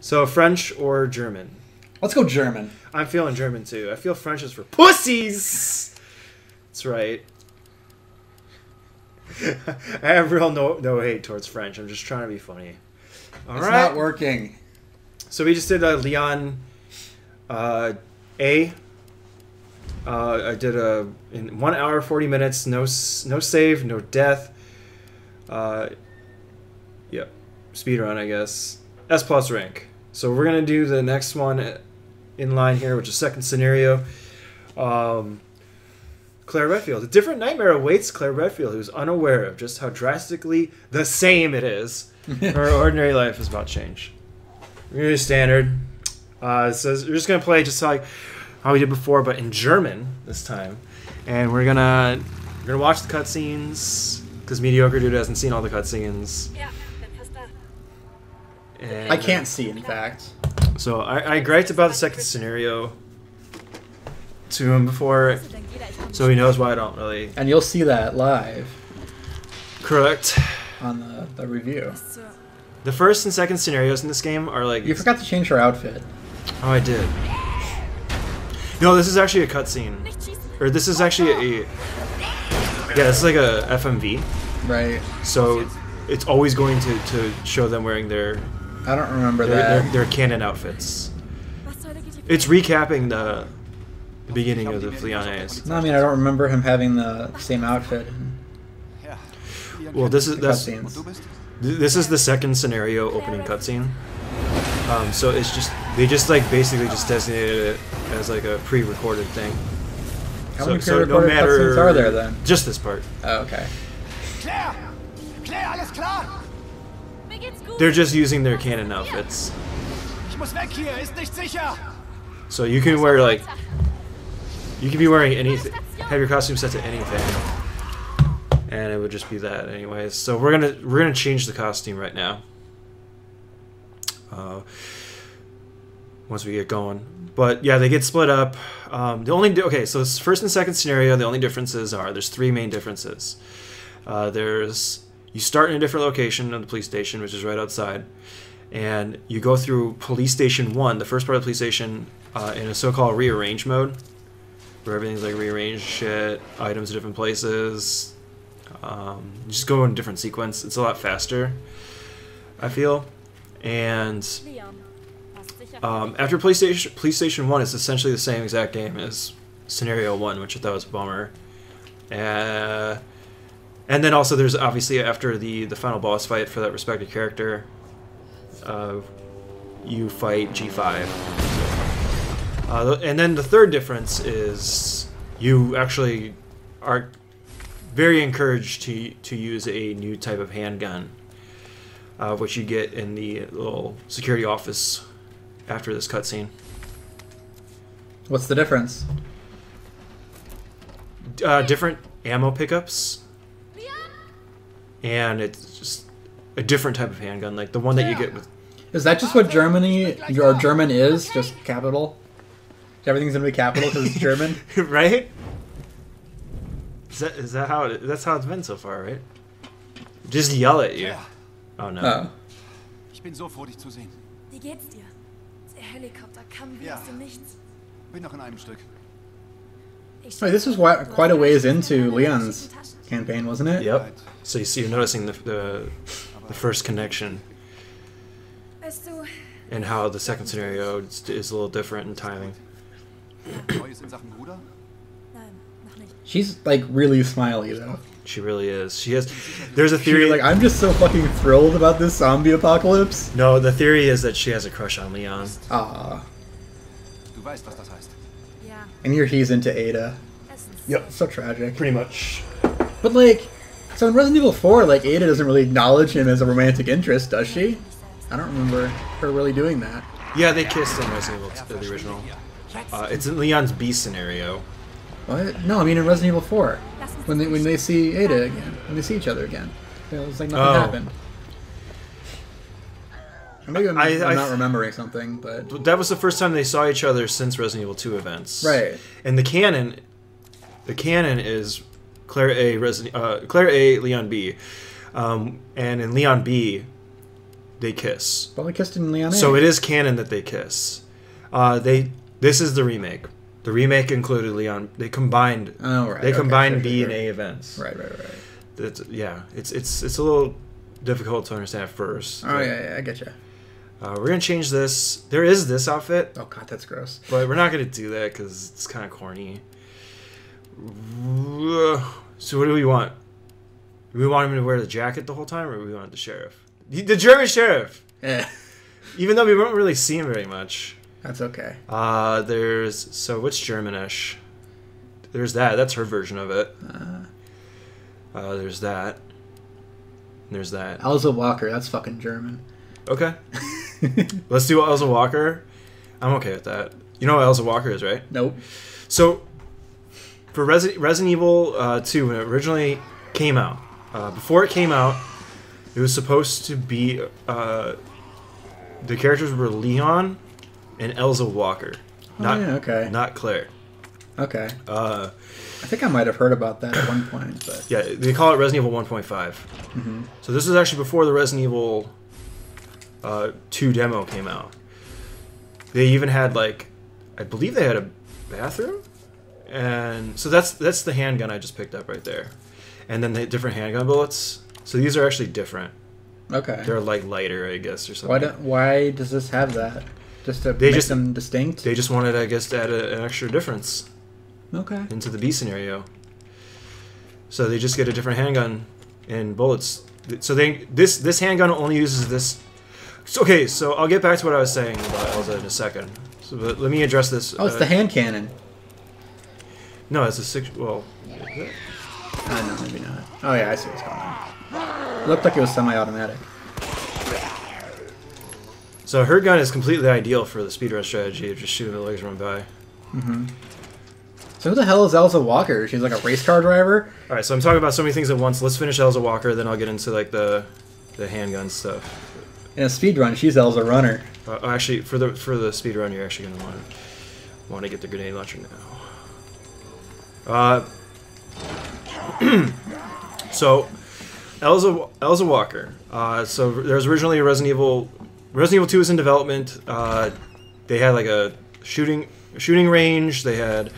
So French or German? Let's go German. I'm feeling German too. I feel French is for pussies. That's right. I have real no hate towards French. I'm just trying to be funny. All right. It's not working. So we just did Leon A. I did in 1 hour 40 minutes. No save, no death. Yep. Speedrun, I guess. S+ rank. So we're gonna do the next one in line here, which is second scenario. Claire Redfield. A different nightmare awaits Claire Redfield, who's unaware of just how drastically the same it is. Her ordinary life is about to change. We're gonna do standard. So we're just gonna play just like how we did before, but in German this time. And we're gonna watch the cutscenes because Medicore Dude hasn't seen all the cutscenes. I can't see, in fact. So I griped about the second scenario to him before, so he knows why I don't really. And you'll see that live. Correct. On the review. The first and second scenarios in this game are like. You forgot to change her outfit. Oh, I did. No, this is actually a cutscene, or this is actually a. Yeah, this is like a FMV. Right. So it's always going to show them wearing their. I don't remember that. Their canon outfits. It's recapping the beginning of the Fleones. No, I mean I don't remember him having the same outfit. Well, this is this is the second scenario opening cutscene. So it's just they just like basically just designated it as like a pre-recorded thing. How many pre-recorded cutscenes are there then? Just this part. Oh, okay. They're just using their canon outfits. So you can wear like you can be wearing anything, have your costume set to anything, and it would just be that anyways. So we're gonna change the costume right now. Once we get going, but yeah, they get split up. So it's first and second scenario. The only differences are there's three main differences. You start in a different location of the police station, which is right outside, and you go through police station 1, the first part of the police station, in a so-called rearrange mode, where everything's like rearranged shit, items in different places. You just go in a different sequence. It's a lot faster, I feel. And after police station 1, it's essentially the same exact game as scenario 1, which I thought was a bummer. And then also there's obviously after the final boss fight for that respective character, you fight G5. And then the third difference is you actually are very encouraged to use a new type of handgun, which you get in the little security office after this cutscene. What's the difference? Different ammo pickups. And it's just a different type of handgun, like the one that you get with. Is that just what German is? Just capital? Everything's gonna be capital because it's German, right? Is that how that's how it's been so far, right? Just yell at you. Oh no. Oh. Ich bin so froh, dich zu sehen. Wie geht's dir? Der Helikopter kam wie aus dem Nichts. Bin noch in einem Stück. Wait, this was quite a ways into Leon's campaign, wasn't it? Yep. So you're noticing the first connection, and how the second scenario is a little different in timing. She's like really smiley though. She really is. She has. There's a theory. Like I'm just so fucking thrilled about this zombie apocalypse. No, the theory is that she has a crush on Leon. Ah. Du weißt, was das heißt. And here he's into Ada. Yep. So tragic. Pretty much. But like, so in Resident Evil 4, like Ada doesn't really acknowledge him as a romantic interest, does she? I don't remember her really doing that. Yeah, they kissed in Resident Evil, the original. It's in Leon's B scenario. What? No, I mean in Resident Evil 4, when they see Ada again, when they see each other again, it was like nothing happened. Maybe I'm not remembering something, but that was the first time they saw each other since Resident Evil 2 events. Right. And the canon is Claire A, Leon B, and in Leon B, they kiss. Well, they kissed in Leon. So it is canon that they kiss. This is the remake. The remake included Leon. They combined. Oh right. They okay, combined sure, B sure, and sure. A events. Right. It's a little difficult to understand at first. Oh yeah, I get you. We're gonna change this. There is this outfit, Oh god, that's gross. but we're not gonna do that because it's kind of corny. So what do we want? Do we want him to wear the jacket the whole time, or do we want the sheriff? The German sheriff! Yeah, Even though we won't really see him very much. that's okay. So what's Germanish? There's that. That's her version of it. There's that. There's that. Elsa Walker, that's fucking German. Okay. Let's do Elsa Walker. I'm okay with that. You know what Elsa Walker is, right? Nope. So, for Resident Evil 2, when it originally came out, before it came out, it was supposed to be the characters were Leon and Elsa Walker, not Claire. Okay. I think I might have heard about that at one point, but Yeah, they call it Resident Evil 1.5. Mm-hmm. So this was actually before the Resident Evil 2 demo came out. They even had I believe they had a bathroom, and so that's the handgun I just picked up right there, and then the different handgun bullets. So these are actually different. okay. They're lighter, I guess, or something. Why does this have that? Just to make them distinct? They just wanted, I guess, to add an extra difference Okay. into the B scenario. So they just get a different handgun and bullets. So this handgun only uses this. Okay, so I'll get back to what I was saying about Elsa in a second. So but let me address this. Oh, it's the hand cannon. No, it's a six. Well, No, maybe not. Oh yeah, I see what's going on. It looked like it was semi-automatic. so her gun is completely ideal for the speedrun strategy of just shooting the legs run by. So who the hell is Elsa Walker? She's like a race car driver? All right, so I'm talking about so many things at once. Let's finish Elsa Walker, then I'll get into the handgun stuff. In a speedrun, she's Elsa Runner. Actually, for the speedrun, you're actually gonna want to get the grenade launcher now. So Elsa Walker. So there's originally a Resident Evil 2 was in development. They had a shooting range. They had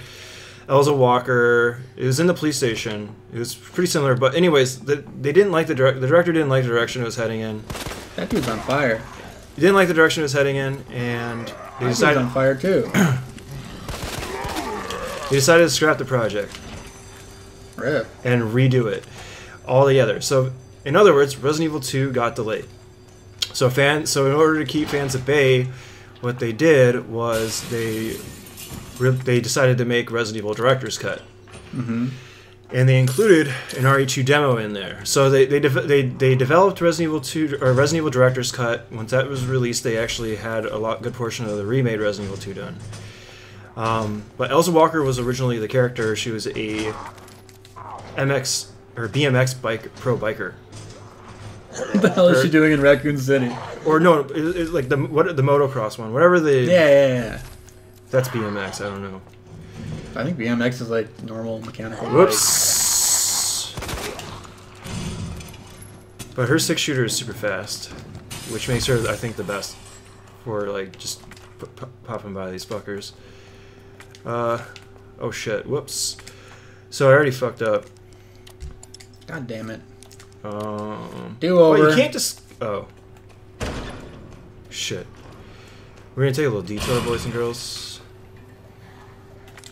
Elsa Walker. It was in the police station. It was pretty similar, but anyways, they didn't like the director didn't like the direction it was heading in. That dude's on fire. He didn't like the direction it was heading in, and they That decided dude's on fire too. they decided to scrap the project Rip. and redo it all together. So, in other words, Resident Evil 2 got delayed. So in order to keep fans at bay, what they did was they decided to make Resident Evil Director's Cut. Mm-hmm. And they included an RE2 demo in there. So they developed Resident Evil 2 or Resident Evil Director's Cut. Once that was released, they actually had good portion of the remade Resident Evil 2 done. But Elsa Walker was originally the character. She was a MX or BMX pro biker. What the hell is she doing in Raccoon City? Or no, it's like the motocross one. Whatever the Yeah. That's BMX. I don't know. I think BMX is like normal mechanical. Whoops. But her 6-shooter is super fast, which makes her, I think, the best for just popping by these fuckers. Oh shit. Whoops. So I already fucked up. God damn it. Do over. Well, you can't just. Oh. Shit. We're gonna take a little detour, boys and girls.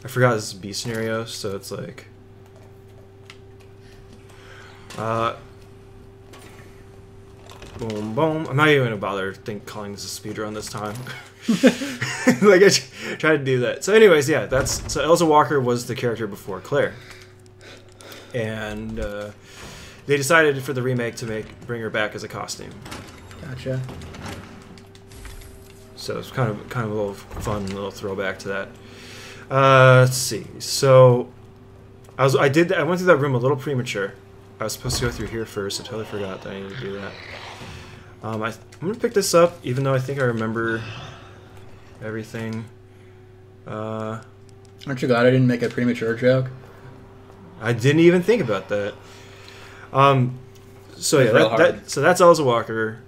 I forgot this is a B scenario, so it's like. Boom, boom. I'm not even gonna bother calling this a speedrun this time. I try to do that. So, anyways, yeah, so Elsa Walker was the character before Claire, and they decided for the remake to bring her back as a costume. Gotcha. So it's kind of a little fun little throwback to that. Let's see. So I went through that room a little premature. I was supposed to go through here first. I totally forgot that I needed to do that. I'm gonna pick this up, even though I think I remember everything. Aren't you glad I didn't make a premature joke? I didn't even think about that. So yeah, real hard. so that's Elsa Walker.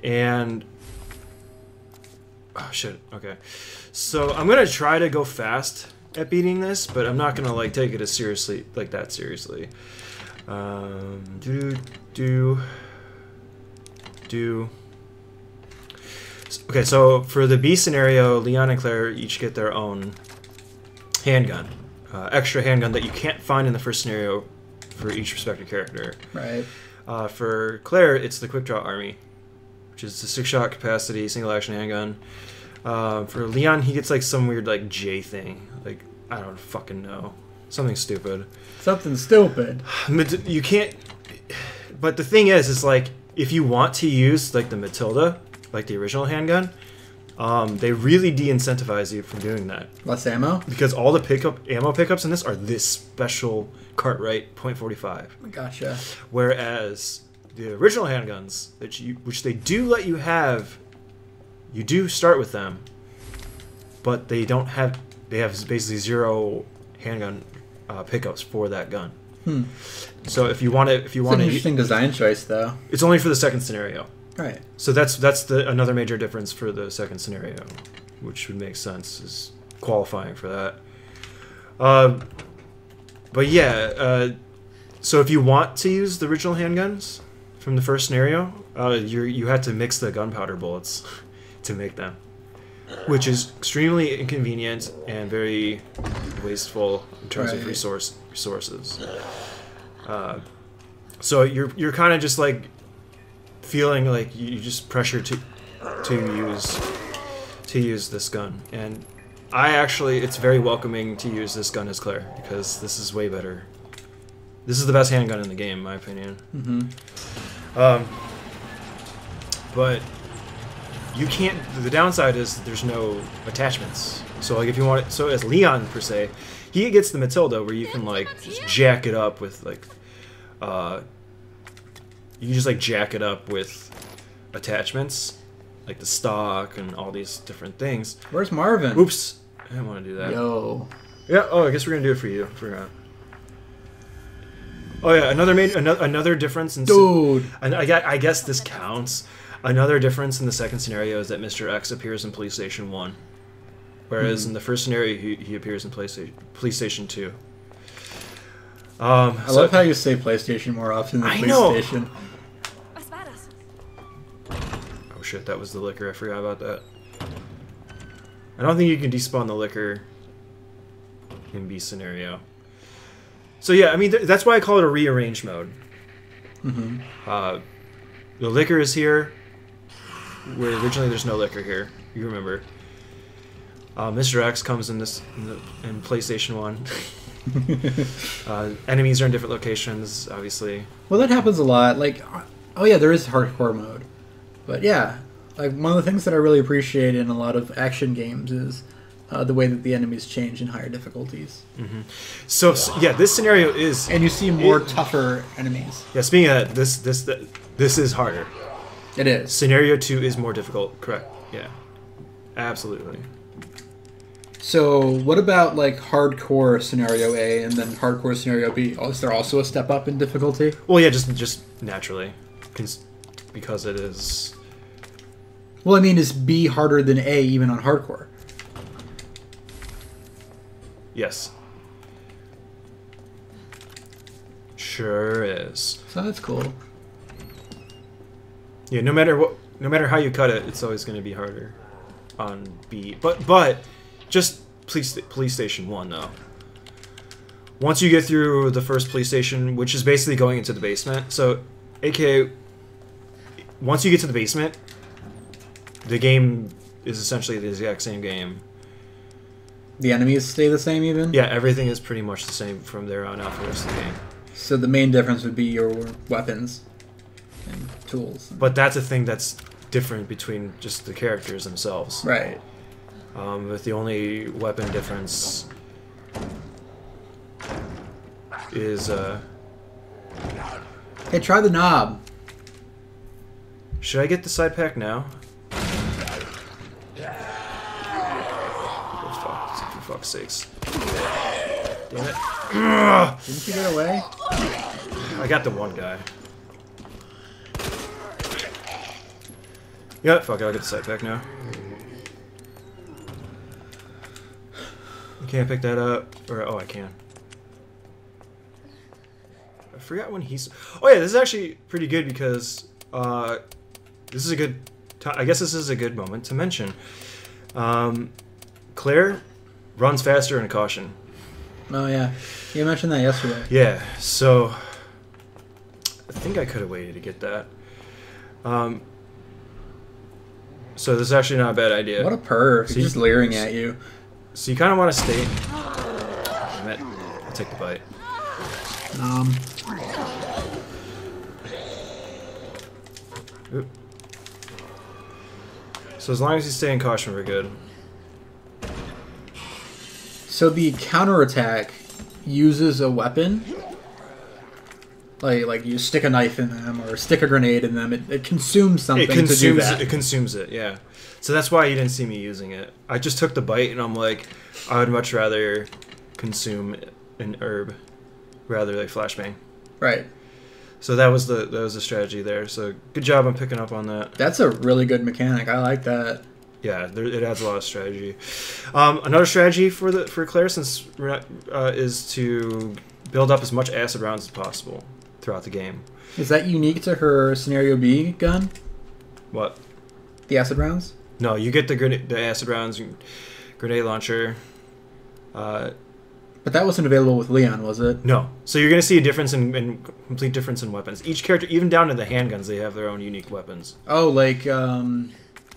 And oh shit, okay. So I'm gonna try to go fast at beating this, but I'm not gonna like take it as seriously, like that seriously. Okay, so for the B scenario, Leon and Claire each get their own handgun, extra handgun that you can't find in the first scenario for each respective character. Right. For Claire, it's the Quick Draw Army, which is the 6-shot capacity single action handgun. For Leon, he gets like some weird like J thing, like I don't fucking know, something stupid. Something stupid. You can't. But the thing is like if you want to use like the Matilda, like the original handgun, they really de-incentivize you from doing that. Less ammo? Because all the ammo pickups in this are this special Cartwright .45. Gotcha. Whereas the original handguns, which they do let you have, you do start with them, but they don't have. They have basically 0 handgun pickups for that gun. So if you want to, It's an interesting design choice, though. it's only for the second scenario. Right. So that's another major difference for the second scenario, which would make sense, is qualifying for that. But yeah, so if you want to use the original handguns from the first scenario, you had to mix the gunpowder bullets to make them, which is extremely inconvenient and very wasteful in terms of resources. So you're kind of just like feeling like you just pressure to use this gun, and it's very welcoming to use this gun as Claire, because this is way better. This is the best handgun in the game, in my opinion. But you can't. The downside is there's no attachments. So like if you want it, so as Leon per se, he gets the Matilda where you can like just jack it up with like, you can just like jack it up with attachments, like the stock and all these different things. Where's Marvin? Oops, I didn't want to do that. Yo. Yeah. Oh, I guess we're gonna do it for you. Forgot. Oh yeah, another difference in. Dude. I guess this counts. Another difference in the second scenario is that Mr. X appears in PlayStation 1, whereas in the first scenario he appears in PlayStation 2. I love how you say PlayStation more often than PlayStation. Was war das? Oh shit, that was the liquor. I forgot about that. I don't think you can despawn the liquor in B scenario. So yeah, I mean that's why I call it a rearrange mode. The liquor is here, where originally there's no liquor here. You remember? Mr. X comes in PlayStation 1. Enemies are in different locations, obviously. Well, that happens a lot. Like, oh yeah, there is hardcore mode, but yeah, like one of the things that I really appreciate in a lot of action games is the way that the enemies change in higher difficulties. So yeah, this scenario is, and you see more tougher enemies. Yeah, speaking of that, this is harder. It is. Scenario 2 is more difficult. Correct. Yeah, absolutely. So what about like hardcore scenario A and then hardcore scenario B? Is there also a step up in difficulty? Well, yeah, just naturally, because it is. Well, I mean, is B harder than A even on hardcore? Yes. Sure is. So that's cool. Yeah, no matter how you cut it, it's always going to be harder on B. But just PlayStation 1 though. Once you get through the first PlayStation, which is basically going into the basement, so aka once you get to the basement, the game is essentially the exact same game. The enemies stay the same even? Yeah, everything is pretty much the same from there on out for the rest of the game. So the main difference would be your weapons and tools. But that's a thing that's different between just the characters themselves. Right. With the only weapon difference is Hey, try the knob. should I get the side pack now? For fuck's sakes. Damn it. Didn't you get away? I got the one guy. Yeah, fuck it, I'll get the side pack now. You can't pick that up. Or, oh, I can. I forgot when he's... Oh yeah, this is actually pretty good because this is a good... I guess this is a good moment to mention. Claire runs faster in caution. Oh yeah, you mentioned that yesterday. Yeah, so I think I could have waited to get that. So this is actually not a bad idea. What a perv. He's just leering at you. So you kind of want to stay... Damn it. I'll take the bite. Oop. So as long as you stay in caution, we're good. So the counterattack uses a weapon? Like you stick a knife in them or stick a grenade in them. It consumes something to do that. It consumes it, yeah. So that's why you didn't see me using it. I just took the bite and I'm like, I would much rather consume an herb rather like flashbang. Right. So that was the strategy there. So good job on picking up on that. That's a really good mechanic. I like that. Yeah, it adds a lot of strategy. Another strategy for Claire since is to build up as much acid rounds as possible throughout the game. Is that unique to her Scenario B gun? What? The acid rounds? No, you get the acid rounds, grenade launcher. But that wasn't available with Leon, was it? No. So you're going to see a difference in complete difference in weapons. Each character, even down to the handguns, they have their own unique weapons. Oh, like Leon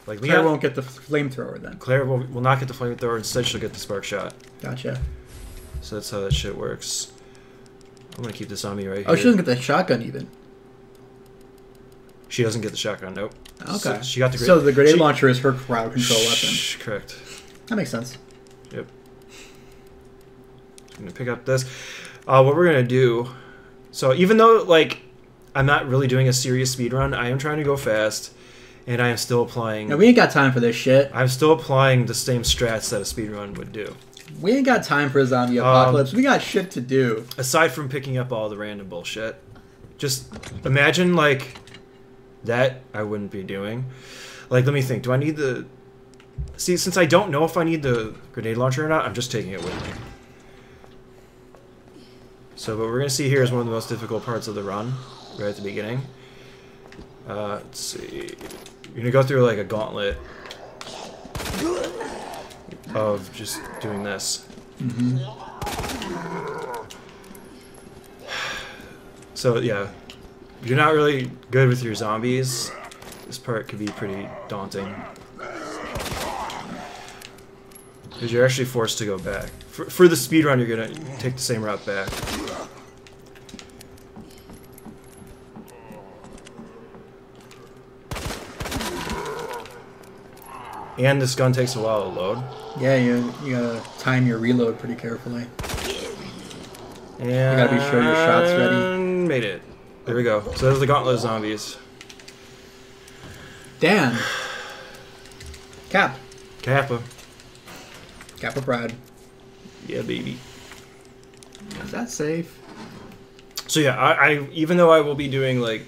Claire won't get the flamethrower then. Claire will not get the flamethrower. Instead, she'll get the spark shot. Gotcha. So that's how that shit works. I'm going to keep this on me right here. Oh, she doesn't get the shotgun even. She doesn't get the shotgun, nope. Okay. So she got the So the grenade launcher is her crowd control weapon. Correct. That makes sense. Yep. I'm going to pick up this. What we're going to do... So even though, like, I'm not really doing a serious speed run, I am trying to go fast, and I am still applying... No, we ain't got time for this shit. I'm still applying the same strats that a speed run would do. We ain't got time for a zombie apocalypse. We got shit to do. Aside from picking up all the random bullshit, just imagine, like, that I wouldn't be doing. Like, let me think. Do I need the... See, since I don't know if I need the grenade launcher or not, I'm just taking it with me. So what we're going to see here is one of the most difficult parts of the run, right at the beginning. Let's see. You're going to go through, like, a gauntlet of just doing this. Mm-hmm. So, yeah. If you're not really good with your zombies, this part could be pretty daunting. Because you're actually forced to go back. For the speedrun, you're going to take the same route back. And this gun takes a while to load. Yeah, you gotta time your reload pretty carefully. And you gotta be sure your shot's ready. Made it. There we go. So there's the gauntlet of zombies. Dan. Cap. Kappa. Kappa Pride. Yeah, baby. Is that safe? So yeah, I even though I will be doing like,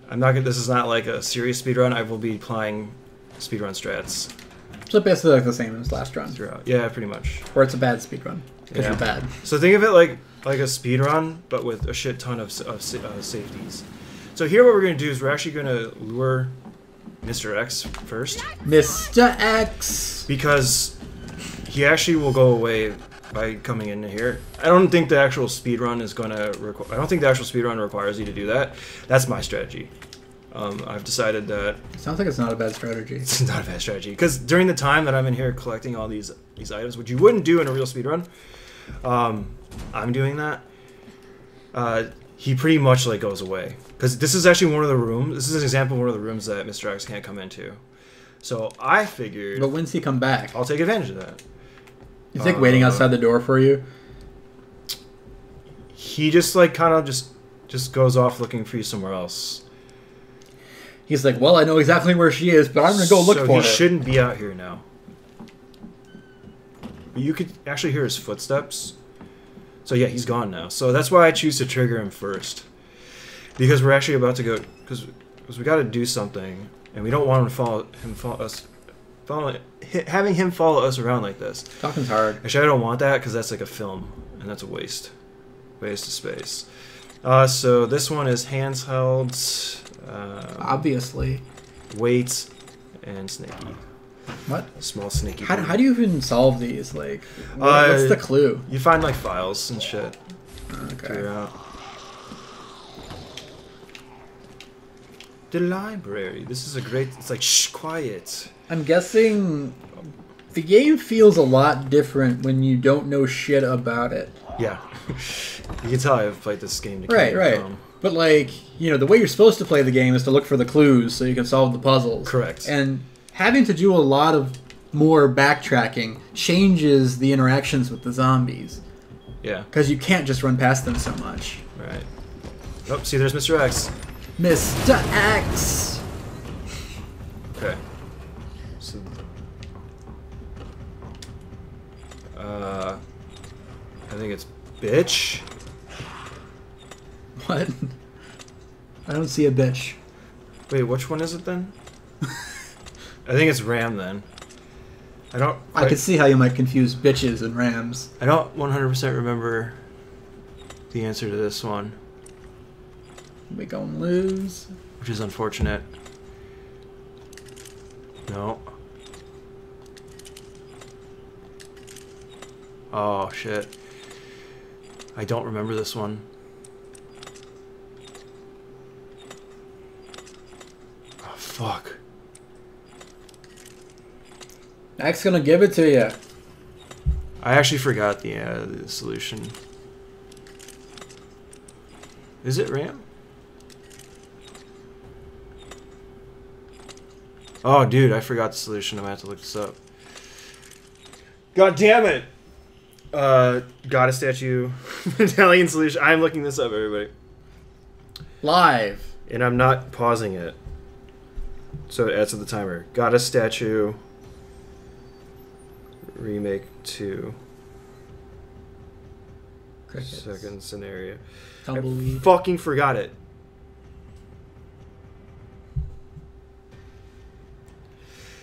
I'm not gonna. This is not like a serious speedrun. I will be applying speedrun strats. So basically like the same as last run. Throughout. Yeah, pretty much. Or it's a bad speedrun. Because you're bad. So think of it like a speedrun, but with a shit ton of safeties. So here what we're going to do is we're actually going to lure Mr. X first. Mr. X! Because he actually will go away by coming in here. I don't think the actual speedrun is going to require... I don't think the actual speedrun requires you to do that. That's my strategy. I've decided that... Sounds like it's not a bad strategy. It's not a bad strategy. Because during the time that I'm in here collecting all these items, which you wouldn't do in a real speedrun, I'm doing that. He pretty much like goes away. Because this is actually one of the rooms... This is an example of one of the rooms that Mr. X can't come into. So I figured... But when's he come back? I'll take advantage of that. You think waiting outside the door for you? He just like kind of just goes off looking for you somewhere else. He's like, well, I know exactly where she is, but I'm going to go look for her. So he shouldn't be out here now. But you could actually hear his footsteps. So yeah, he's gone now. So that's why I choose to trigger him first. Because we're actually about to go... Because we got to do something. and we don't want having him follow us around like this. Talking's hard. Actually, I don't want that because that's like a film, and that's a waste of space. So this one is handheld, Obviously. weight, and snaky. What? Small snaky. How do you even solve these? Like, what's the clue? You find like files and shit. Okay. Figure out. The library. This is a great. It's like shh, quiet. I'm guessing the game feels a lot different when you don't know shit about it. Yeah, you can tell I've played this game. Right. But like, you know, the way you're supposed to play the game is to look for the clues so you can solve the puzzles. Correct. And having to do a lot of more backtracking changes the interactions with the zombies. Yeah. Because you can't just run past them so much. Right. Oh, see, there's Mr. X. Mr. X! Okay. So, I think it's bitch. What? I don't see a bitch. Wait, which one is it then? I think it's ram then. I could see how you might confuse bitches and rams. I don't 100% remember the answer to this one, We gonna lose. which is unfortunate. No. Oh shit. I don't remember this one. Oh fuck. X gonna give it to you. I actually forgot the solution. Is it RAM? Oh, dude, I forgot the solution. I'm gonna have to look this up. God damn it! Got a statue. Italian solution. I'm looking this up, everybody. Live. And I'm not pausing it. So it adds to the timer. Got a statue. Remake 2. Crickets. Second scenario. Tumbleweed. I fucking forgot it.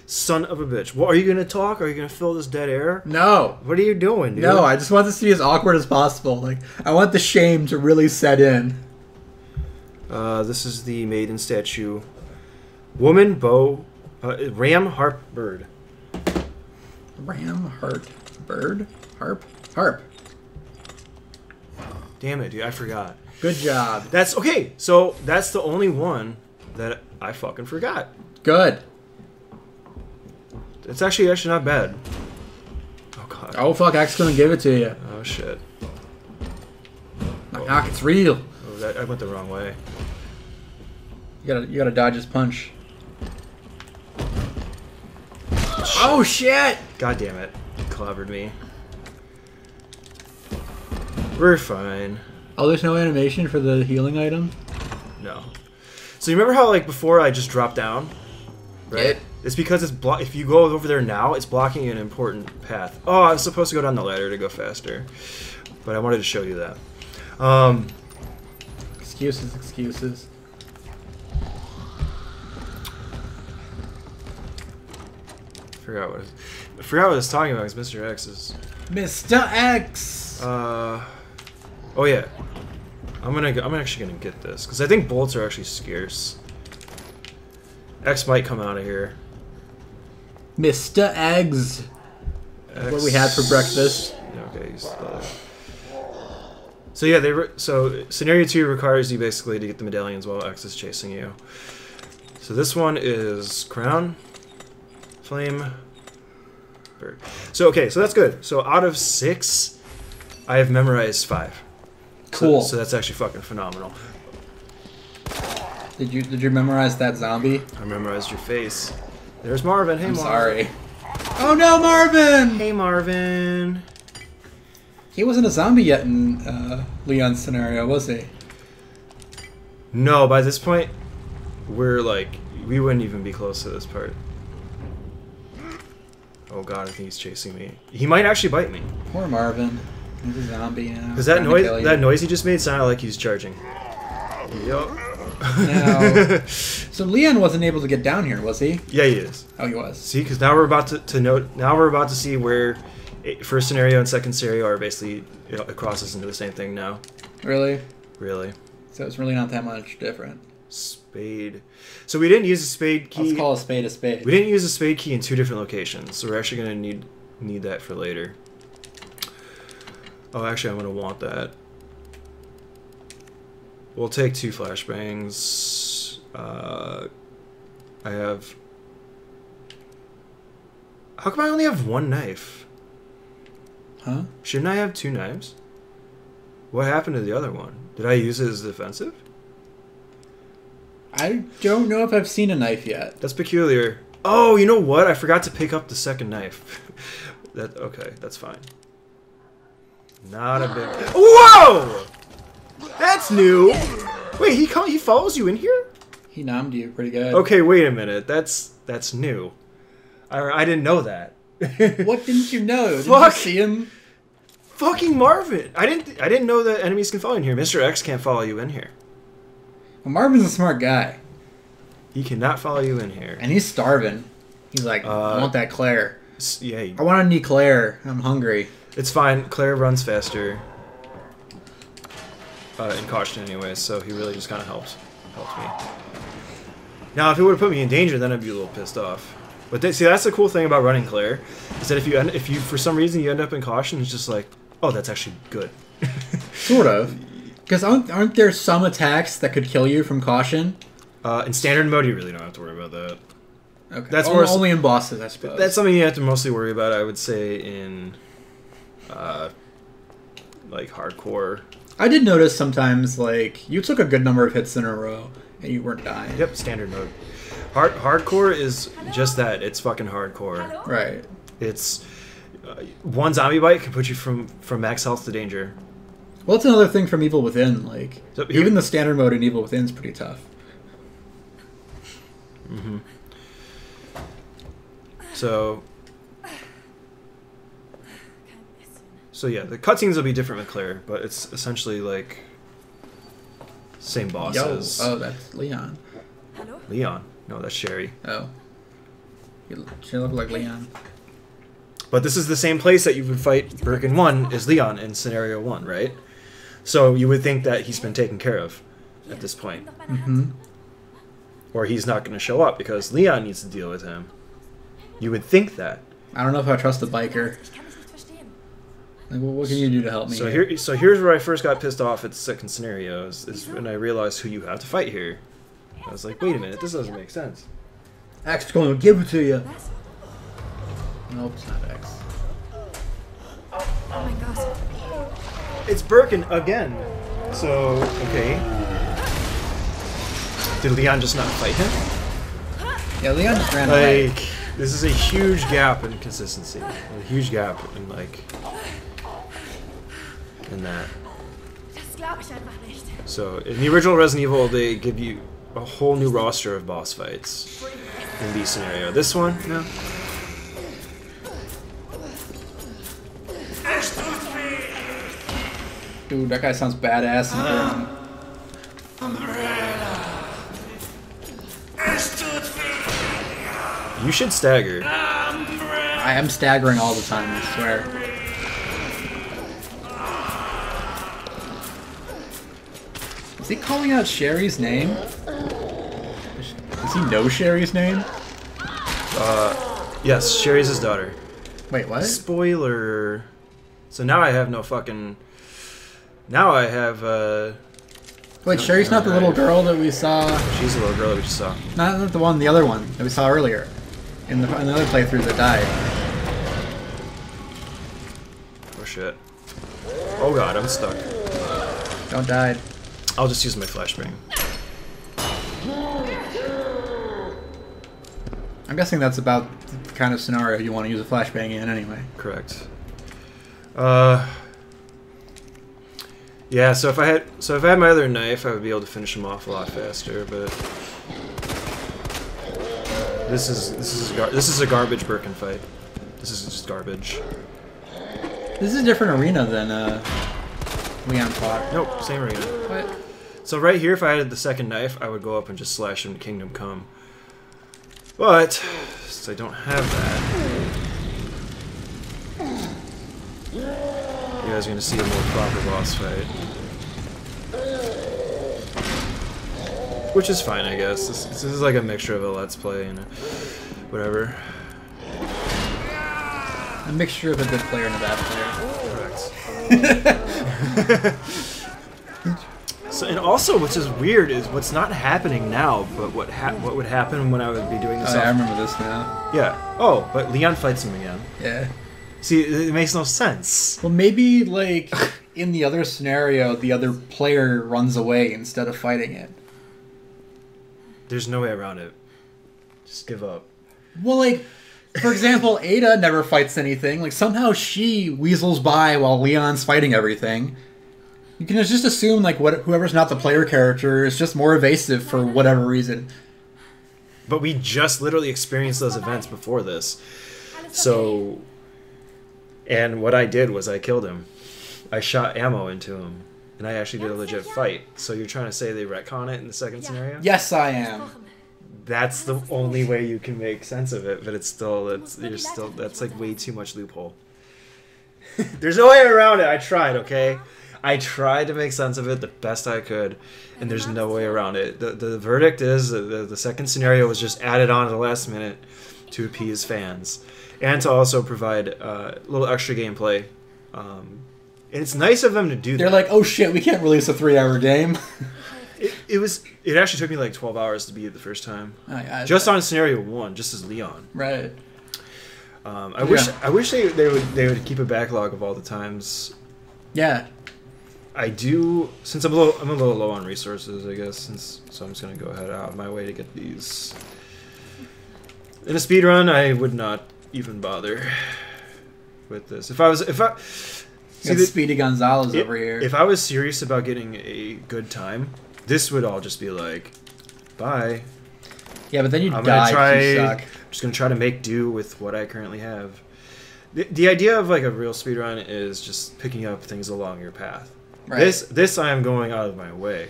Son of a bitch. What, are you gonna talk? Are you gonna fill this dead air? No. What are you doing, dude? No, I just want this to be as awkward as possible. Like, I want the shame to really set in. This is the maiden statue. Woman, bow, ram, harp, bird. Ram, heart, bird, harp, harp. Damn it, dude, I forgot. Good job. That's okay. So that's the only one that I fucking forgot. Good. It's actually not bad. Oh god. Oh fuck, X gonna give it to you. Oh shit. Knock, knock, it's real. Oh, I went the wrong way. You gotta dodge his punch. Oh shit! God damn it. You clobbered me. We're fine. Oh, there's no animation for the healing item? No. So you remember how like before I just dropped down? Right? Yeah. It's because it's if you go over there now, it's blocking an important path. Oh, I was supposed to go down the ladder to go faster. But I wanted to show you that. Excuses, excuses. I forgot what I was talking about because Mr. X is... Mr. X! Oh yeah. I'm actually gonna get this because I think bolts are actually scarce. X might come out of here. Mr. Eggs! X... What we had for breakfast. Okay, he's so yeah, so scenario 2 requires you basically to get the medallions while X is chasing you. So this one is crown, flame, bird. So okay, so that's good. So out of 6, I have memorized 5. Cool. So that's actually fucking phenomenal. Did you memorize that zombie? I memorized your face. There's Marvin. Hey, I'm Marvin. sorry. Oh no, Marvin! Hey, Marvin. He wasn't a zombie yet in Leon's scenario, was he? No, by this point, we wouldn't even be close to this part. Oh god, I think he's chasing me. He might actually bite me. Poor Marvin. He's a zombie now. Because that noise he just made sounded like he was charging. Yup. Now, so Leon wasn't able to get down here, was he? Yeah, he is. Oh, he was. See, because now we're about to note. Now we're about to see where first scenario and second scenario are basically it crosses into the same thing now. Really? Really. So it's really not that much different. Spade. So we didn't use a spade key. Let's call a spade a spade. We didn't use a spade key in 2 different locations, so we're actually gonna need that for later. Oh, actually, I'm gonna want that. We'll take 2 flashbangs. I have. How come I only have 1 knife? Huh? Shouldn't I have 2 knives? What happened to the other one? Did I use it as defensive? I don't know if I've seen a knife yet. That's peculiar. Oh, you know what? I forgot to pick up the second knife. Okay, that's fine. Not a big. Whoa! That's new. Wait, he follows you in here? He nommed you pretty good. Okay, wait a minute. That's new. I didn't know that. What didn't you know? Did Fuck. you see him? Fucking Marvin! I didn't know that enemies can follow in here. Mr. X can't follow you in here. Well, Marvin's a smart guy. He cannot follow you in here. And he's starving. He's like, I want that Claire. Yeah, I want to need Claire. I'm hungry. it's fine. Claire runs faster. In caution anyway, so he really just kind of helps me. Now, if it would have put me in danger, then I'd be a little pissed off. But see, that's the cool thing about running Claire, is that if you for some reason you end up in caution, it's just like, oh, that's actually good. Sort of. Because aren't there some attacks that could kill you from caution? In standard mode, you really don't have to worry about that. Okay. That's only in bosses, I suppose. That's something you have to mostly worry about, I would say, in like hardcore. I did notice sometimes, like, you took a good number of hits in a row and you weren't dying. Yep, standard mode. Hardcore is just that. It's fucking hardcore. Right. It's one zombie bite can put you from max health to danger. Well, that's another thing from Evil Within. Like, So even the standard mode in Evil Within is pretty tough. Mm-hmm. So yeah, the cutscenes will be different with Claire, but it's essentially like same bosses. Yo. Oh, that's Leon. Hello? Leon. No, that's Sherry. Oh. She looked like Leon. But this is the same place that you would fight Birkin 1 as Leon in scenario 1, right? So you would think that he's been taken care of at this point. Mm-hmm. Or he's not going to show up because Leon needs to deal with him. You would think that. I don't know if I trust the biker. Ich kann es nicht verstehen. Like, well, what can you do to help me? So here's where I first got pissed off at the second scenario is when I realized who you have to fight here. I was like, wait a minute, this doesn't make sense. X is going to give it to you. Was? Nope, it's not X. Oh mein Gott. It's Birkin again. So, okay. Did Leon just not fight him? Yeah, Leon just ran away. Like, this is a huge gap in consistency. A huge gap in, like, in that. Das glaube ich einfach nicht. So, in the original Resident Evil, they give you a whole new roster of boss fights in the scenario. This one, no. Dude, that guy sounds badass in You should stagger. I am staggering all the time, I swear. Is he calling out Sherry's name? Does he know Sherry's name? Yes, Sherry's his daughter. Wait, what? Spoiler. So now I have no fucking... Now I have, Wait, Sherry's not the little girl that we saw. she's the little girl that we just saw. Not the one, the other one that we saw earlier. In the other playthrough that died. Oh shit. Oh god, I'm stuck. Don't die. I'll just use my flashbang. I'm guessing that's about the kind of scenario you want to use a flashbang in anyway. Correct. Yeah, so if I had my other knife, I would be able to finish him off a lot faster, but this is a garbage Birkin fight. This is just garbage. This is a different arena than Leon fought. Nope, same arena. What? So right here, if I had the second knife, I would go up and just slash him to Kingdom Come. But since I don't have that, you guys are gonna see a more proper boss fight, which is fine, I guess. This is like a mixture of a Let's Play and a whatever. A mixture of a good player and a bad player. Correct. So, and also, which is weird, is what's not happening now, but what would happen when I would be doing this. Oh, yeah, I remember this now. Yeah. Oh, but Leon fights him again. Yeah. See, it makes no sense. Well, maybe like in the other scenario, the other player runs away instead of fighting it. There's no way around it. Just give up. Well, like, for example, Ada never fights anything. Like, somehow she weasels by while Leon's fighting everything. You can just assume, like, whoever's not the player character is just more evasive for whatever reason. But we just literally experienced those events before this. So, and what I did was I killed him. I shot ammo into him. And I actually did a legit fight. So you're trying to say they retcon it in the second scenario? Yes, I am. That's the only way you can make sense of it, but that's like way too much loophole. There's no way around it. I tried, okay? I tried to make sense of it the best I could, and there's no way around it. The verdict is the second scenario was just added on at the last minute to appease fans, and to also provide a little extra gameplay. And it's nice of them to do that. They're like, oh shit, we can't release a 3-hour game. It actually took me like 12 hours to beat it the first time. Just on scenario 1, just as Leon. Right. I wish they would keep a backlog of all the times. Yeah. I do, since I'm a little low on resources, I guess, so I'm just gonna go ahead out of my way to get these. In a speed run, I would not even bother with this. Speedy Gonzalez over here. If I was serious about getting a good time, this would all just be like, bye. Yeah, but then you I'm just gonna try to make do with what I currently have. The idea of like a real speedrun is just picking up things along your path. Right. This I am going out of my way.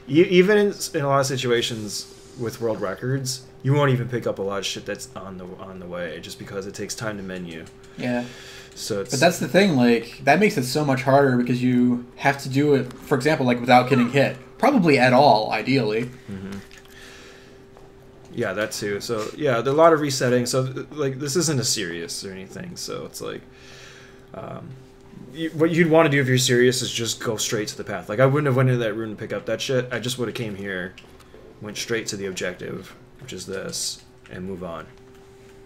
Even in a lot of situations with world records, you won't even pick up a lot of shit that's on the way just because it takes time to menu. Yeah. So but that's the thing, like, that makes it so much harder because you have to do it, for example, like without getting hit. Probably at all, ideally. Mm-hmm. Yeah, that too. So, yeah, there are a lot of resetting. So, like, this isn't a serious or anything. So, it's like, what you'd want to do if you're serious is just go straight to the path. Like, I wouldn't have went into that room to pick up that shit. I just would have came here, went straight to the objective, which is this, and move on.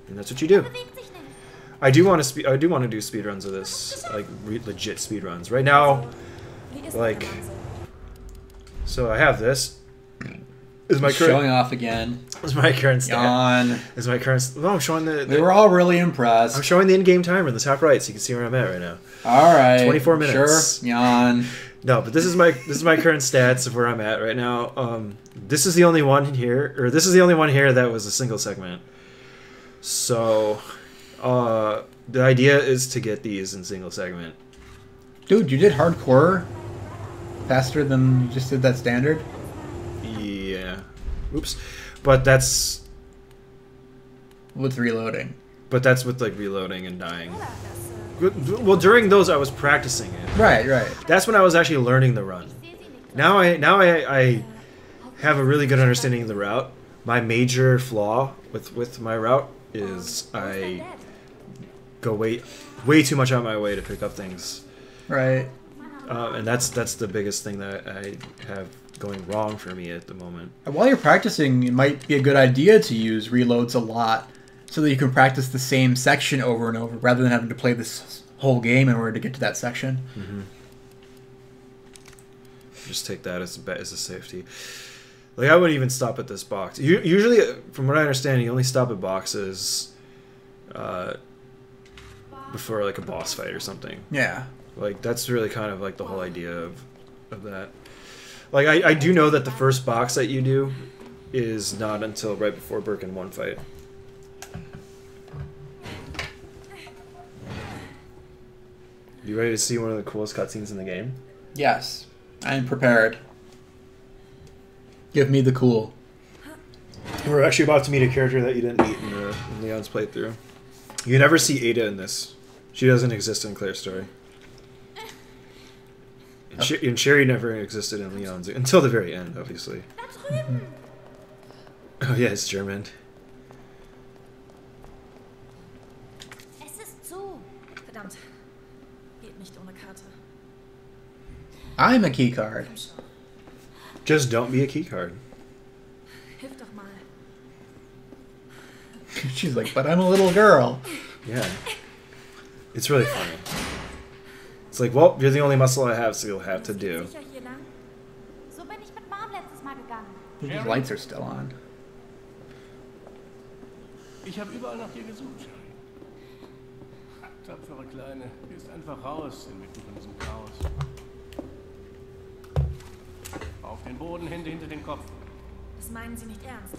And that's what you do. I do want to do speedruns of this, like legit speedruns. Right now, like, so I have this. Is my showing off again? Is my current stat? Yawn. Is my current? No, I'm showing the. We were all really impressed. I'm showing the in-game timer in the top right, so you can see where I'm at right now. All right. 24 minutes. Sure. Yawn. No, but this is my current stats of where I'm at right now. This is the only one here, that was a single segment. So, the idea is to get these in single segment. Dude, you did hardcore faster than you just did that standard? Yeah. Oops. But that's with reloading. But that's with like reloading and dying. Well, during those I was practicing it. Right. That's when I was actually learning the run. Now I have a really good understanding of the route. My major flaw with my route is I go way too much out of my way to pick up things. Right. And that's the biggest thing that I have going wrong for me at the moment. While you're practicing, it might be a good idea to use reloads a lot so that you can practice the same section over and over rather than having to play this whole game in order to get to that section. Mm-hmm. Just take that as a safety. Like, I wouldn't even stop at this box. Usually, from what I understand, you only stop at boxes before like a boss fight or something. Yeah. Like, that's really kind of like the whole idea of that. Like, I do know that the first box that you do is not until right before Birkin 1 fight. You ready to see one of the coolest cutscenes in the game? Yes. I am prepared. Give me the cool. We're actually about to meet a character that you didn't meet in Leon's playthrough. You never see Ada in this. She doesn't exist in Claire's story. And Sherry never existed in Leon's until the very end, obviously. Oh yeah, it's German. Es ist zu. Verdammt. Geht nicht ohne Karte. I'm a keycard. Just don't be a keycard. Hilf doch mal. She's like, but I'm a little girl. Yeah. It's really funny. It's like, well, you're the only muscle I have, so you'll have to do. Sicher hier lang? So bin ich mit Mom letztes Mal gegangen. The lights are still on. Ich habe überall nach dir gesucht, Sherry. Tapfere Kleine, gehst einfach raus inmitten von diesem Chaos. Auf den Boden, Hände hinter den Kopf. Das meinen Sie nicht ernst.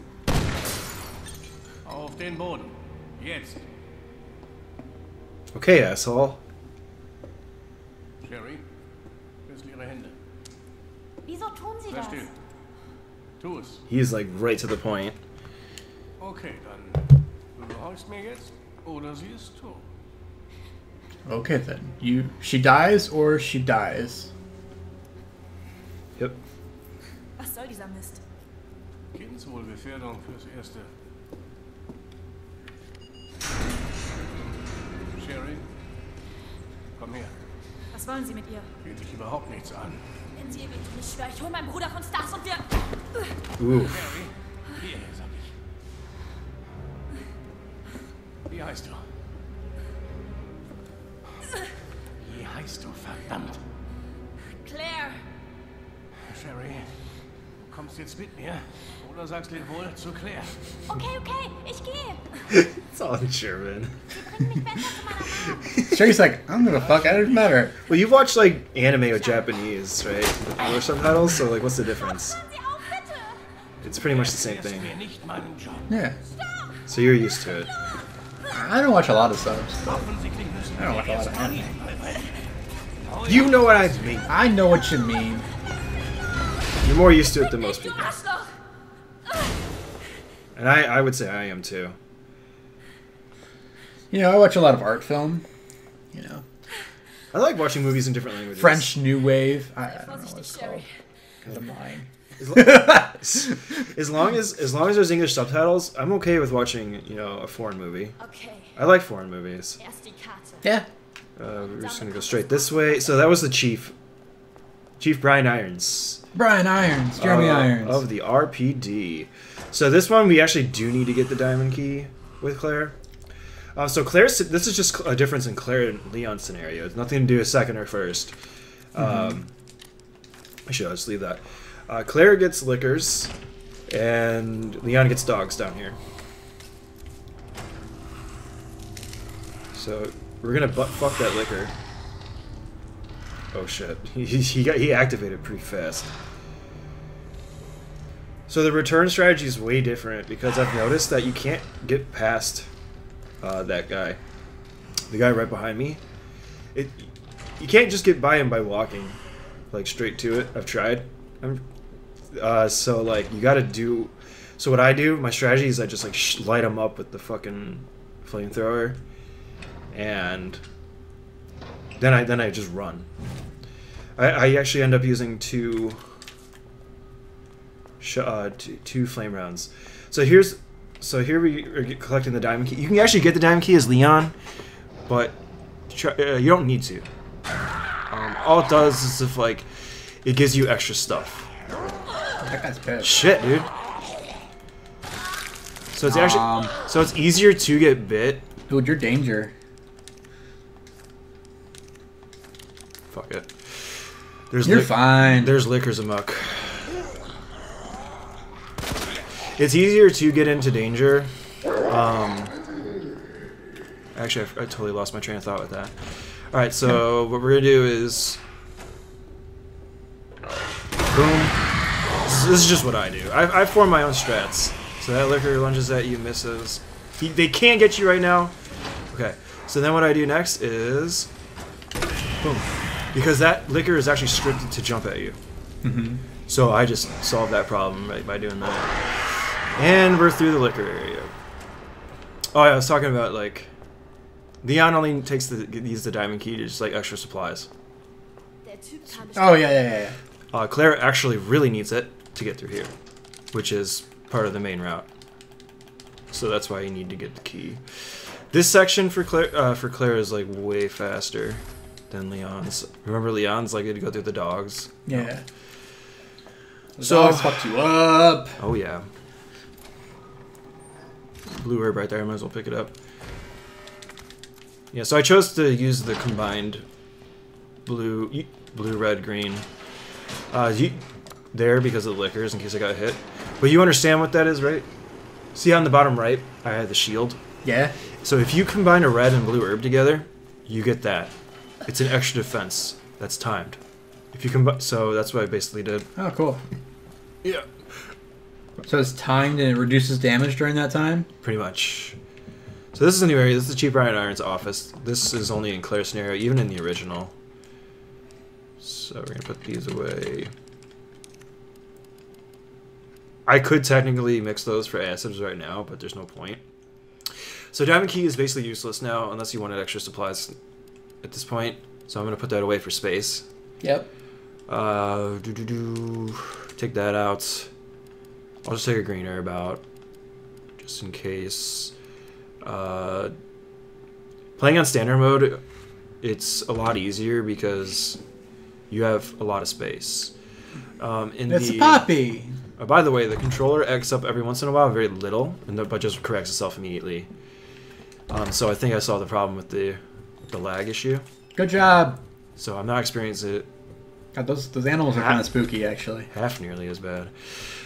Auf den Boden. Jetzt. Okay, asshole. Sherry, küssel ihre Hände. Wieso tun Sie Sei das? still. Tu es. He's like right to the point. Okay, dann. Du gehorchst mir jetzt oder sie ist tot. Okay then. She dies or she dies. Yep. Was soll dieser Mist? Kindeswohlgefährdung fürs Erste. Sherry, komm her. Was wollen Sie mit ihr? Geht dich überhaupt nichts an. Wenn Sie ihr wehtun, ich schwöre, ich hole meinen Bruder von Stars und wir... Ooh. Sherry, hierher, sag ich. Wie heißt du? Wie heißt du, verdammt? Claire! Sherry, du kommst jetzt mit mir oder sagst Lebewohl zu Claire. Okay, okay, ich gehe. It's all in German. Bring mich besser zu meiner Mom. Sherry's like, I'm gonna fuck, it doesn't matter. Well, you've watched like anime with Japanese, right? With English subtitles, so like, what's the difference? Hören Sie auf, bitte! It's pretty much the same thing. Mir nicht meinen Job. Yeah. So you're used to it. I don't watch a lot of subs. Offensichtlich müssen I don't watch a lot of anime. You know what I mean. I know what you mean. You're more used to it than most people. Arschloch! And I would say I am too. You know, I watch a lot of art film. You know, I like watching movies in different languages. French New Wave. I don't know what Vorsichtig, it's called. Sherry. Because I'm lying. As long as there's English subtitles, I'm okay with watching, you know, a foreign movie. Okay, I like foreign movies. erst die Karte. Yeah. We're just gonna go straight this way. So that was the Chief Brian Irons. Brian Irons. Jeremy Irons. Of the RPD. So this one we actually do need to get the diamond key with Claire. So Claire's, this is just a difference in Claire and Leon's scenario. It's nothing to do with second or first. I should just leave that. Claire gets liquors, and Leon gets dogs down here. So we're gonna butt fuck that liquor. Oh shit! He activated pretty fast. So the return strategy is way different because I've noticed that you can't get past that guy, the guy right behind me. You can't just get by him by walking, like straight to it. I've tried. So like you gotta do. So what I do, my strategy is I just like light him up with the fucking flamethrower, and then I just run. I actually end up using two flame rounds. So here we are collecting the diamond key. You can actually get the diamond key as Leon, but you don't need to. All it does is if like it gives you extra stuff. That guy's pissed. Shit, dude. So it's actually it's easier to get bit. Dude, you're danger. Fuck it. You're fine. There's liquors amok. It's easier to get into danger. Actually, I totally lost my train of thought with that. All right, so what we're gonna do is, boom. This is just what I do. I form my own strats. So that liquor lunges at you, misses. They can't get you right now. Okay. So then what I do next is, boom, because that liquor is actually scripted to jump at you. So I just solved that problem right by doing that. And we're through the liquor area. Oh, yeah, I was talking about, like, Leon only uses the diamond key to just, like, extra supplies. Oh, yeah. Claire actually really needs it to get through here, which is part of the main route. So that's why you need to get the key. This section for Claire is, like, way faster than Leon's. Remember Leon's, like, you had to go through the dogs? Yeah. The So dogs fucked you up. Oh, yeah. Blue herb right there. I might as well pick it up. Yeah, so I chose to use the combined blue, red, green. There because of the liquors in case I got hit. But you understand what that is, right? See on the bottom right, I had the shield. Yeah. So if you combine a red and blue herb together, you get that. It's an extra defense that's timed. If you combine, so that's what I basically did. Oh, cool. Yeah. So it's timed and it reduces damage during that time? Pretty much. So this is a new area. This is the Cheap Brian Iron's office. This is only in Claire's scenario, even in the original. So we're going to put these away. I could technically mix those for acids right now, but there's no point. So Diamond Key is basically useless now, unless you wanted extra supplies at this point. So I'm going to put that away for space. Yep. Take that out. I'll just take a green herb out, just in case. Playing on standard mode, it's a lot easier because you have a lot of space. It's a poppy! By the way, the controller X up every once in a while, very little, but just corrects itself immediately. So I think I solved the problem with the lag issue. Good job! So I'm not experiencing it. God, those animals are kind of spooky, actually. Half nearly as bad.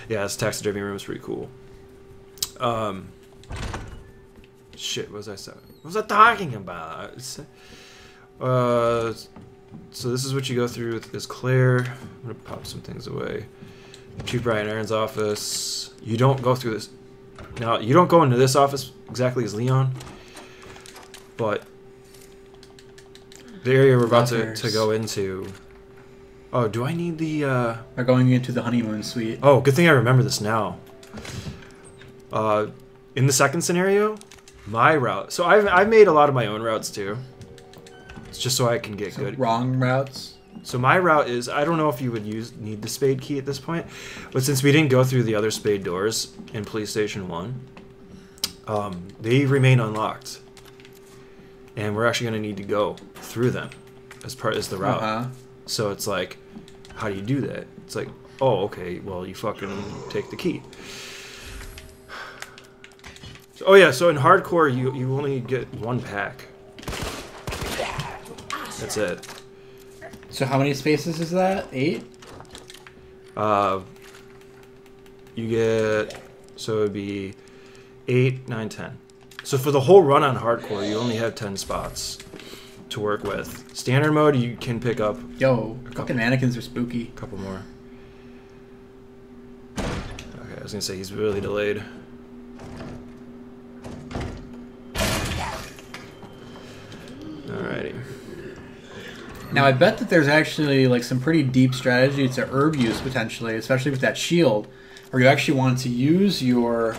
Yeah, this taxidermy room is pretty cool. Shit, what was I saying? What was I talking about? So this is what you go through with this Claire. I'm gonna pop some things away. Chief Brian Aaron's office. You don't go through this. Now, you don't go into this office exactly as Leon, but the area we're about to go into. Oh, do I need the... We're going into the honeymoon suite. Oh, good thing I remember this now. In the second scenario, my route... So I've made a lot of my own routes, too. It's just so I can get good... Wrong routes? So my route is... I don't know if you would need the spade key at this point, but since we didn't go through the other spade doors in Police Station 1, they remain unlocked. And we're actually going to need to go through them as the route. Uh-huh. So it's like, how do you do that? It's like, oh, okay, well, you fucking take the key. So, oh, yeah, so in hardcore, you only get one pack. That's it. So how many spaces is that? 8? You get, so it would be 8, 9, 10. So for the whole run on hardcore, you only have 10 spots to work with. Standard mode, you can pick up... Yo, fucking mannequins are spooky. A couple more. Okay, I was gonna say he's really delayed. Alrighty. Now I bet that there's actually like some pretty deep strategy to herb use potentially, especially with that shield, where you actually want to use your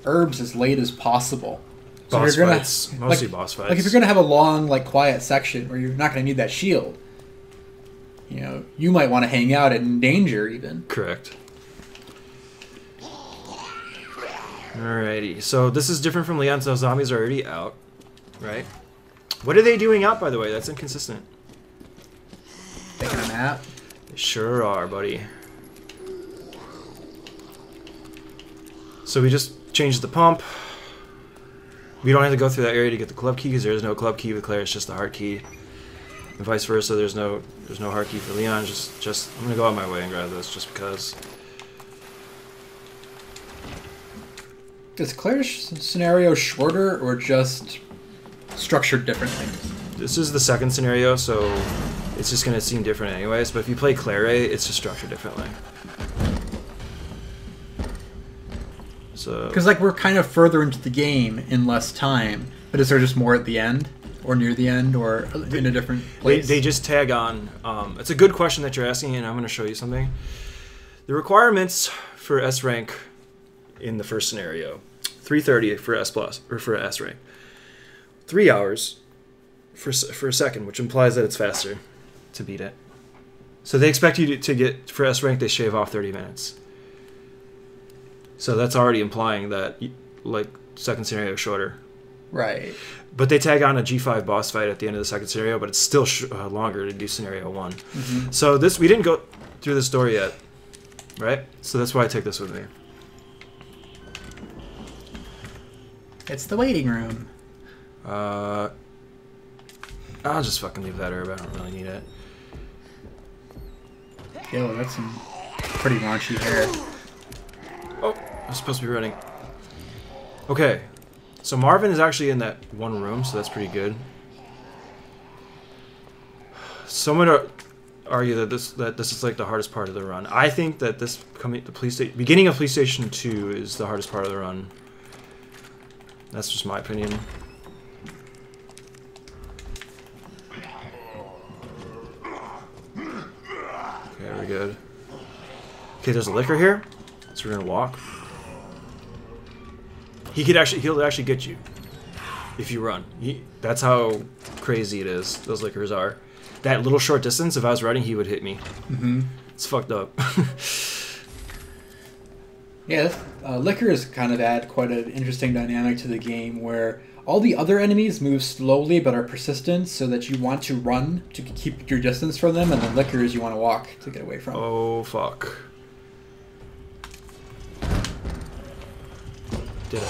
herbs as late as possible. So Boss you're gonna, fights. Mostly boss fights. Like if you're gonna have a long, like quiet section where you're not gonna need that shield, you know, you might want to hang out in danger even. Correct. Alrighty, so this is different from Leon, so zombies are already out, right? What are they doing out, by the way? That's inconsistent. Taking a nap. They sure are, buddy. So we just changed the pump. We don't have to go through that area to get the club key because there is no club key with Claire. It's just the heart key, and vice versa. There's no heart key for Leon. Just I'm gonna go out my way and grab this just because. Is Claire's scenario shorter or just structured differently? This is the second scenario, so it's just gonna seem different anyways. But if you play Claire, it's just structured differently. So, because like we're kind of further into the game in less time, but is there just more at the end, or near the end, or in a different place? They just tag on. It's a good question that you're asking, and I'm going to show you something. The requirements for S rank in the first scenario, 330 for S plus or for S rank, 3 hours for a second, which implies that it's faster to beat it. So they expect you to get for S rank. They shave off 30 minutes. So that's already implying that like second scenario is shorter. Right. But they tag on a G5 boss fight at the end of the second scenario, but it's still longer to do scenario 1. Mm-hmm. So we didn't go through the story yet, right? So that's why I take this with me. It's the waiting room. I'll just fucking leave that herb. I don't really need it. Yo, that's some pretty raunchy hair. Oh, I'm supposed to be running. Okay. So Marvin is actually in that one room, so that's pretty good. Someone would argue that this is like the hardest part of the run. I think that beginning of Police Station 2 is the hardest part of the run. That's just my opinion. Okay, we're good. Okay, there's a liquor here, so we're gonna walk. He'll actually get you if you run. That's how crazy it is. Those liquors are. That little short distance, if I was running, he would hit me. Mm-hmm. It's fucked up. Yeah, liquors kind of add quite an interesting dynamic to the game where all the other enemies move slowly but are persistent so that you want to run to keep your distance from them, and the liquors you want to walk to get away from. Oh, fuck. Did it.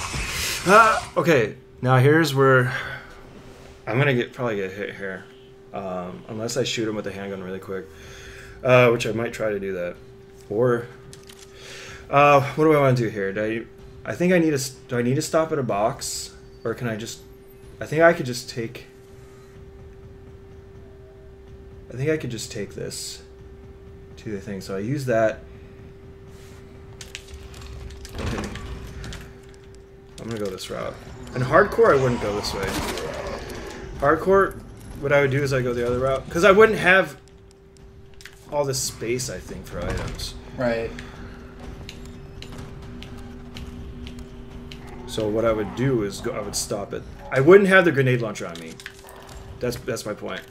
Okay, now here's where I'm gonna probably get hit here, unless I shoot him with a handgun really quick, which I might try to do that. Or what do I want to do here? Do I need to stop at a box, or can I just? I think I could just take this to the thing. So I use that. Okay. I'm gonna go this route. In hardcore, I wouldn't go this way. Hardcore, what I would do is I go the other route, because I wouldn't have all this space, I think, for items. Right. So what I would do is I would stop it. I wouldn't have the grenade launcher on me. That's my point.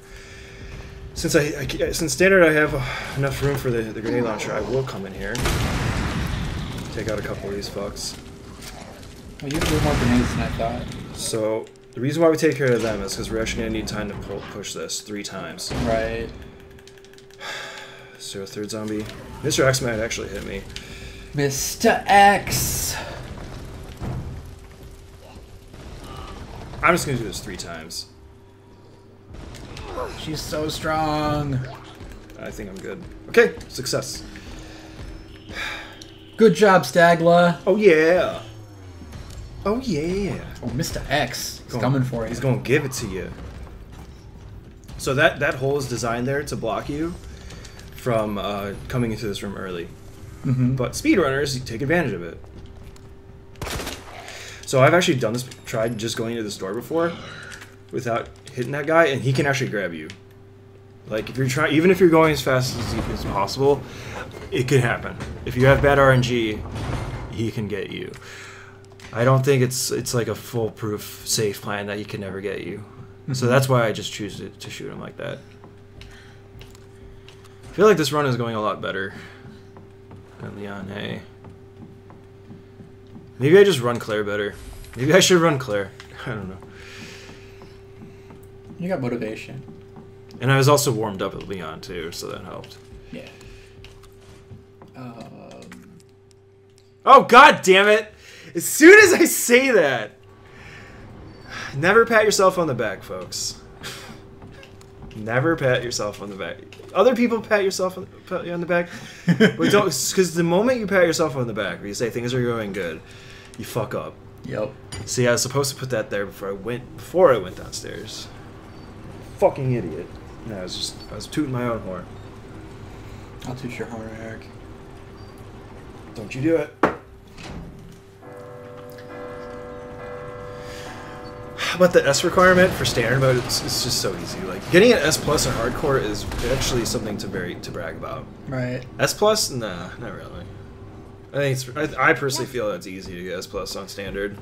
Since since standard I have enough room for the grenade launcher, I will come in here, take out a couple of these fucks. Well, you have a little more grenades than I thought. So the reason why we take care of them is because we're actually gonna need time to push this 3 times. Right. So a third zombie. Mr. X might actually hit me. Mr. X. I'm just gonna do this 3 times. She's so strong. I think I'm good. Okay, success. Good job, Stagla. Oh yeah. Oh yeah. Oh, Mr. X is coming for you. He's gonna give it to you. So that hole is designed there to block you from coming into this room early. Mm-hmm. But speedrunners take advantage of it. So I've actually done this, tried just going into this door before without hitting that guy, and he can actually grab you. Like, if you're trying, even if you're going as fast as possible, it can happen. If you have bad RNG, he can get you. I don't think it's like a foolproof safe plan that he can never get you. Mm-hmm. So that's why I just choose to shoot him like that. I feel like this run is going a lot better than Leon. Hey. Maybe I just run Claire better. Maybe I should run Claire. I don't know. You got motivation. And I was also warmed up at Leon too, so that helped. Yeah. Oh, god damn it! As soon as I say that, never pat yourself on the back, folks. Never pat yourself on the back. Other people pat you on the back, but don't, because the moment you pat yourself on the back, or you say things are going good, you fuck up. Yep. See, I was supposed to put that there before I went downstairs. Fucking idiot. No, I was tooting my own horn. I'll toot your horn, Eric. Don't you do it. about the S requirement for standard mode, it's just so easy. Like getting an S plus in hardcore is actually something to brag about. Right. S plus, nah, not really. I think I personally feel it's easy to get S plus on standard.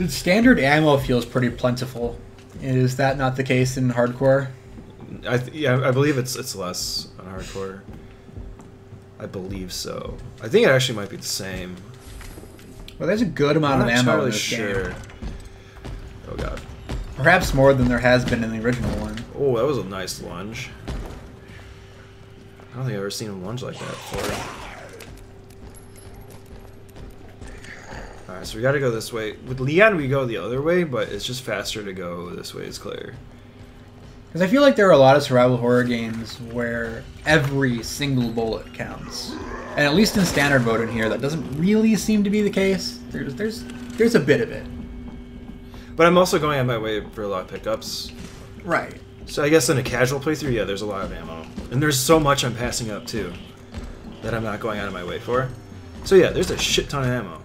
Standard ammo feels pretty plentiful. Is that not the case in hardcore? Yeah, I believe it's less on hardcore. I believe so. I think it actually might be the same. Well, there's a good amount of ammo in this sure. game. Oh god. Perhaps more than there has been in the original one. Oh, that was a nice lunge. I don't think I've ever seen him lunge like that before. Alright, so we gotta go this way. With Leon, we go the other way, but it's just faster to go this way, it's clear. Because I feel like there are a lot of survival horror games where every single bullet counts. And at least in standard mode in here, that doesn't really seem to be the case. There's a bit of it. But I'm also going on my way for a lot of pickups. Right. So I guess in a casual playthrough, yeah, there's a lot of ammo. And there's so much I'm passing up, too, that I'm not going out of my way for. So yeah, there's a shit ton of ammo.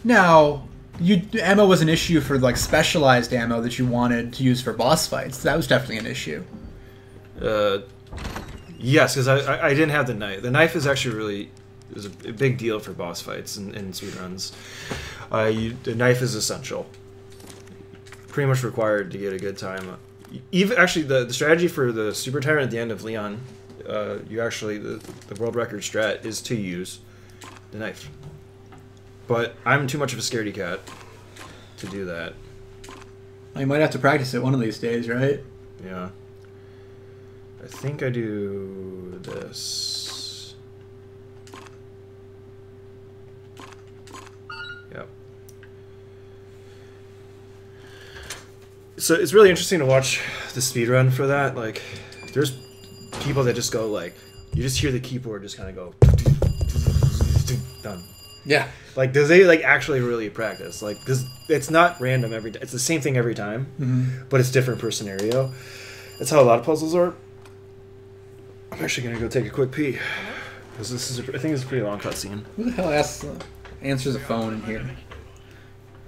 Now, ammo was an issue for like specialized ammo that you wanted to use for boss fights. That was definitely an issue. Yes, because I didn't have the knife. The knife is actually is a big deal for boss fights and speedruns. The knife is essential. Pretty much required to get a good time. Even actually, the strategy for the Super Tyrant at the end of Leon, the world record strat is to use the knife. But I'm too much of a scaredy cat to do that. You might have to practice it one of these days, right? Yeah. I think I do this. Yep. So it's really interesting to watch the speedrun for that. Like, there's people that just go like, you just hear the keyboard just kind of go, done. Yeah. Like, does they like actually really practice? Like, because it's not random every time. It's the same thing every time, but it's different per scenario. That's how a lot of puzzles are. I'm actually gonna go take a quick pee because this is I think it's a pretty long cutscene. Who the hell answers a phone in here?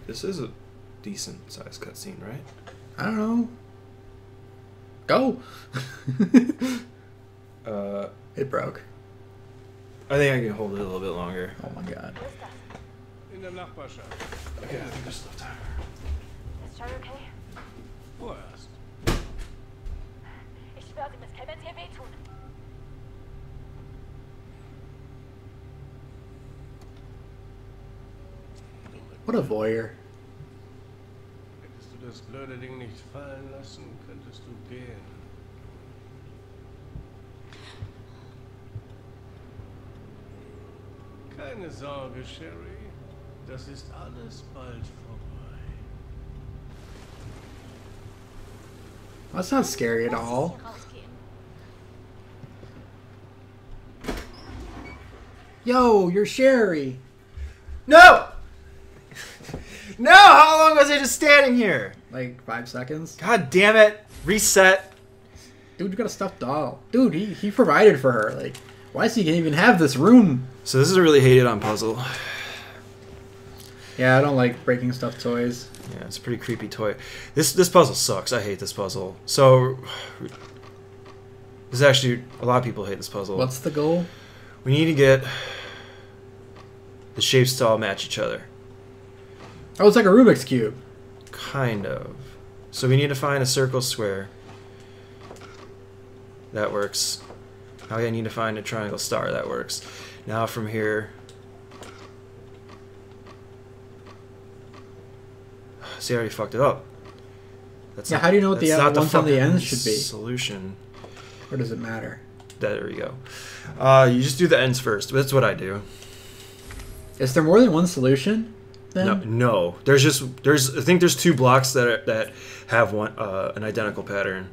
This is a decent sized cutscene, right? I don't know. Go. It broke. I think I can hold it a little bit longer. Oh my god. In der Nachbarschaft. Okay, I think there's enough time. Ist Joy okay? Vorerst. Ich schwöre, sie muss Clemens hier wehtun. What a voyeur. Hättest du das blöde Ding nicht fallen lassen, könntest du gehen. Keine Sorge, Sherry. Das ist alles bald vorbei. That's not scary at all. Yo, you're Sherry. No! No! How long was I just standing here? Like 5 seconds. God damn it! Reset. Dude, you got a stuffed doll. Dude, he provided for her. Like, why does he even have this room? So this is a really hated on puzzle. Yeah, I don't like breaking stuffed toys. Yeah, it's a pretty creepy toy. This puzzle sucks. I hate this puzzle. So there's actually a lot of people hate this puzzle. What's the goal? We need to get the shapes to all match each other. Oh, it's like a Rubik's Cube. Kind of. So we need to find a circle square. That works. Now I need to find a triangle star. That works. Now from here... See, I already fucked it up. That's Yeah, not, how do you know what the that's not ones on the fucking ends should be? Solution. Or does it matter? There we go. You just do the ends first. That's what I do. Is there more than one solution? Then? No. I think there's 2 blocks that have one an identical pattern.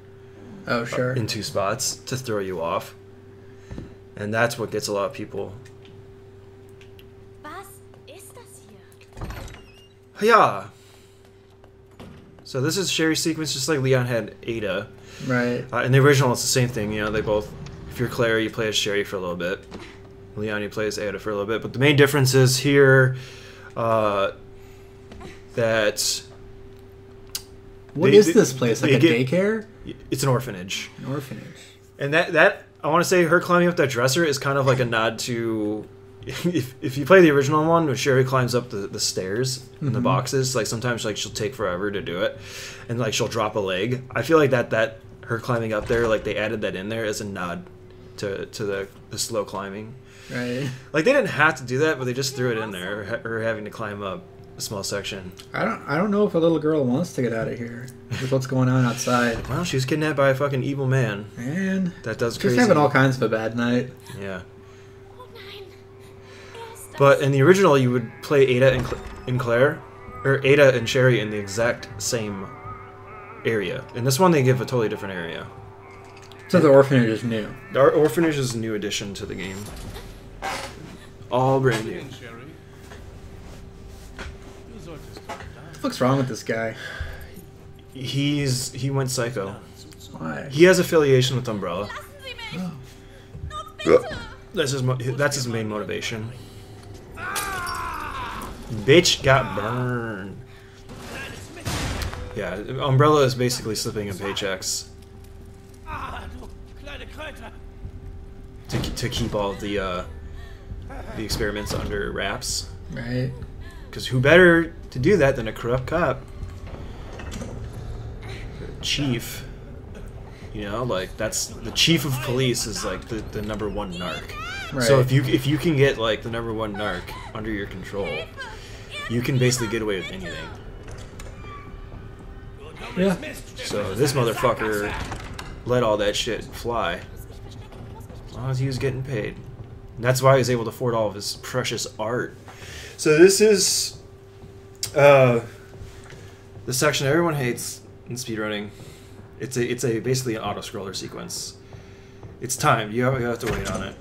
Oh, sure. In 2 spots to throw you off, and that's what gets a lot of people. Was ist das hier? Yeah. So this is Sherry's sequence, just like Leon had Ada. Right. In the original, it's the same thing. You know, they both. If you're Claire, you play as Sherry for a little bit. Leon, you play as Ada for a little bit. But the main difference is here that What is this place? Like a daycare? It's an orphanage. An orphanage. And that I want to say her climbing up that dresser is kind of like a nod to if you play the original one where Sherry climbs up the stairs in the boxes, like sometimes like she'll take forever to do it and like she'll drop a leg. I feel like that her climbing up there, like they added that in there as a nod to the slow climbing. Right. Like they didn't have to do that, but they just threw it in there, her having to climb up a small section. I don't know if a little girl wants to get out of here with what's going on outside. Well, she was kidnapped by a fucking evil man. Man, that does she's crazy. having all kinds of a bad night. Yeah. But in the original, you would play Ada and Claire, or Ada and Sherry in the exact same area. In this one, they give a totally different area. So the orphanage is new. Our orphanage is a new addition to the game. All brand new. What the fuck's wrong with this guy? He went psycho. Why? He has affiliation with Umbrella. Oh. That's his main motivation. Bitch got burned. Yeah, Umbrella is basically slipping in paychecks to keep all the experiments under wraps. Right. Because who better to do that than a corrupt cop? Chief. You know, like that's the chief of police is like the #1 narc. Right. So if you can get like the #1 narc under your control, you can basically get away with anything. Yeah. So this motherfucker let all that shit fly. As long as he was getting paid. And that's why he was able to afford all of his precious art. So this is the section everyone hates in speedrunning. It's basically an auto scroller sequence. It's time. You have to wait on it.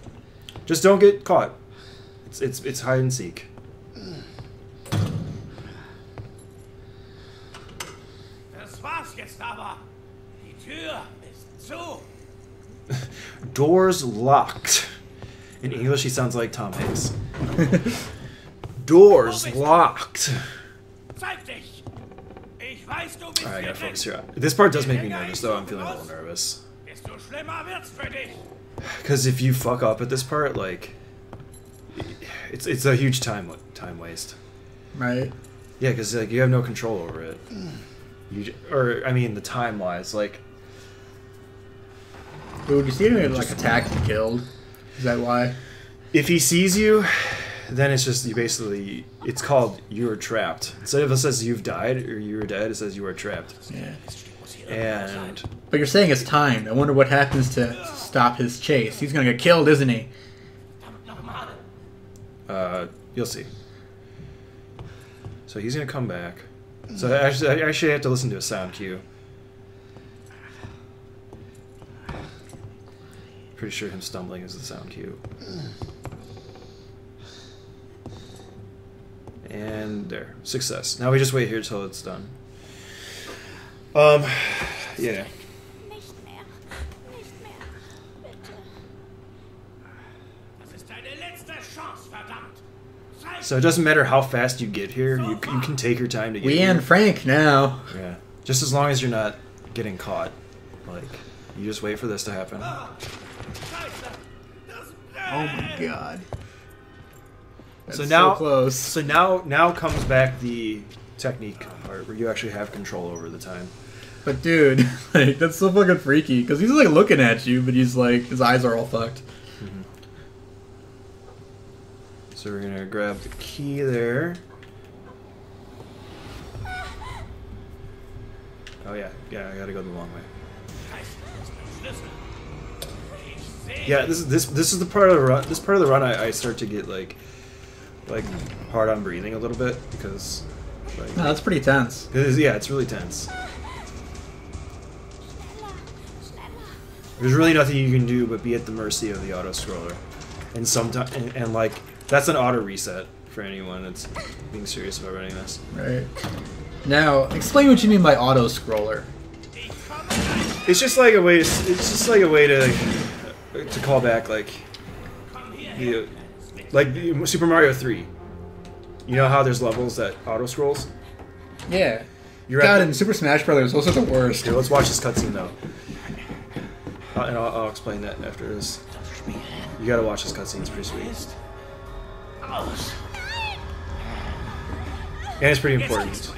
Just don't get caught. It's hide and seek. Das war's jetzt aber. Die Tür ist zu. Doors locked. In English, he sounds like Tom Hanks. Doors locked. Zeig dich. Ich weiß, du bist Alright, I gotta focus here. This part does make me nervous, though. I'm feeling a little nervous. Desto schlimmer wird's für dich. Because if you fuck up at this part, like, it's a huge time waste. Right. Yeah, because like you have no control over it. The time wise, like. Dude, you see him like attacked and killed? Is that why? If he sees you, then it's just it's called you are trapped. Instead of it says you've died or you are dead, it says you are trapped. Yeah. And But you're saying it's timed. I wonder what happens to stop his chase. He's gonna get killed, isn't he? you'll see. So he's gonna come back. So I actually have to listen to a sound cue. Pretty sure him stumbling is the sound cue. And there. Success. Now we just wait here till it's done. Yeah. Nicht mehr. Nicht mehr. Bitte. Das ist deine letzte Chance, verdammt. So it doesn't matter how fast you get here, you can take your time to get We here. and Frank now. Yeah. Just as long as you're not getting caught. Like, you just wait for this to happen. Oh my god. That's So now, close. So now comes back the technique part where you actually have control over the time. But dude, like that's so fucking freaky because he's like looking at you, but he's like his eyes are all fucked. Mm-hmm. So we're gonna grab the key there. Oh yeah, I gotta go the long way. Yeah, this is the part of the run. This part of the run, I start to get like hard on breathing a little bit because like No, that's pretty tense. yeah, it's really tense. There's really nothing you can do but be at the mercy of the auto scroller, and sometimes and like that's an auto reset for anyone that's being serious about running this. Right. Now, explain what you mean by auto scroller. It's just like a way. It's just like a way to call back like Super Mario 3. You know how there's levels that auto scrolls? Yeah. You're God, at in Super Smash Brothers, those are the worst. Here, let's watch this cutscene though. And I'll explain that after this. You gotta watch this cutscene, it's pretty sweet. And it's pretty important.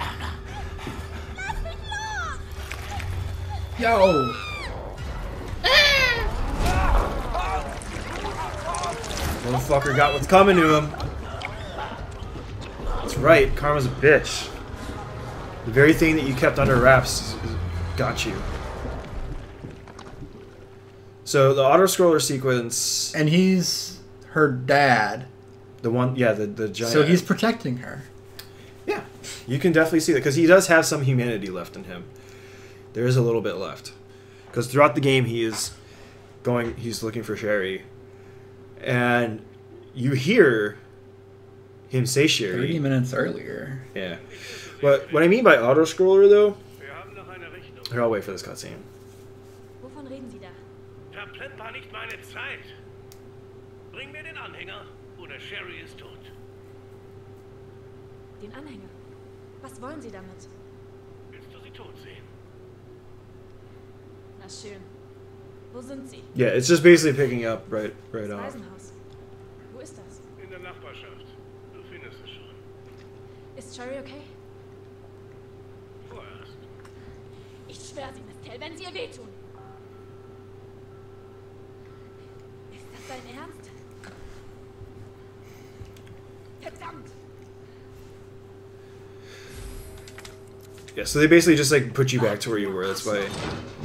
Yo! Motherfucker got what's coming to him. That's right, Karma's a bitch. The very thing that you kept under wraps got you. So the auto-scroller sequence... And he's her dad. The one, yeah, the giant... So he's protecting her. Yeah, you can definitely see that, because he does have some humanity left in him. There is a little bit left. Because throughout the game, he's looking for Sherry. And you hear him say Sherry. 30 minutes earlier. Yeah. But what I mean by auto-scroller, though... Here, I'll wait for this cutscene. Wovon reden Sie da? Verplemper nicht meine Zeit. Bring mir den Anhänger oder Sherry ist tot. Den Anhänger. Was wollen Sie damit? Willst du sie tot sehen? Na schön. Wo sind Sie? Yeah, it's just basically picking up right Das off. Waisenhaus. Wo ist das? In der Nachbarschaft. Du findest es schon. Ist Sherry okay? Vorerst. Ich schwöre Sie, Miss Tell, wenn Sie ihr wehtun. Ist das dein Ernst? Verdammt! Yeah, so they basically just like put you back to where you were. That's why,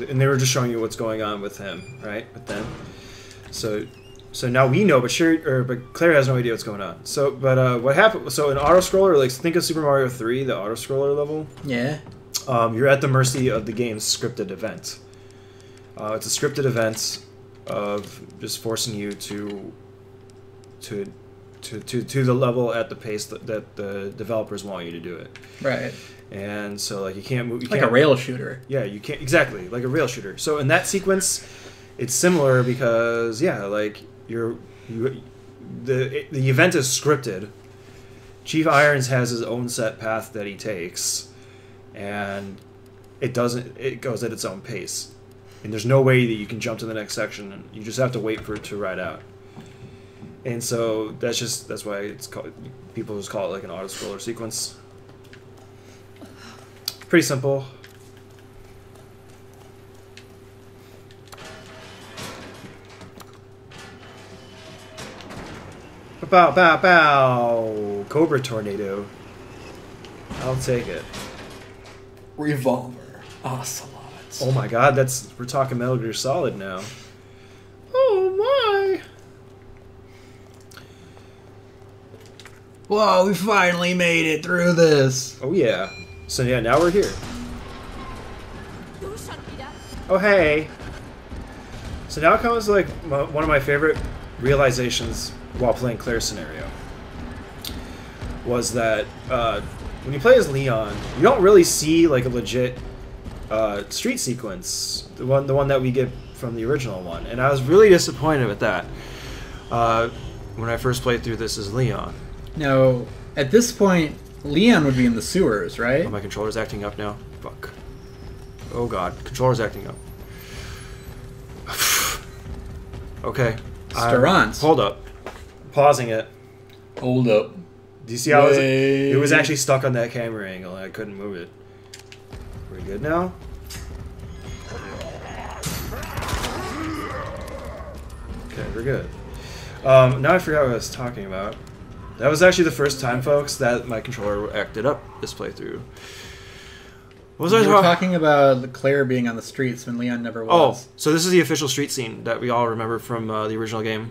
and they were just showing you what's going on with him, right? With them. So now we know, but Claire has no idea what's going on. So, but what happened? So an auto scroller, like think of Super Mario 3, the auto scroller level. Yeah. You're at the mercy of the game's scripted event. It's a scripted event of just forcing you to the level at the pace that the developers want you to do it. Right. And so like you can't move. Like a rail shooter. Yeah, you can't exactly like a rail shooter. So in that sequence, it's similar because like the event is scripted. Chief Irons has his own set path that he takes, and it goes at its own pace. And there's no way that you can jump to the next section, and you just have to wait for it to ride out. And so that's why it's called, people just call it like an auto scroller sequence. Pretty simple. Bow, bow, bow. Cobra Tornado. I'll take it. Revolver. Ocelot. Oh my god, we're talking Metal Gear Solid now. Oh my. Whoa, we finally made it through this. Oh yeah. So yeah, now we're here. Du schon wieder? Oh hey. So now comes like one of my favorite realizations while playing Claire's scenario. Was that when you play as Leon, you don't really see like a legit street sequence, the one that we get from the original one, and I was really disappointed with that when I first played through this as Leon. Now, at this point, Leon would be in the sewers, right? Oh, my controller's acting up now. Fuck. Oh god, controller's acting up. Okay. Starance. Hold up. Pausing it. Hold up. Do you see how it was actually stuck on that camera angle and I couldn't move it? We're good now? Okay, we're good. Now I forgot what I was talking about. That was actually the first time, folks, that my controller acted up this playthrough. What was I talking about Claire being on the streets when Leon never was? Oh, so this is the official street scene that we all remember from the original game.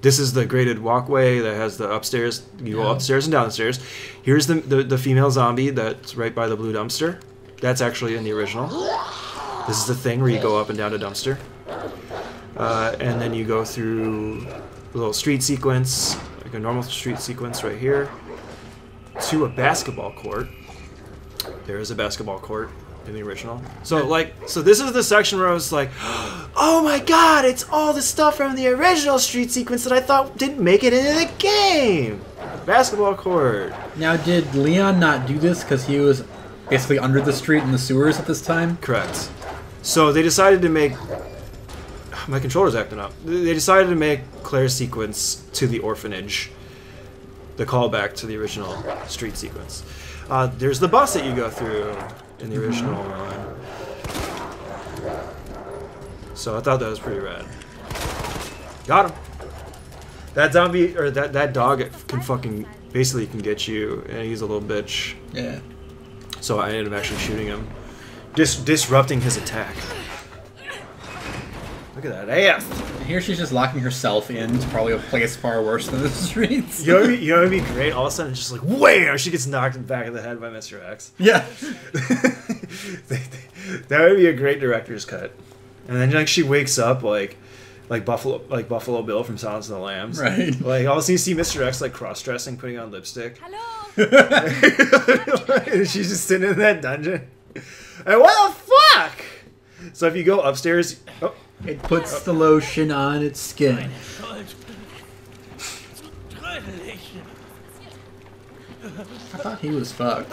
This is the graded walkway that has the upstairs. You go upstairs and downstairs. Here's the female zombie that's right by the blue dumpster. That's actually in the original. This is the thing where you go up and down a dumpster. And then you go through a little street sequence, like a normal street sequence right here, to a basketball court. There is a basketball court in the original. So this is the section where I was like, oh my god, it's all the stuff from the original street sequence that I thought didn't make it into the game. Basketball court. Now, did Leon not do this because he was basically under the street in the sewers at this time. Correct. So they decided to make... My controller's acting up. They decided to make Claire's sequence to the orphanage the callback to the original street sequence. There's the bus that you go through in the original one. So I thought that was pretty rad. Got him. That zombie, or that dog can fucking, basically can get you, and he's a little bitch. Yeah. So I ended up actually shooting him. Disrupting his attack. Look at that ass! And here she's just locking herself in to probably a place far worse than the streets. You know what would be great? All of a sudden, it's just like, wham! She gets knocked in the back of the head by Mr. X. Yeah. That would be a great director's cut. And then like she wakes up like Buffalo Bill from Silence of the Lambs. Right. Like all of a sudden you see Mr. X like cross-dressing, putting on lipstick. Hello. And she's just sitting in that dungeon. And what the fuck? So if you go upstairs, It puts the lotion on its skin. I thought he was fucked.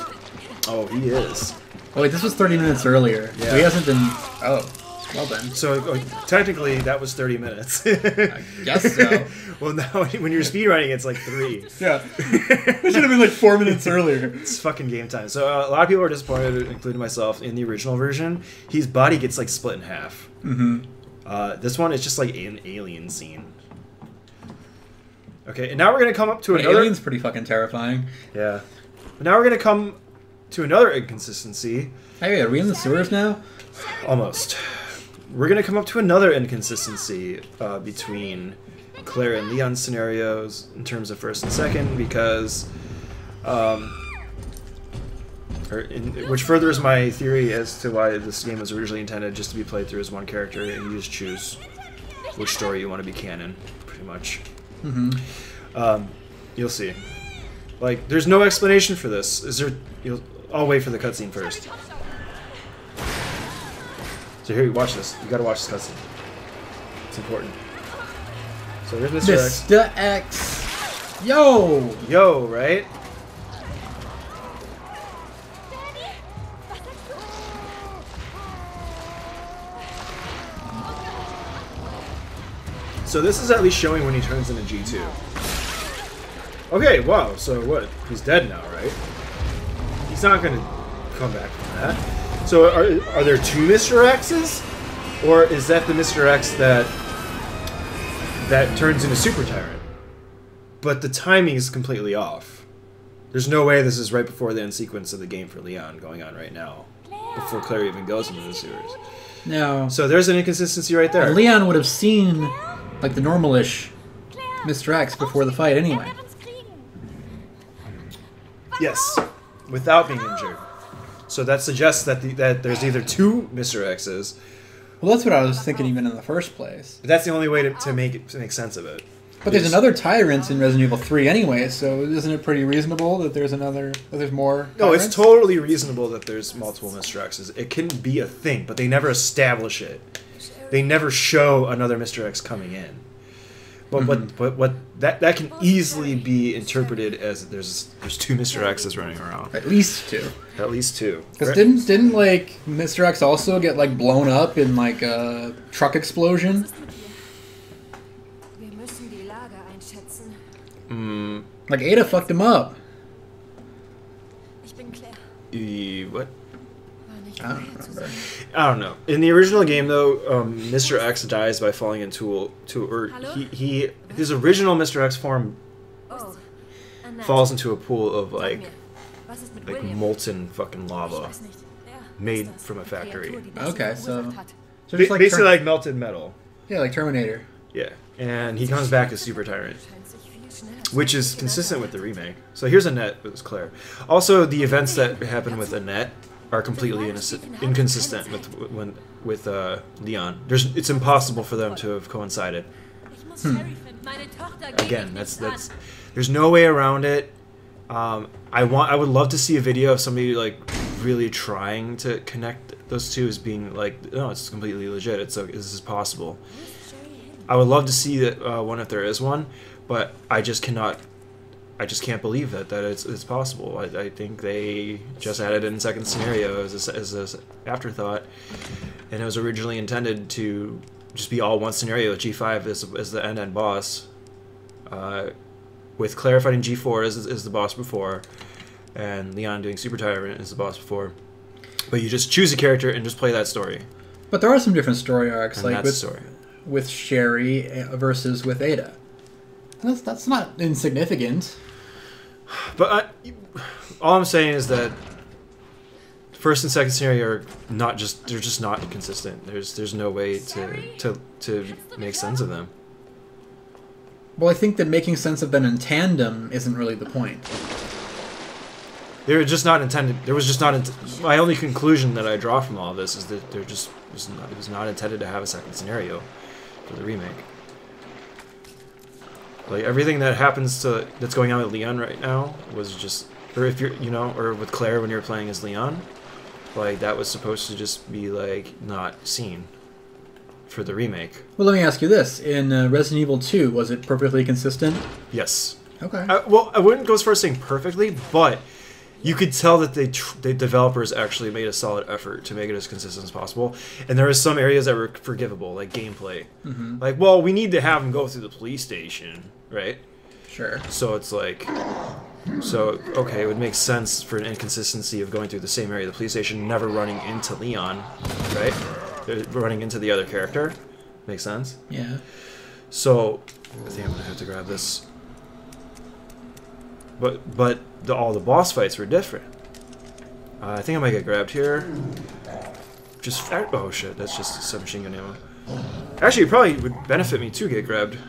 oh, he is. Oh wait, this was 30 minutes earlier. Yeah. So he hasn't been... Oh, well then. So technically that was 30 minutes. I guess so. Well, now when you're speedrunning, it's like 3. Yeah. It should have been like 4 minutes earlier. It's fucking game time. So a lot of people are disappointed, including myself, in the original version. His body gets like split in half. Mm-hmm. This one is just like an alien scene. Okay, and now we're gonna come up to But another. Alien's pretty fucking terrifying. Yeah. But now we're gonna come to another inconsistency. Hey, are we in the sewers now? Almost. We're gonna come up to another inconsistency between Claire and Leon's scenarios in terms of first and second, because, which furthers my theory as to why this game was originally intended just to be played through as one character, and you just choose which story you want to be canon, pretty much. Mm-hmm. You'll see. Like, there's no explanation for this. Is there? I'll wait for the cutscene first. So here, watch this. You gotta watch this cutscene. It's important. So here's Mr. X. Mr. X. Yo! Yo, right? So this is at least showing when he turns into G2. Okay, wow, so what? He's dead now, right? He's not gonna come back from that. So are there 2 Mr. X's? Or is that the Mr. X that turns into Super Tyrant? But the timing is completely off. There's no way this is right before the end sequence of the game for Leon going on right now. Before Claire even goes into the sewers. No. So there's an inconsistency right there. And Leon would have seen, like, the normal-ish Mr. X before the fight anyway. Yes, without being injured. So that suggests that that there's either 2 Mr. X's. Well, that's what I was thinking even in the first place. But that's the only way to make sense of it. But there's another tyrant in Resident Evil 3 anyway, so isn't it pretty reasonable that there's more No, it's tyrants? totally reasonable that there's multiple Mr. X's. It can be a thing, but they never establish it. They never show another Mr. X coming in. But what that can easily be interpreted as there's 2 Mr. X's running around. At least 2. At least 2. Because didn't like Mr. X also get like blown up in like a truck explosion? Wir müssen die Lage einschätzen. Like Ada fucked him up. Ich bin Claire. What? War nicht I don't vorherzusehen. remember. I don't know. In the original game, though, Mr. X dies by falling into his original Mr. X form Oh, Annette. falls into a pool of Sag like mir, was ist mit William? molten fucking Ich lava weiß nicht. Wer made ist das? from a factory. Kreatur, die das Okay, verursacht so- hat. So just like Basically like melted metal. yeah, like Terminator. Yeah, and he comes back as Super Tyrant, Scheint sich viel schneller zu which is entwickeln, consistent als with the remake. So here's Annette with Claire. Also, the events that happen with Annette are completely inconsistent with Leon. It's impossible for them to have coincided. Ich muss Sherry finden. Meine Tochter geht Again, nicht that's an. there's no way around it. I would love to see a video of somebody like really trying to connect those two as being like, no, it's completely legit. This is possible. I would love to see that one if there is one, but I just cannot I just can't believe that it's possible. I think they just added it in second scenario as a afterthought, and it was originally intended to just be all one scenario with G5 as the end boss, with Claire fighting G4 as the boss before, and Leon doing Super Tyrant as the boss before. But you just choose a character and just play that story. But there are some different story arcs, And like that's the story. with Sherry versus with Ada. That's not insignificant. But all I'm saying is that first and second scenario are they're just not consistent. There's no way to make sense of them. Well, I think that making sense of them in tandem isn't really the point. They were just not intended. There was just not. My only conclusion that I draw from all this is that it was not intended to have a second scenario for the remake. Like everything that happens that's going on with Leon right now was just, or if you're, or with Claire when you're playing as Leon, like that was supposed to just be like not seen for the remake. Well, let me ask you this: in Resident Evil 2, was it perfectly consistent? Yes. Okay. Well, I wouldn't go as far as saying perfectly, but you could tell that the developers actually made a solid effort to make it as consistent as possible. And there are some areas that were forgivable, like gameplay. Mm-hmm. Like, well, we need to have him go through the police station, right? Sure. So it's like, okay, it would make sense for an inconsistency of going through the same area of the police station, never running into Leon, right? Running into the other character. Makes sense? Yeah. So, I think I'm going to have to grab this. But all the boss fights were different. I think I might get grabbed here. Oh shit, that's just submachine gun ammo. Actually, it probably would benefit me to get grabbed. It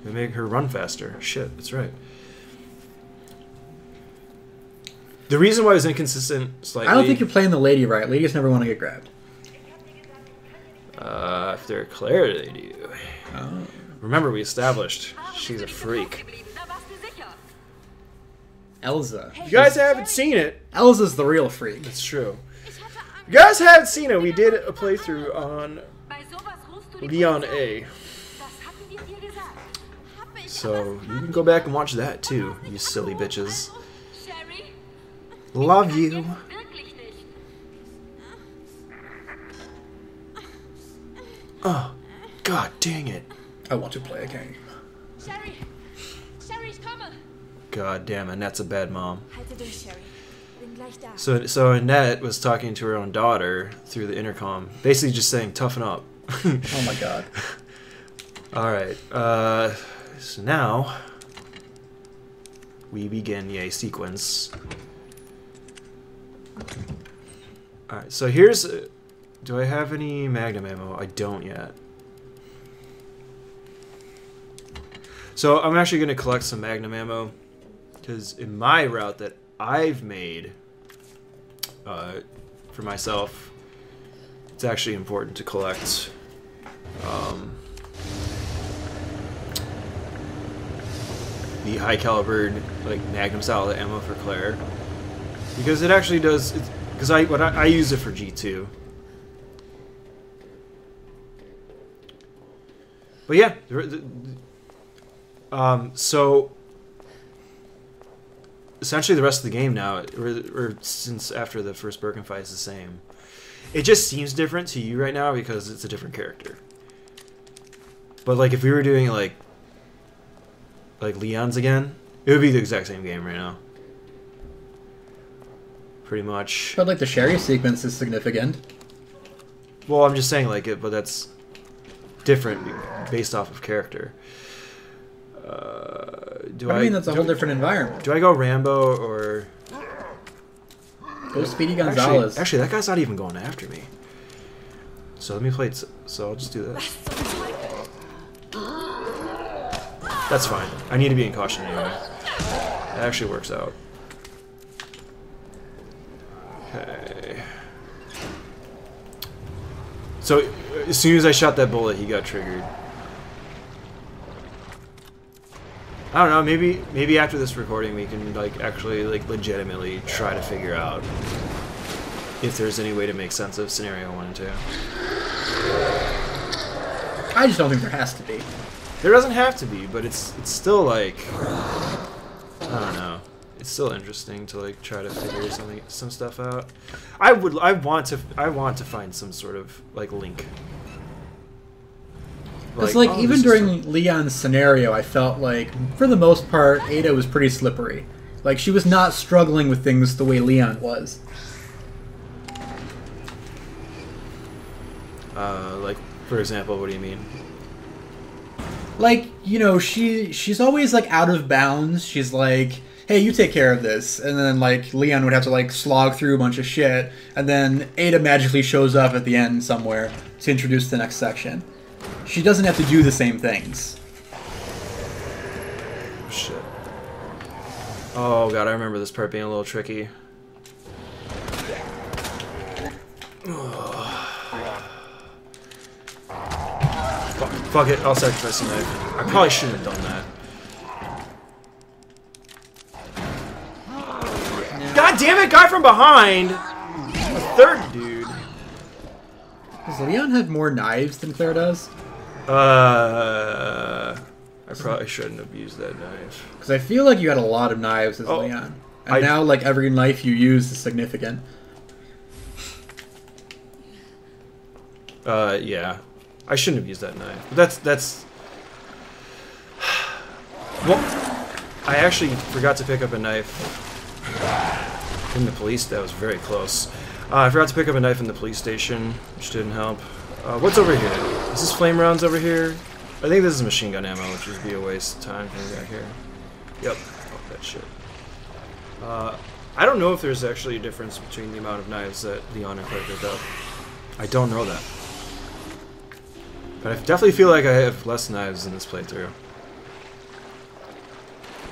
would make her run faster. Shit, that's right. The reason why it was inconsistent slightly... I don't think you're playing the lady right. Ladies never want to get grabbed. If they're Claire, they do. Oh. Remember, we established she's a freak. Elza. If you guys haven't seen it, Elza's the real freak. it's true. If you guys haven't seen it, we did a playthrough on Leon A. So you can go back and watch that too, you silly bitches. Love you. Oh, god dang it. I want to play a game. Sherry! Sherry, ich komme! God damn, Annette's a bad mom. Halte durch, Sherry. Bin gleich da. So Annette was talking to her own daughter through the intercom, basically just saying, toughen up. Oh my god. Alright, so now we begin the sequence. Alright, so here's... do I have any Magnum ammo? I don't yet. So I'm actually going to collect some Magnum ammo, because in my route that I've made for myself, it's actually important to collect the high calibered like Magnum style ammo for Claire, because it actually does. Because I use it for G2. But yeah, so essentially the rest of the game now, or since after the first Birkin fight, is the same. It just seems different to you right now because it's a different character. But like if we were doing like Leon's again, it would be the exact same game right now. Pretty much. But like the Sherry sequence is significant. Well, I'm just saying like it, but that's different based off of character. I mean, that's a whole different environment. Do I go Rambo or... Go Speedy Gonzalez. Actually, that guy's not even going after me. So let me play it. So I'll just do this. That's fine. I need to be in caution anyway. It actually works out. Okay. So as soon as I shot that bullet, he got triggered. I don't know, maybe after this recording we can actually legitimately try to figure out if there's any way to make sense of scenario 1 and 2. I just don't think there has to be. There doesn't have to be, but it's still like, I don't know. It's still interesting to like try to figure some stuff out. I want to find some sort of like link. It's like, oh, even during Leon's scenario, I felt like, for the most part, Ada was pretty slippery. Like, she was not struggling with things the way Leon was. Like, for example, what do you mean? Like, you know, she's always, like, out of bounds. She's like, hey, you take care of this. And then, like, Leon would have to, like, slog through a bunch of shit. And then Ada magically shows up at the end somewhere to introduce the next section. She doesn't have to do the same things. Shit. Oh god, I remember this part being a little tricky. Fuck it, I'll sacrifice the knife. I probably shouldn't have done that. God damn it, guy from behind! A third dude. Does Leon have more knives than Claire does? I probably shouldn't have used that knife. Because I feel like you had a lot of knives as Leon. And now, like, every knife you use is significant. Yeah. I shouldn't have used that knife. But that's... Well, I actually forgot to pick up a knife in the police... That was very close. I forgot to pick up a knife in the police station, which didn't help. What's over here? Is this flame rounds over here? I think this is machine gun ammo, which would be a waste of time coming back here. Yep. Oh, that shit. I don't know if there's actually a difference between the amount of knives that Leon and Claire picked up. I don't know that. But I definitely feel like I have less knives in this playthrough.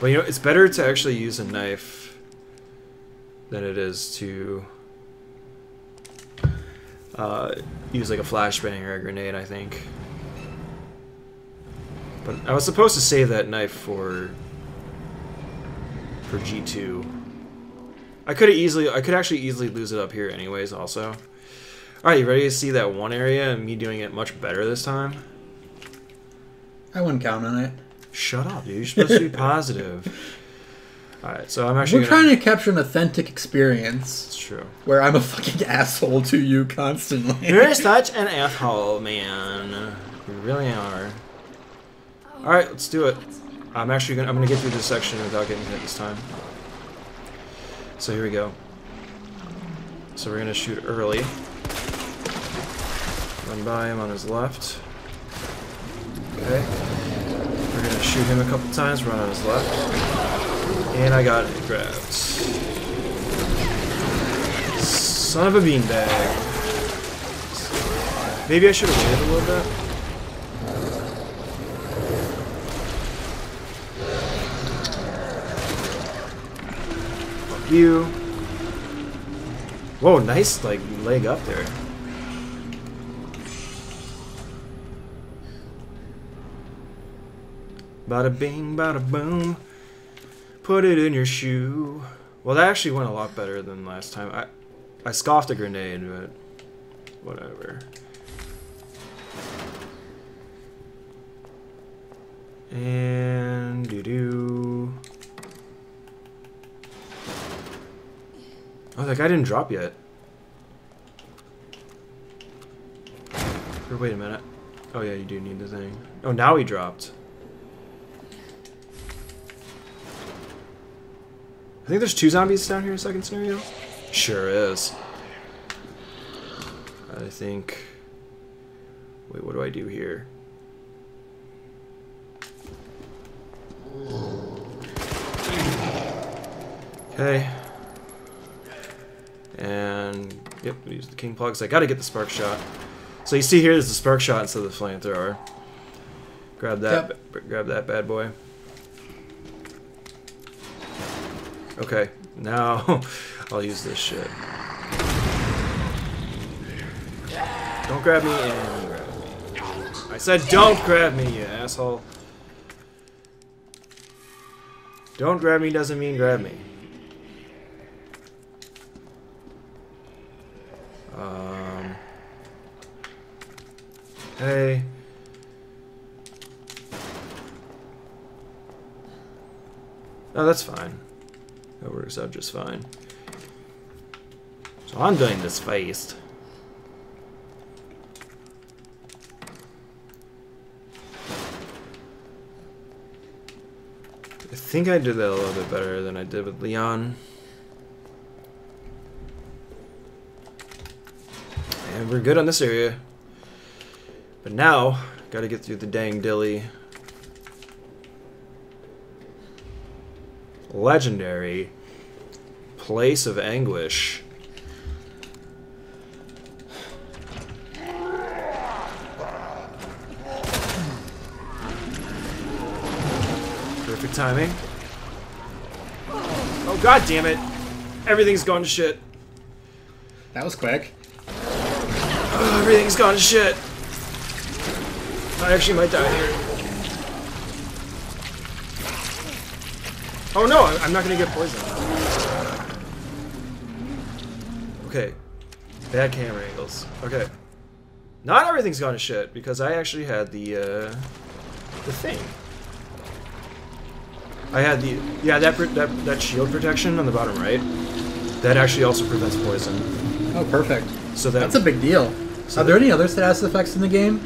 But you know, it's better to actually use a knife than it is to use like a flashbang or a grenade, I think. But I was supposed to save that knife for G2. I could actually easily lose it up here anyways also. Alright, you ready to see that one area and me doing it much better this time? I wouldn't count on it. Shut up, dude. You're supposed to be positive. Alright, so I'm actually We're trying to capture an authentic experience. It's true. Where I'm a fucking asshole to you constantly. You're such an asshole, man. You really are. Alright, let's do it. I'm gonna get through this section without getting hit this time. So here we go. So we're gonna shoot early. Run by him on his left. Okay. We're gonna shoot him a couple times, run on his left. And I got it grabbed. Son of a beanbag. Maybe I should have waited a little bit. Fuck you. Whoa, nice like leg up there. Bada bing, bada boom. Put it in your shoe. Well, that actually went a lot better than last time. I scoffed a grenade, but whatever. And doo-doo. Oh, that guy didn't drop yet. Or wait a minute. Oh yeah, you do need the thing. Oh, now he dropped. I think there's 2 zombies down here in second scenario. Sure is. I think... Wait, what do I do here? Okay. And... Yep, we use the king plugs. I gotta get the spark shot. So you see here, there's the spark shot instead of the flamethrower. Grab that. Yep. Grab that bad boy. Okay, now I'll use this shit. Don't grab me and grab me. I said don't grab me, you asshole. Don't grab me doesn't mean grab me. Hey. Oh, that's fine. That works out just fine. So I'm doing this fast. I think I did that a little bit better than I did with Leon. And we're good on this area. But now, gotta get through the dang dilly. Legendary Place of Anguish. Perfect timing. Oh, god damn it. Everything's gone to shit. That was quick. Oh, everything's gone to shit. I actually might die here. Oh no, I'm not gonna get poisoned. Okay. Bad camera angles. Okay. Not everything's gone to shit, because I actually had the thing. I had the... Yeah, that shield protection on the bottom right, that actually also prevents poison. Oh, perfect. So that's a big deal. So Are there any other status effects in the game?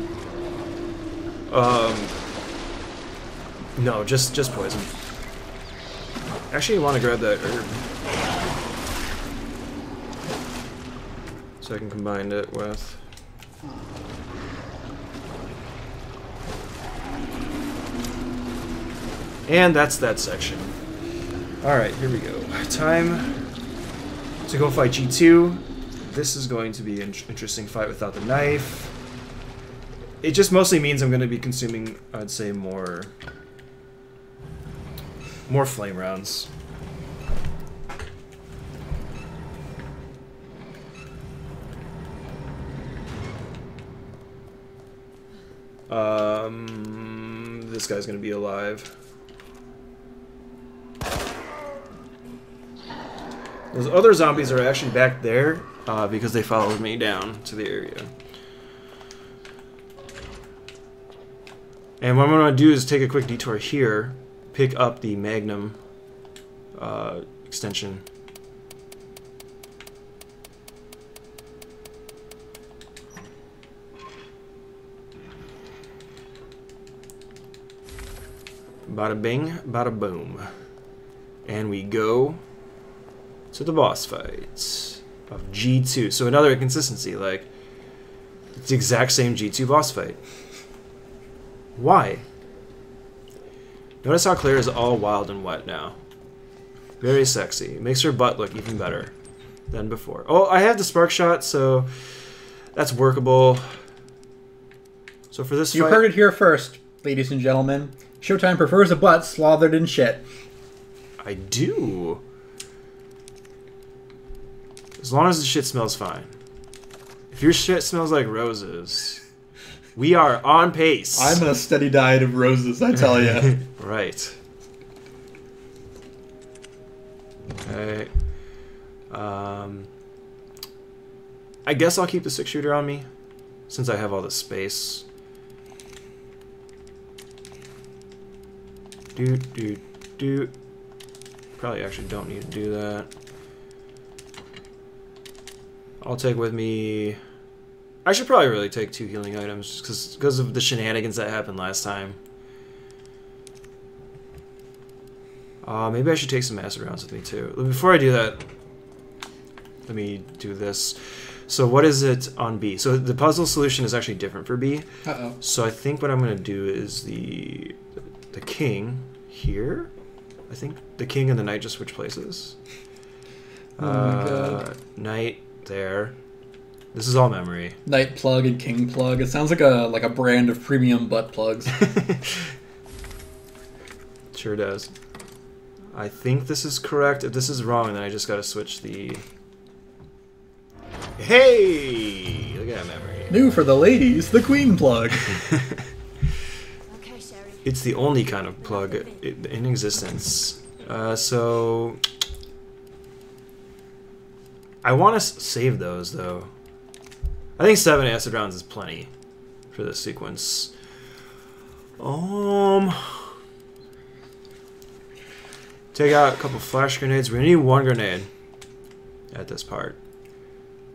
No, just poison. Actually, you want to grab that herb. So I can combine it with... And that's that section. Alright, here we go. Time to go fight G2. This is going to be an interesting fight without the knife. It just mostly means I'm going to be consuming, I'd say, more flame rounds. This guy's going to be alive. Those other zombies are actually back there because they followed me down to the area. And what I'm going to do is take a quick detour here, pick up the Magnum extension. Bada bing, bada boom. And we go to the boss fight of G2. So another inconsistency, like, it's the exact same G2 boss fight. Why? Notice how Claire is all wild and wet now. Very sexy. It makes her butt look even better than before. Oh, I have the spark shot, so that's workable. So for this You fight... heard it here first, ladies and gentlemen. Sjotyme prefers a butt slathered in shit. I do. As long as the shit smells fine. If your shit smells like roses, we are on pace. I'm on a steady diet of roses, I tell you. Right. Okay. I guess I'll keep the 6-shooter on me, since I have all this space. Doot. Probably actually don't need to do that. I'll take with me... I should probably really take 2 healing items, just because of the shenanigans that happened last time. Maybe I should take some acid rounds with me too. Before I do that, let me do this. So what is it on B? So the puzzle solution is actually different for B. Uh-oh. So I think what I'm going to do is the king here. I think the king and the knight just switch places. Oh my god. Knight there. This is all memory. Knight plug and king plug. It sounds like a brand of premium butt plugs. Sure does. I think this is correct. If this is wrong, then I just gotta switch the... Hey! Look at that memory. New for the ladies, the queen plug. Okay, Sherry. It's the only kind of plug in existence. So... I want to save those, though. I think 7 acid rounds is plenty for this sequence. Take out a couple flash grenades. We're gonna need one grenade at this part,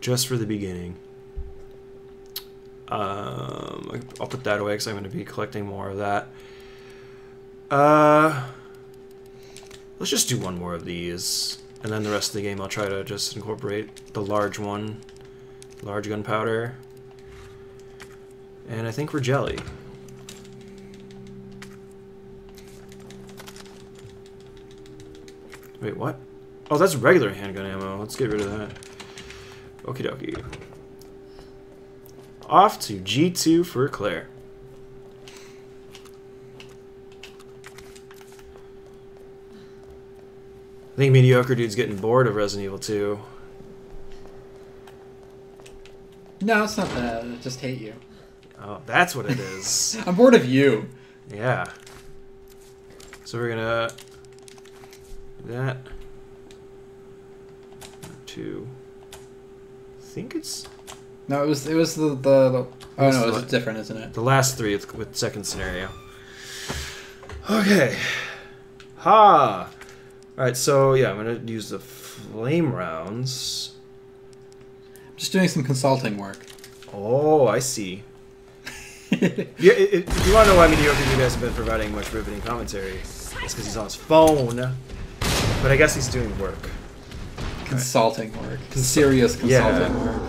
just for the beginning. I'll put that away because I'm going to be collecting more of that. Let's just do one more of these, and then the rest of the game I'll try to just incorporate the large one, large gunpowder, and I think we're jelly. Wait, what? Oh, that's regular handgun ammo. Let's get rid of that. Okie dokie. Off to G2 for Claire. I think Mediocre Dude's getting bored of Resident Evil 2. No, it's not that. I just hate you. Oh, that's what it is. I'm bored of you. Yeah. So we're gonna do that. Two. I think it's No, it was the oh no, it's different, isn't it? the last three with second scenario. Okay. Ha! Alright, so yeah, I'm gonna use the flame rounds. I'm just doing some consulting work. Oh, I see. Yeah, if you want to know why Mediocre Dude hasn't been providing much riveting commentary, it's because he's on his phone. But I guess he's doing work. Consulting work. Serious consulting work.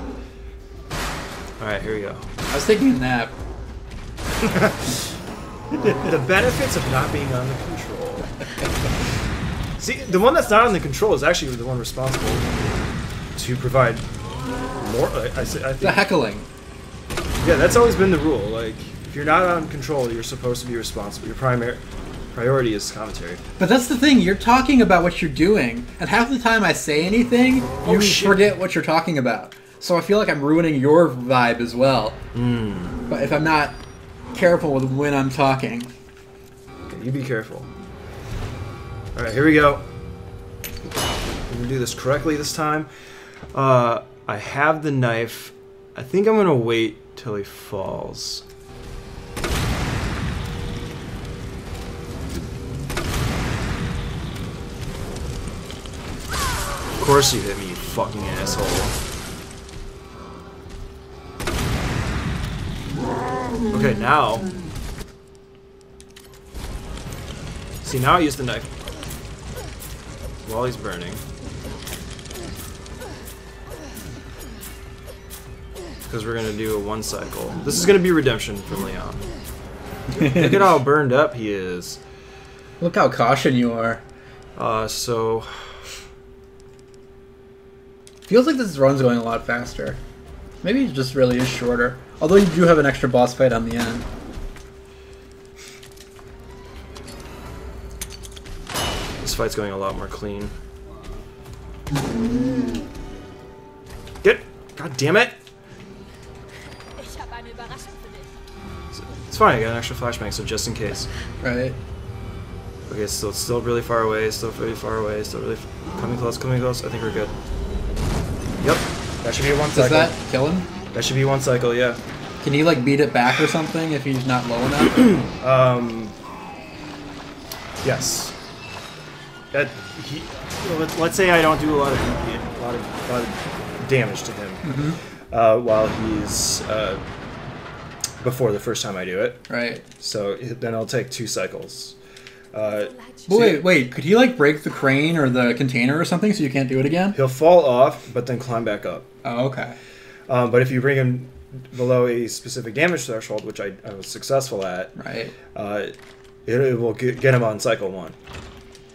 Alright, here we go. I was taking a nap. The benefits of not being on the control. See, the one that's not on the control is actually the one responsible to provide more. I think, The heckling. yeah, that's always been the rule. Like, if you're not on control, you're supposed to be responsible. Your primary priority is commentary. But that's the thing, you're talking about what you're doing, and half the time I say anything, you forget what you're talking about. So I feel like I'm ruining your vibe as well. But if I'm not careful with when I'm talking. Okay, you be careful. Alright, here we go. I'm gonna do this correctly this time. I have the knife. I think I'm gonna wait till he falls. Of course you hit me, you fucking asshole. Okay, now. See, now I use the knife while he's burning. Because we're gonna do a one cycle. This is gonna be redemption for Leon. Look at how burned up he is. Look how caution you are. So Feels like this run's going a lot faster. Maybe it just really is shorter. Although you do have an extra boss fight on the end. this fight's going a lot more clean. Get! God damn it! Ich habe eine Überraschung für dich. It's fine, I got an extra flashbang, so just in case. Right? Okay, so it's still really far away, still really far away, still really coming close, coming close. I think we're good. Yep, that should be a one Does cycle. that kill him? That should be one cycle, yeah. Can he like beat it back or something if he's not low enough? Yes. Let's say I don't do a lot of damage to him while he's before the first time I do it. Right. So then I'll take 2 cycles. Wait, could he like break the crane or the container or something so you can't do it again? He'll fall off, but then climb back up. Oh, okay. But if you bring him below a specific damage threshold, which I was successful at, Right. it will get him on cycle 1.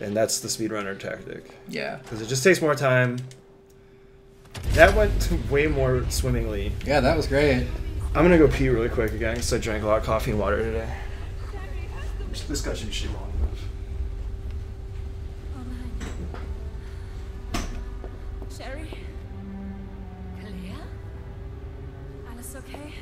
And that's the speedrunner tactic. Yeah. Because it just takes more time. That went way more swimmingly. Yeah, that was great. I'm gonna go pee really quick again because I drank a lot of coffee and water today. This got you shit long enough. Oh nein. Sherry? Claire? Alles okay?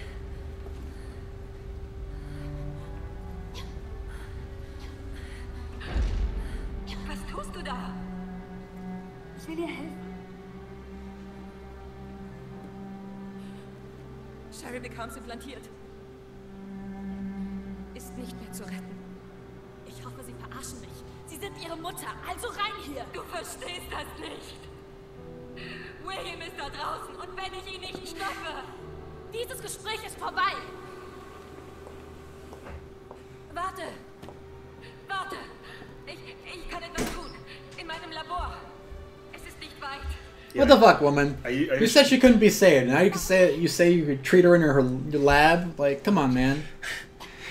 Was tust du da? Ich will dir helfen. Sherry bekam's implantiert. Ist nicht mehr zu retten. Ich hoffe, Sie verarschen mich. Sie sind ihre Mutter, also rein hier. Du verstehst das nicht. William ist da draußen und wenn ich ihn nicht stoppe... Dieses Gespräch ist vorbei. Warte. Warte. Ich kann etwas tun. In meinem Labor. Es ist nicht weit. What the fuck, woman? Are You you said she couldn't be saved. Now you say you could treat her in her lab. Like, come on, man.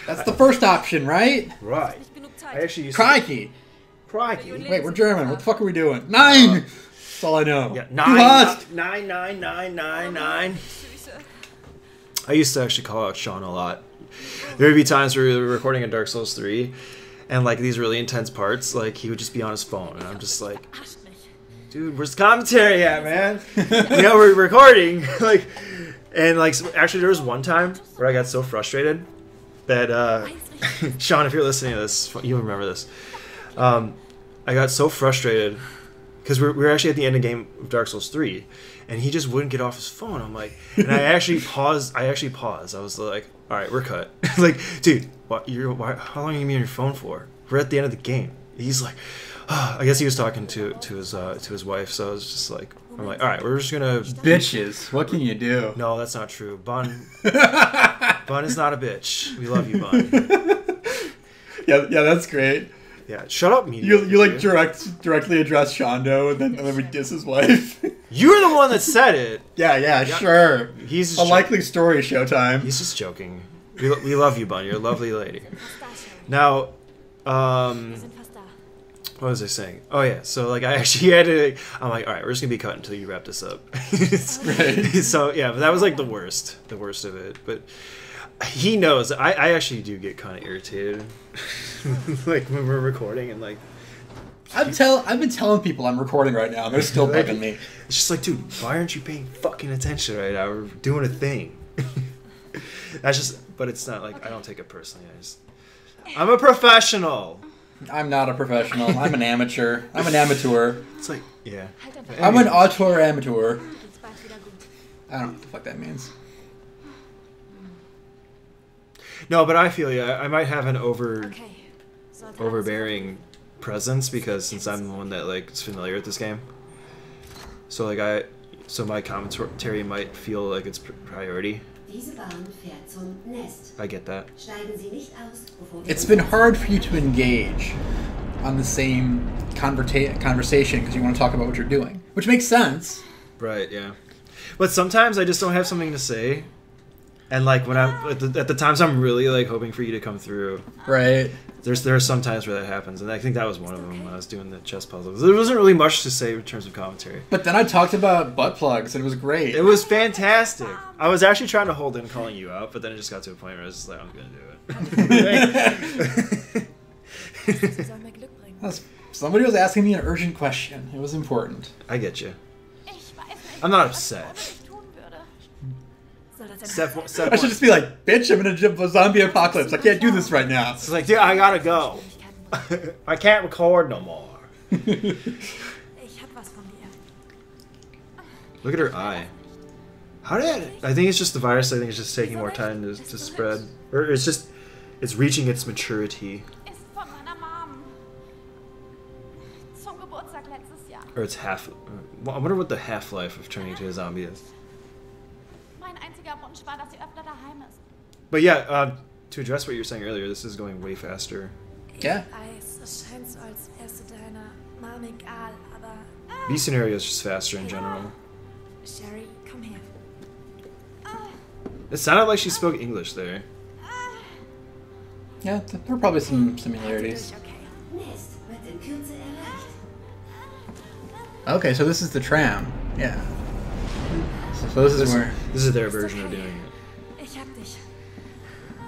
That's the first option, right? right? Nicht genug I Zeit. actually used Crikey. Crikey. Wait, we're German. What the fuck are we doing? 9. That's all I know. Yeah, Du hast. 9. Süße. I used to actually call out Sean a lot. There would be times where we were recording in Dark Souls 3, and like these really intense parts, like he would just be on his phone, and I'm just like, Verarscht mich. dude, where's the commentary at, man? You know, we're recording, like, and like actually there was one time where I got so frustrated that Sean, if you're listening to this, you remember this. I got so frustrated because we were actually at the end of game of Dark Souls 3, and he just wouldn't get off his phone. I'm like, and I actually paused. I was like, all right, we're cut. Like, dude, how long are you on your phone for? We're at the end of the game. He's like, I guess he was talking to his wife. So I was just like, I'm like, all right, we're just gonna. Bitches. What can you do? No, that's not true. Bun is not a bitch. We love you, Bun. Yeah, that's great. Yeah, shut up, media. You like directly address Shondo, and then we diss his wife. You're the one that said it. yeah, sure. He's A likely story, Showtime. He's just joking. We love you, Bun. You're a lovely lady. Now, Wir sind fast da. what was I saying? Oh yeah, so like I actually had to. I'm like, all right, we're just gonna be cut until you wrap this up. Right. So yeah, but that was like the worst of it. But he knows. I actually do get kind of irritated, like when we're recording and like. I've been telling people I'm recording right now, and they're still bugging me. It's just like, dude, why aren't you paying fucking attention right now? We're doing a thing. That's just, but it's not like I don't take it personally. I'm a professional. I'm not a professional. I'm an amateur. I'm an amateur. It's like, yeah. Halt einfach. I'm an auteur amateur. Geht's bald wieder gut. I don't know what the fuck that means. No, but I feel you. I might have an Okay. Sollte alles overbearing presence because since I'm the one that like is familiar with this game, so like so my commentary might feel like it's priority. Diese Bahn fährt zum Nest. I get that. Steigen Sie nicht aus, bevor wir... It's been hard for you to engage on the same conversation because you want to talk about what you're doing, which makes sense. Right. Yeah. But sometimes I just don't have something to say, and like when I'm at the times I'm really like hoping for you to come through. Right. There are some times where that happens, and I think that was one of them when I was doing the chess puzzles. There wasn't really much to say in terms of commentary. But then I talked about butt plugs, and it was great. It was fantastic. I was actually trying to hold in calling you out, but then it just got to a point where I was just like, I'm gonna do it. Sie soll mir Glück bringen. Somebody was asking me an urgent question. It was important. I get you. Ich weiß nicht, I'm not was upset. ich tun würde. Soll das ein Step I should one. just be like, bitch, I'm in a zombie apocalypse. I can't do this right now. It's like, dude, I gotta go. Schwierigkeiten bringen? I can't record no more. Ich hab was von dir. Look at her eye. How did I think it's just the virus. I think it's just taking more time to spread, or it's reaching its maturity, Ist von meiner Mom. Zum Geburtstag letztes Jahr. or it's half. I wonder what the half-life of turning into a zombie is. Mein einziger Wunsch war, dass sie öfter daheim ist. But yeah, to address what you were saying earlier, this is going way faster. Yeah. Ich weiß, es scheint so, als wärst du deiner Mom egal, aber... These scenarios just faster in general. Sherry, komm her. It sounded like she spoke English there. Yeah, there are probably some similarities. Okay. Nest wird in Kürze erreicht. Okay, so this is the tram. Yeah. So this is where This is their version of doing it. Ich hab dich.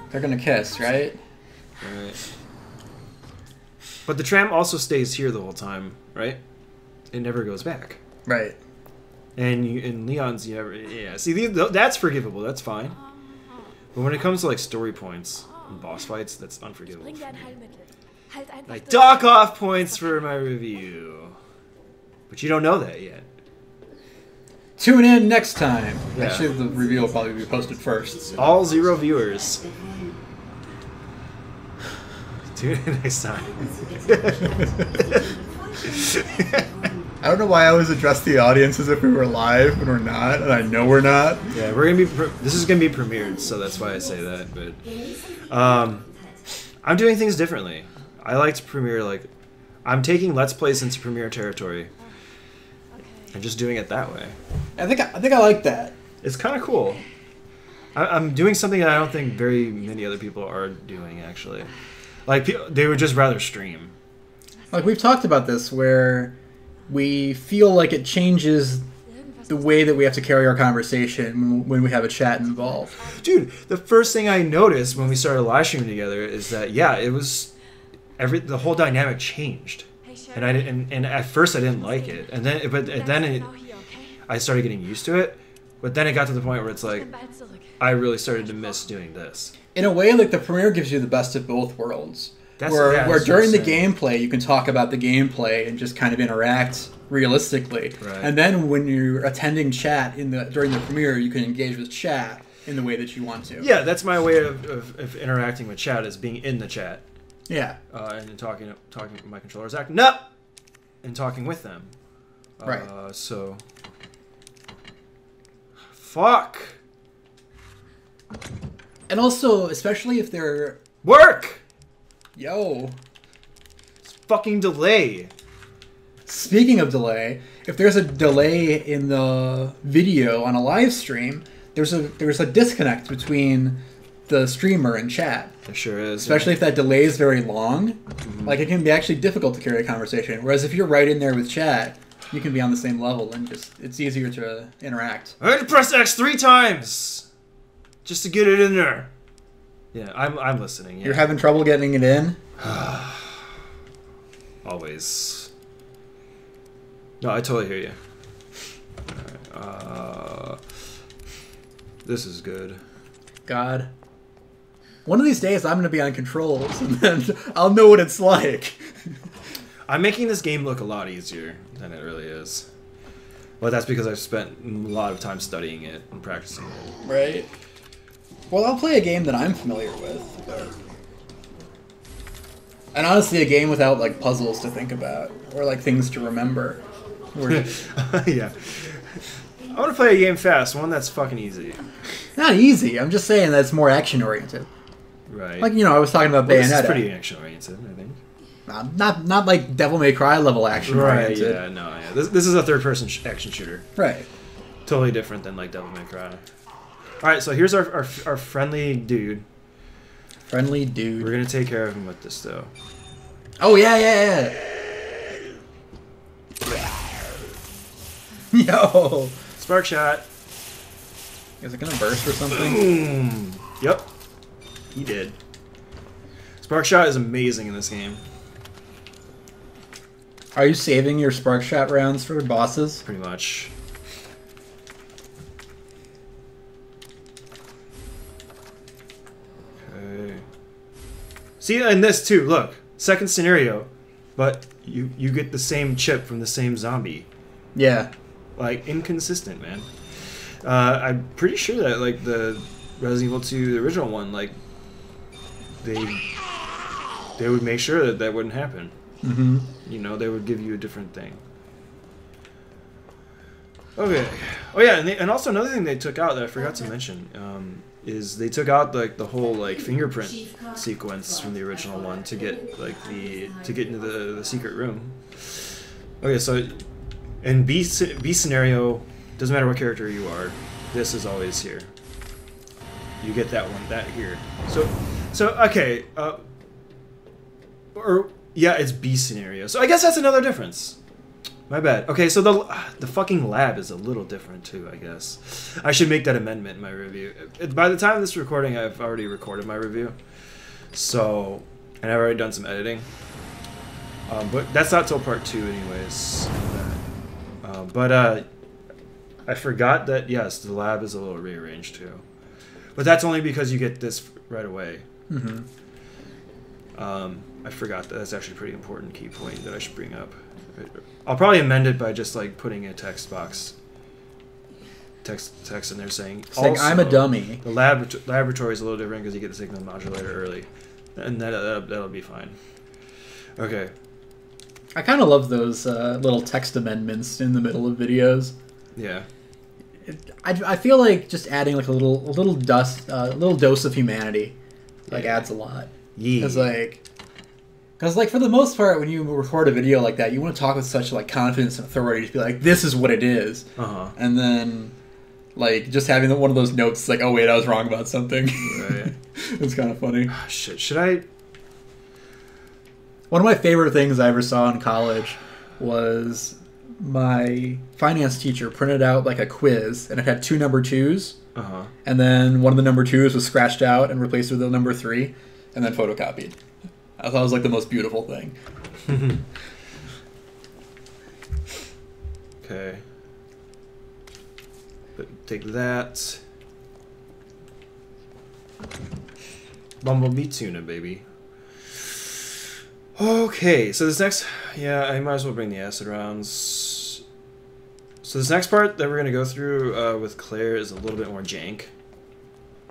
they're gonna kiss, right? Right. But the tram also stays here the whole time, right? It never goes back. Right. And in Leon's, you never, yeah. See, that's forgivable. That's fine. But when it comes to like story points and boss fights, that's unforgivable. Bring dir For ein me. Heilmittel. Halt einfach Like durch. dock off points for my review, but you don't know that yet. Tune in next time. Yeah. Actually, the review will probably be posted first. All 0 viewers. Next time. I don't know why I always address the audience as if we were live when we're not, and I know we're not. Yeah, we're gonna be. This is gonna be premiered, so that's why I say that. But I'm doing things differently. I like to premiere like I'm taking Let's Plays into premiere territory and just doing it that way. I think I like that. It's kind of cool. I'm doing something that I don't think very many other people are doing actually. Like they would just rather stream. Like we've talked about this, where we feel like it changes the way that we have to carry our conversation when we have a chat involved. Dude, the first thing I noticed when we started live streaming together is that it was the whole dynamic changed, and and at first I didn't like it, and then I started getting used to it, but then it got to the point where it's like I really started to miss doing this. In a way, like the premiere gives you the best of both worlds. Where during the gameplay you can talk about the gameplay and just kind of interact realistically, right. And then when you're attending chat during the premiere, you can engage with chat in the way that you want to. Yeah, that's my way of interacting with chat, is being in the chat. Yeah, and talking with my controllers, acting up, and talking with them. Right. So, fuck. And also, especially if they're Work. Yo. It's fucking delay. Speaking of delay, if there's a delay in the video on a live stream, there's a disconnect between the streamer and chat. There sure is. Especially if that delay is very long. Mm-hmm. Like, it can be actually difficult to carry a conversation. Whereas if you're right in there with chat, you can be on the same level and it's easier to interact. I had to press X 3 times just to get it in there. Yeah, I'm listening. Yeah. You're having trouble getting it in? Always. No, I totally hear you. Alright, this is good. God. One of these days I'm going to be on controls and then I'll know what it's like. I'm making this game look a lot easier than it really is. But that's because I've spent a lot of time studying it and practicing it. Right. Well, I'll play a game that I'm familiar with. But... And honestly, a game without, like, puzzles to think about. Or, like, things to remember. Yeah. I want to play a game fast, one that's fucking easy. Not easy. I'm just saying that it's more action-oriented. Right. Like, I was talking about Bayonetta. This is pretty action-oriented, I think. Not like Devil May Cry level action-oriented. Right, yeah, no, yeah. This is a third-person action shooter. Right. Totally different than, like, Devil May Cry. Alright, so here's our friendly dude. Friendly dude. We're gonna take care of him with this, though. Oh, yeah. Yo! Spark shot. Is it gonna burst or something? Boom! Yep. He did. Spark shot is amazing in this game. Are you saving your spark shot rounds for bosses? Pretty much. Okay. See, and this too, look. Second scenario, but you get the same chip from the same zombie. Yeah. Like, inconsistent, man. I'm pretty sure that, like, the Resident Evil 2, the original one, like, they would make sure that wouldn't happen. Mm-hmm. They would give you a different thing. Okay. Oh, yeah, and also another thing they took out that I forgot to mention is they took out, like, the whole, like, fingerprint sequence from the original one to get, like, to get into the secret room. Okay, so in B scenario, doesn't matter what character you are, this is always here. You get that one, that here. So okay, yeah, it's B scenario. So I guess that's another difference. My bad. Okay, so the fucking lab is a little different too, I guess. I should make that amendment in my review. By the time of this recording, I've already recorded my review. So, and I've already done some editing. But that's not till part 2 anyways. But I forgot that, yes, the lab is a little rearranged too. But that's only because you get this right away. Mm-hmm. I forgot that that's actually a pretty important key point that I should bring up. I'll probably amend it by just like putting a text box. Text in there saying I'm a dummy. The laboratory is a little different because you get the signal modulator early. And that'll be fine. Okay. I kind of love those little text amendments in the middle of videos. Yeah. I feel like just adding like a little dose of humanity like adds a lot. Yeah. Because like for the most part, when you record a video like that, you want to talk with such like confidence and authority to be like, this is what it is. And then like just having one of those notes like, oh wait, I was wrong about something. Right. It's kind of funny. Oh, shit. Should I? One of my favorite things I ever saw in college was my finance teacher printed out like a quiz, and it had 2 number 2s. And then one of the number 2s was scratched out and replaced with a number 3, and then photocopied. I thought it was like the most beautiful thing. Okay. But take that. Bumblebee tuna, baby. Okay, so this next... Yeah, I might as well bring the acid rounds. So this next part that we're going to go through with Claire is a little bit more jank.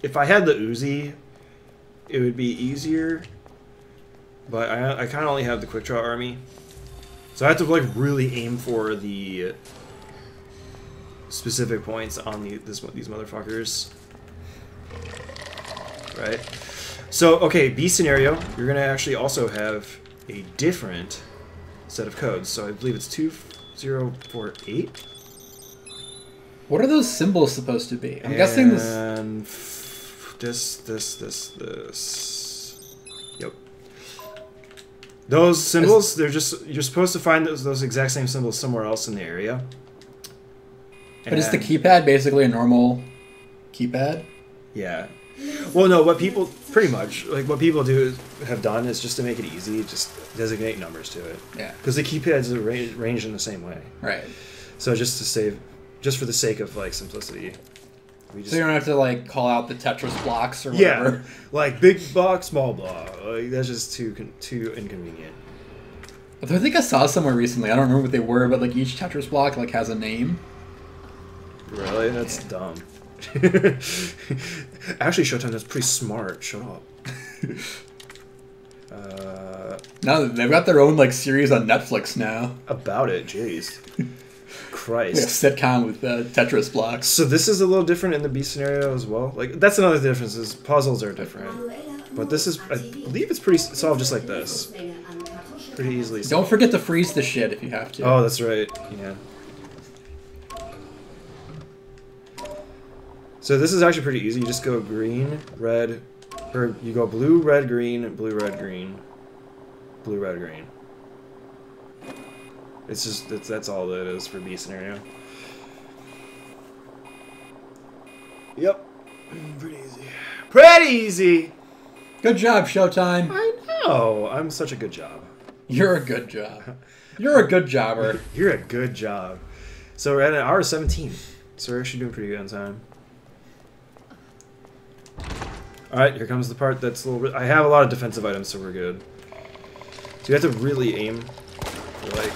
If I had the Uzi, it would be easier. But I kind of only have the quick draw army. So I have to like really aim for the specific points on these motherfuckers. Right? So, okay, B scenario, you're going to actually also have a different set of codes. So I believe it's 2048. What are those symbols supposed to be? I'm guessing this... And this. Yep. Those symbols, they're just... You're supposed to find those exact same symbols somewhere else in the area. But is the keypad basically a normal keypad? Yeah. Well, no, what people... Pretty much. Like, what people have done is just to make it easy, just designate numbers to it. Yeah. Because the keypads are arranged in the same way. Right. So just to save... Just for the sake of, like, simplicity. So you don't have to, like, call out the Tetris blocks or whatever? Yeah. Like, big block, small block. Like, that's just too inconvenient. I think I saw somewhere recently, I don't remember what they were, but, like, each Tetris block, like, has a name. Really? That's dumb. Actually, Sjotyme, that's pretty smart. Shut up. No, they've got their own, like, series on Netflix now. About it, jeez. Christ. Like a sitcom with Tetris blocks. So this is a little different in the B scenario as well. Like, that's another difference, is puzzles are different. But this is, I believe it's pretty solved just like this. Pretty easily solved. Don't forget to freeze the shit if you have to. Oh, that's right. Yeah. So this is actually pretty easy. You just go green, red, or you go blue, red, green, blue, red, green, blue, red, green. It's just that's all that is for B scenario. Yep, pretty easy. Pretty easy. Good job, Sjotyme. I know. I'm such a good job. You're a good job. You're a good jobber. You're a good job. So we're at an hour 17. So we're actually doing pretty good on time. Alright, here comes the part that's a little bit... I have a lot of defensive items, so we're good. So you have to really aim for, like...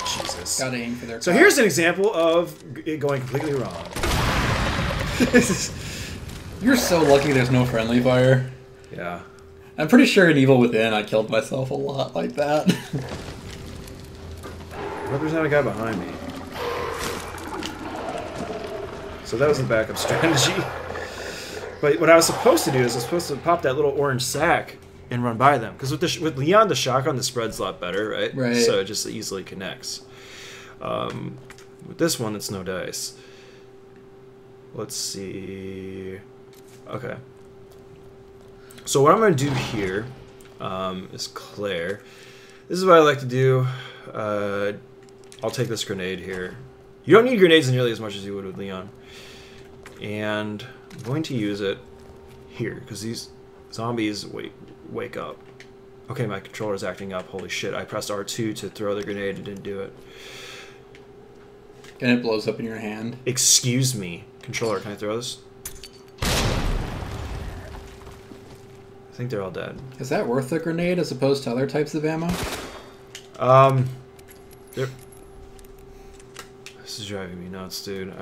Jesus. Gotta aim for their So here's an example of it going completely wrong. You're so lucky there's no friendly fire. Yeah. I'm pretty sure in Evil Within I killed myself a lot like that. Well, there's not a guy behind me. So that was the backup strategy. But what I was supposed to do is I was supposed to pop that little orange sack and run by them. Because with Leon, the shotgun, the spread's a lot better, right? Right. So it just easily connects. With this one, it's no dice. Let's see. Okay. So what I'm going to do here is Claire. This is what I like to do. I'll take this grenade here. You don't need grenades nearly as much as you would with Leon. And I'm going to use it here, because these zombies wake up. Okay, my controller's acting up. Holy shit, I pressed R2 to throw the grenade and didn't do it. And it blows up in your hand. Excuse me. Controller, can I throw this? I think they're all dead. Is that worth a grenade as opposed to other types of ammo? This is driving me nuts, dude.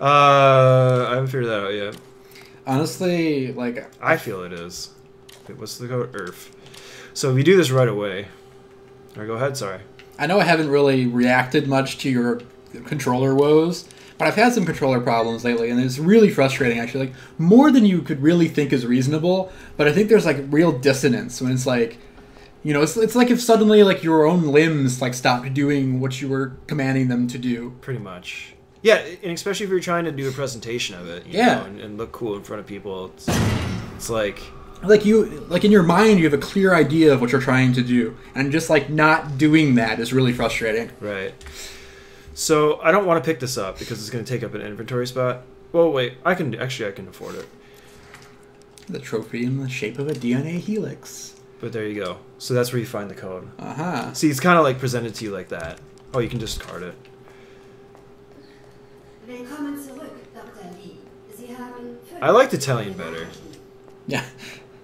I haven't figured that out yet. Honestly, like... I feel it is. Wait, what's the code? ERF. So we do this right away. All right, go ahead, sorry. I know I haven't really reacted much to your controller woes, but I've had some controller problems lately, and it's really frustrating, actually. Like, more than you could really think is reasonable, but I think there's, like, real dissonance when it's like... You know, it's like if suddenly, like, your own limbs, like, stopped doing what you were commanding them to do. Pretty much. Yeah, and especially if you're trying to do a presentation of it, you know, and look cool in front of people. It's like... Like, in your mind, you have a clear idea of what you're trying to do. And just, like, not doing that is really frustrating. Right. So, I don't want to pick this up because it's going to take up an inventory spot. Well, wait, I can afford it. The trophy in the shape of a DNA helix. But there you go. So that's where you find the code. Uh-huh. See, it's kind of like presented to you like that. Oh, you can just card it. Willkommen zurück, Dr. Lee. Sie haben I liked Italian better. Yeah.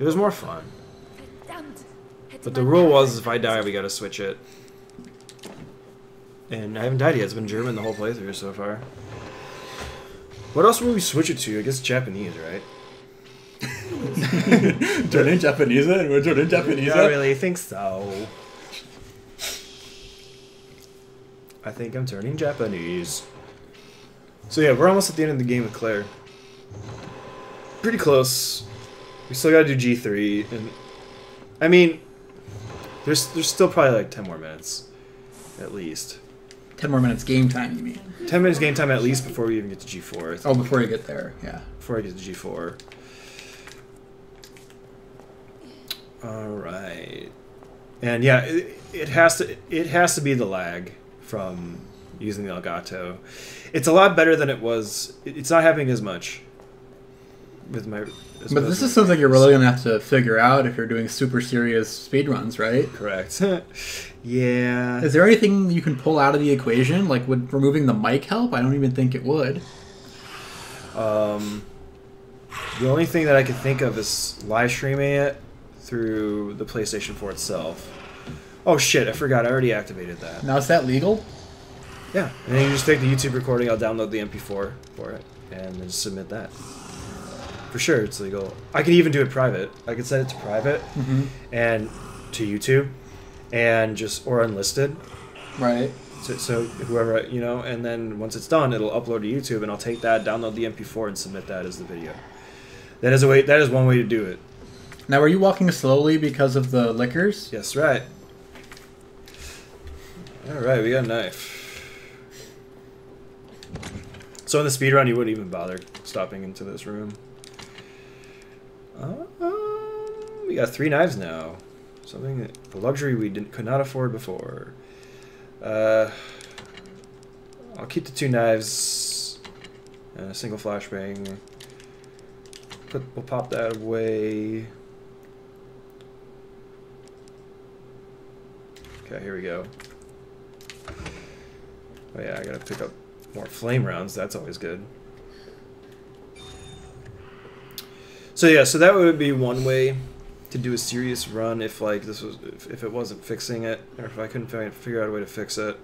It was more fun. Verdammt. Hätte But the man rule mehr was if I die, we gotta switch it. And I haven't died yet. It's been German the whole playthrough so far. What else will we switch it to? I guess Japanese, right? Turn in Japanese, and we're turning Japanese. I really think so. I think I'm turning Japanese. So yeah, we're almost at the end of the game with Claire. Pretty close. We still gotta do G3, and I mean, there's still probably like 10 more minutes, at least. 10 more minutes game time, you mean? 10 minutes game time at least before we even get to G4. Oh, before you get there, yeah. Before I get to G4. Alright. And yeah, it has to be the lag from using the Elgato. It's a lot better than it was. It's not happening as much with my... But this is something you're really going to have to figure out if you're doing super serious speedruns, right? Correct. Yeah. Is there anything you can pull out of the equation? Like, would removing the mic help? I don't even think it would. The only thing that I could think of is live streaming it through the PlayStation 4 itself. Oh shit, I forgot. I already activated that. Now, is that legal? Yeah. And then you just take the YouTube recording, I'll download the MP4 for it, and then just submit that. For sure, it's legal. I could even do it private. I could set it to private and to YouTube, and just or unlisted. Right. So whoever, you know, and then once it's done, it'll upload to YouTube, and I'll take that, download the MP4, and submit that as the video. That is a way. That is one way to do it. Now, are you walking slowly because of the liquors? Yes, right. All right, we got a knife. So in the speedrun, you wouldn't even bother stopping into this room. We got 3 knives now. Something that a luxury we could not afford before. I'll keep the 2 knives and a single flashbang. We'll pop that away. Okay, here we go. Oh yeah, I gotta pick up more flame rounds. That's always good. So yeah, so that would be one way to do a serious run if like this was if it wasn't fixing it, or if I couldn't figure out a way to fix it.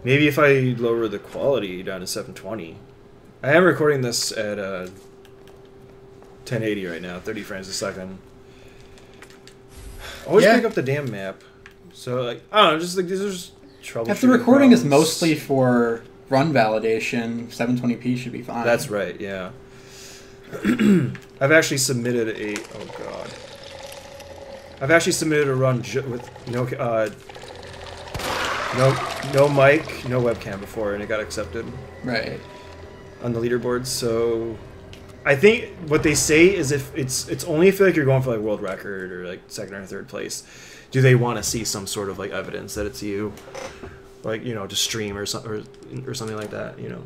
Maybe if I lower the quality down to 720. I am recording this at 1080 right now, 30 frames a second. Always pick up the damn map. So like I don't know, just like these are just troubleshooting. If the recording problems. is mostly for run validation, 720p should be fine. That's right, yeah. I've actually submitted a I've actually submitted a run with no mic, no webcam before, and it got accepted. Right. On the leaderboards, so I think what they say is if it's only if like you're going for like world record or like 2nd or 3rd place, do they want to see some sort of like evidence that it's you, like you know, to stream or something like that, you know.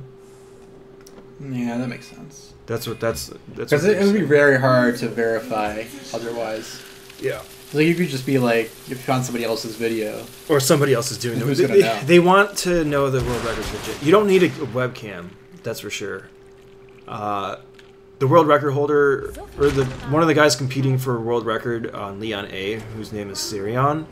Yeah, that makes sense. That's because it would be very hard to verify otherwise. Yeah. Like you could just be like, if you found somebody else's video, or somebody else is doing it. They want to know the world record's legit. You don't need a webcam, that's for sure. The world record holder, or one of the guys competing for a world record on Leon A, whose name is Sirion.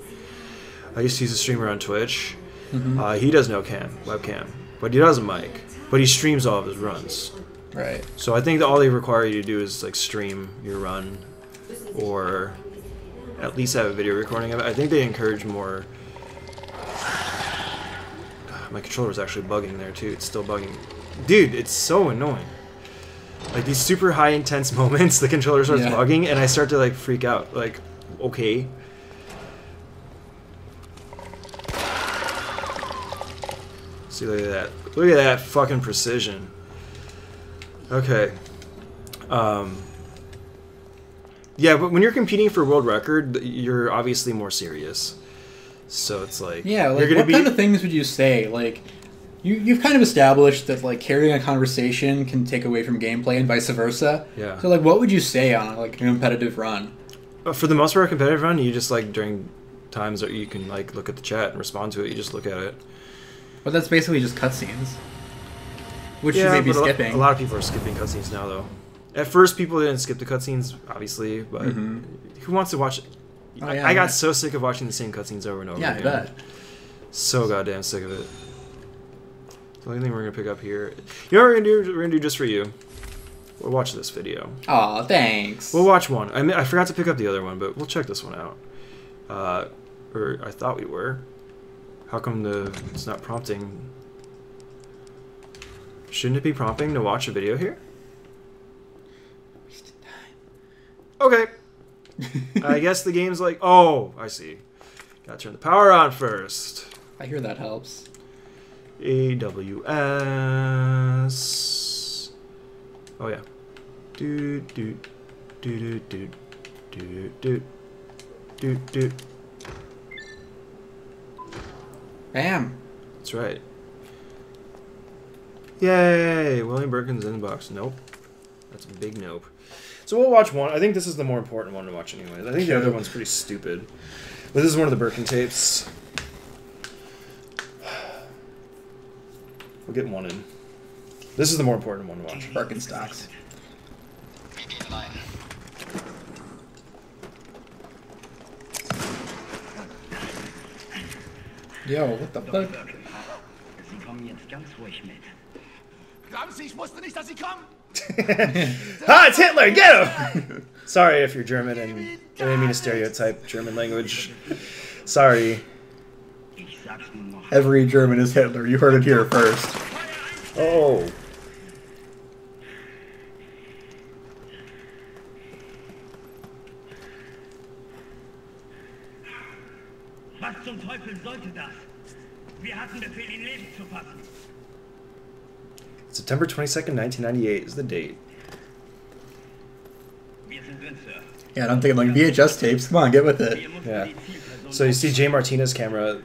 I used to use a streamer on Twitch. He does no webcam, but he does a mic. but he streams all of his runs. Right. So I think that all they require you to do is like stream your run, or at least have a video recording of it. I think they encourage more. My controller was actually bugging there too. It's still bugging. Dude, it's so annoying. Like these super high intense moments, the controller starts bugging, and I start to like freak out. Like, okay. See, look at that. Look at that fucking precision. Okay. Yeah, but when you're competing for world record, you're obviously more serious. So it's like, yeah, like you're gonna what kind of things would you say? Like, you've kind of established that like carrying a conversation can take away from gameplay and vice versa. Yeah. So like, what would you say on like a competitive run? For the most part, a competitive run, you just like during times that you can like look at the chat and respond to it. You just look at it. But that's basically just cutscenes, which you Yeah, may be but skipping. a lot of people are skipping cutscenes now, though. At first, people didn't skip the cutscenes, obviously, but who wants to watch? Oh, yeah, I got so sick of watching the same cutscenes over and over again. I bet. So goddamn sick of it. The only thing we're gonna pick up here, you know what we're gonna do? We're gonna do just for you. We'll watch this video. Aw, thanks. We'll watch one. I mean, I forgot to pick up the other one, but we'll check this one out. Or I thought we were. How come it's not prompting? Shouldn't it be prompting to watch a video here? Okay. I guess the game's like, oh, I see. Gotta turn the power on first. I hear that helps. AWS. Oh yeah. Do do do do do do do do. Bam. That's right. Yay! William Birkin's inbox. Nope. That's a big nope. So we'll watch one. I think this is the more important one to watch anyways. I think the other one's pretty stupid. But this is one of the Birkin tapes. We'll get one in. This is the more important one to watch. Birkenstocks. Yo, what the fuck? Sie kommen jetzt ganz ruhig mit. Glauben Sie, ich wusste nicht, dass Sie kommen? Ha! It's Hitler! Get him! Sorry if you're German and I didn't mean to stereotype German language. Sorry. Ich sag's nur noch. Every German is Hitler. You heard it here first. Oh. Was zum Teufel sollte das? Wir hatten Befehl, ihn lebend zu fassen. September 22nd, 1998 is the date. Wir sind drin, Sir. Yeah, I'm thinking like VHS tapes. Come on, get with it. Yeah. So you see Jay Martinez's camera.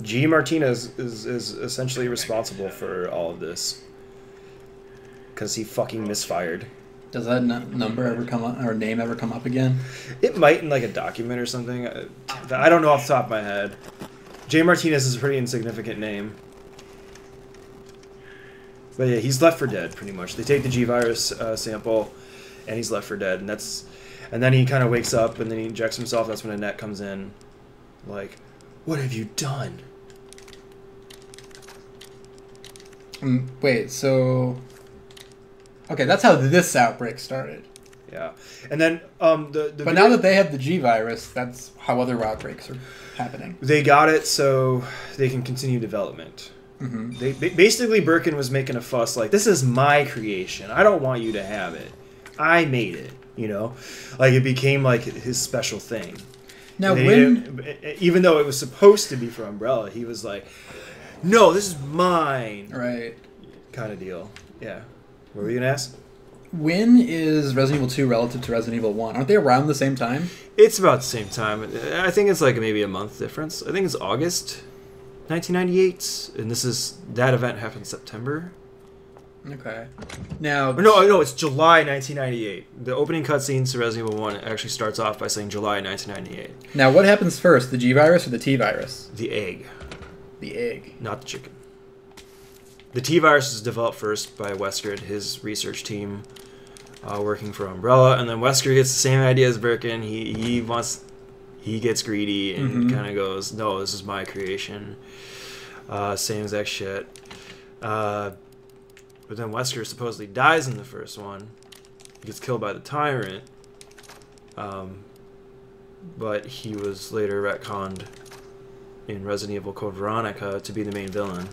G. Martinez is essentially responsible for all of this. Because he fucking misfired. Does that number ever come up, or name ever come up again? It might in like a document or something. I don't know off the top of my head. Jay Martinez is a pretty insignificant name. But yeah, he's left for dead pretty much. They take the G virus sample, and he's left for dead. And then he kind of wakes up, and then he injects himself. That's when Annette comes in, like, "What have you done?" Wait, so... Okay, that's how this outbreak started. Yeah, and then But now that they have the G virus, that's how other outbreaks are happening. They got it so they can continue development. They basically, Birkin was making a fuss like, "This is my creation. I don't want you to have it. I made it." You know, like it became like his special thing. Now, even though it was supposed to be for Umbrella, he was like, "No, this is mine." Right. Kind of deal. Yeah. What were you gonna ask? When is Resident Evil 2 relative to Resident Evil 1? Aren't they around the same time? It's about the same time. I think it's like maybe a month difference. I think it's August 1998, and that event happened in September. Okay. Now... No, it's July 1998. The opening cutscene to Resident Evil 1 actually starts off by saying July 1998. Now, what happens first, the G virus or the T virus? The egg. The egg. Not the chicken. The T virus is developed first by Wesker, his research team, working for Umbrella, and then Wesker gets the same idea as Birkin. He gets greedy and kind of goes, "No, this is my creation." Same exact shit. But then Wesker supposedly dies in the first one. He gets killed by the Tyrant. But he was later retconned in Resident Evil Code Veronica to be the main villain.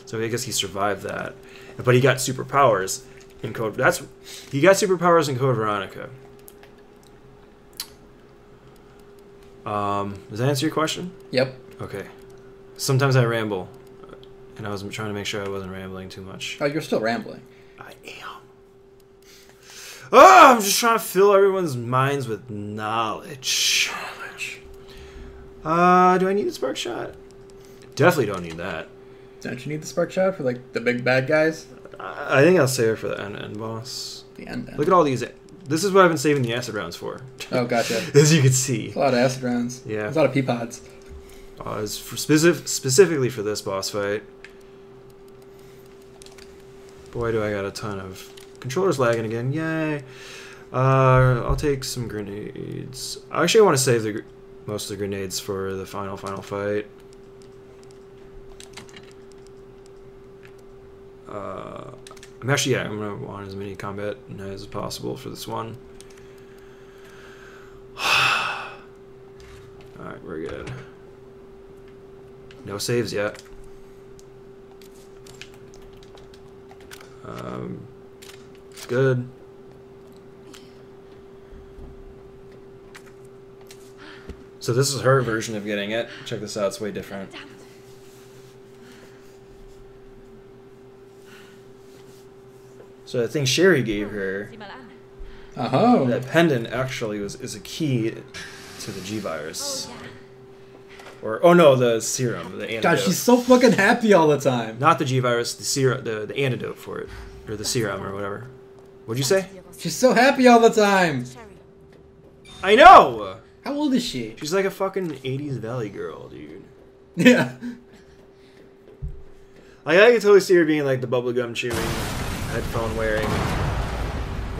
So I guess he survived that. But he got superpowers in Code... He got superpowers in Code Veronica. Does that answer your question? Yep. Okay. Sometimes I ramble. And I was trying to make sure I wasn't rambling too much. Oh, you're still rambling. I am. Oh, I'm just trying to fill everyone's minds with knowledge. Do I need a spark shot? Definitely don't need that. Don't you need the spark shot for like the big bad guys? I think I'll save it for the end boss. The end. Look at all these. This is what I've been saving the acid rounds for. Oh, gotcha. As you can see. There's a lot of acid rounds. Yeah. There's a lot of pea pods. It's for specifically for this boss fight. Boy, do I got a ton of... Controller's lagging again. Yay. I'll take some grenades. Actually, I want to save most of the grenades for the final fight. I'm gonna want as many combat knives as possible for this one. Alright, we're good. No saves yet. It's good. So this is her version of getting it. Check this out, it's way different. So the thing Sherry gave her, that pendant actually is a key to the G-Virus. Or, oh no, the serum, the antidote. God, she's so fucking happy all the time. Not the G-Virus, the serum, the antidote for it. Or the serum, or whatever. What'd you say? She's so happy all the time. I know! How old is she? She's like a fucking 80s Valley girl, dude. Yeah. Like, I can totally see her being like the bubblegum chewing, headphone wearing,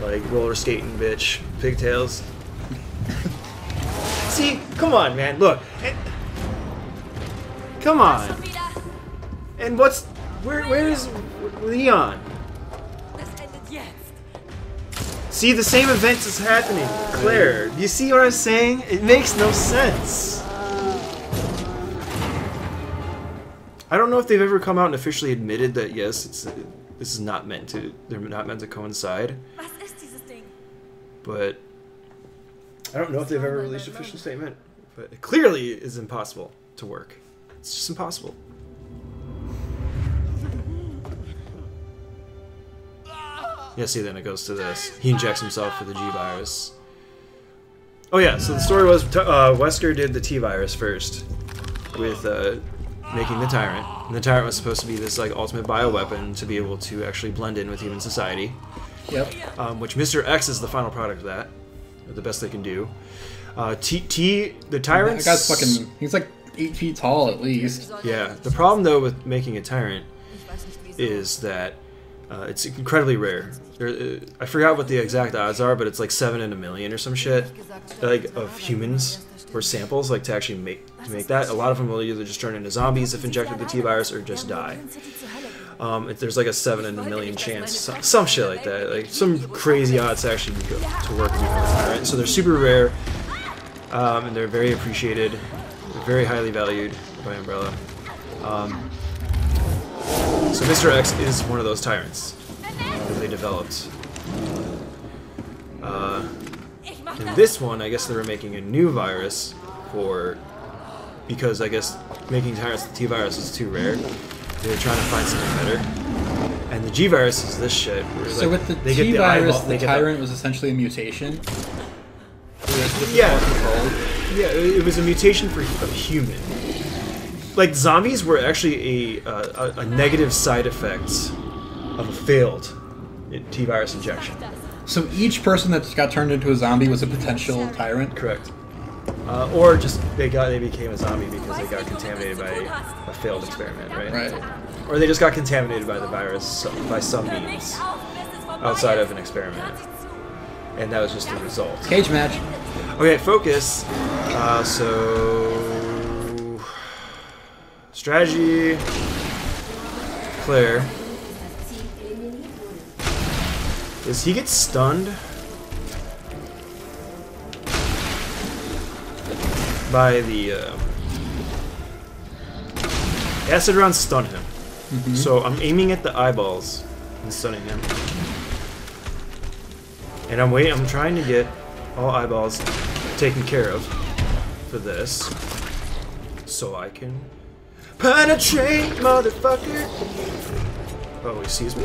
like roller skating bitch, pigtails. See? Come on, man, look. Come on. And where is Leon? See, the same event is happening. Claire, do you see what I'm saying? It makes no sense. I don't know if they've ever come out and officially admitted that yes, this is not meant to. They're not meant to coincide. But I don't know if they've ever released an official statement. But it clearly is impossible to work. It's just impossible. Yeah, see, then it goes to this. He injects himself with the G-Virus. Oh yeah, so the story was Wesker did the T-Virus first with making the Tyrant. And the Tyrant was supposed to be this like ultimate bioweapon to be able to actually blend in with human society. Yep. Which Mr. X is the final product of that. The best they can do. The Tyrant. That guy's fucking. He's like 8 feet tall at least. Yeah. The problem though with making a Tyrant is that it's incredibly rare. I forgot what the exact odds are, but it's like 7 in a million or some shit, like of humans or samples, like to actually make that. A lot of them will either just turn into zombies if injected with the T-Virus or just die. There's like a 7 in a million chance, some shit like that, like some crazy odds to actually to work with the Tyrant. So they're super rare, and they're very appreciated. They're very highly valued by Umbrella. So Mr. X is one of those Tyrants that they developed. In this one, I guess they were making a new virus because I guess making Tyrants the T-Virus is too rare. They were trying to find something better. And the G-Virus is this shit. So with the T-Virus, the Tyrant was essentially a mutation? Yeah, it was a mutation of human. Like, zombies were actually a negative side effect of a failed T-Virus injection. So each person that got turned into a zombie was a potential Tyrant? Correct. Or just they became a zombie because they got contaminated by a failed experiment, right? Right. Or they just got contaminated by the virus by some means outside of an experiment. And that was just the result. Cage match. Okay, focus. So... strategy. Claire is he gets stunned by the acid rounds stun him. So I'm aiming at the eyeballs and stunning him. And I'm trying to get all eyeballs taken care of for this. So I can penetrate, motherfucker! Oh, he sees me?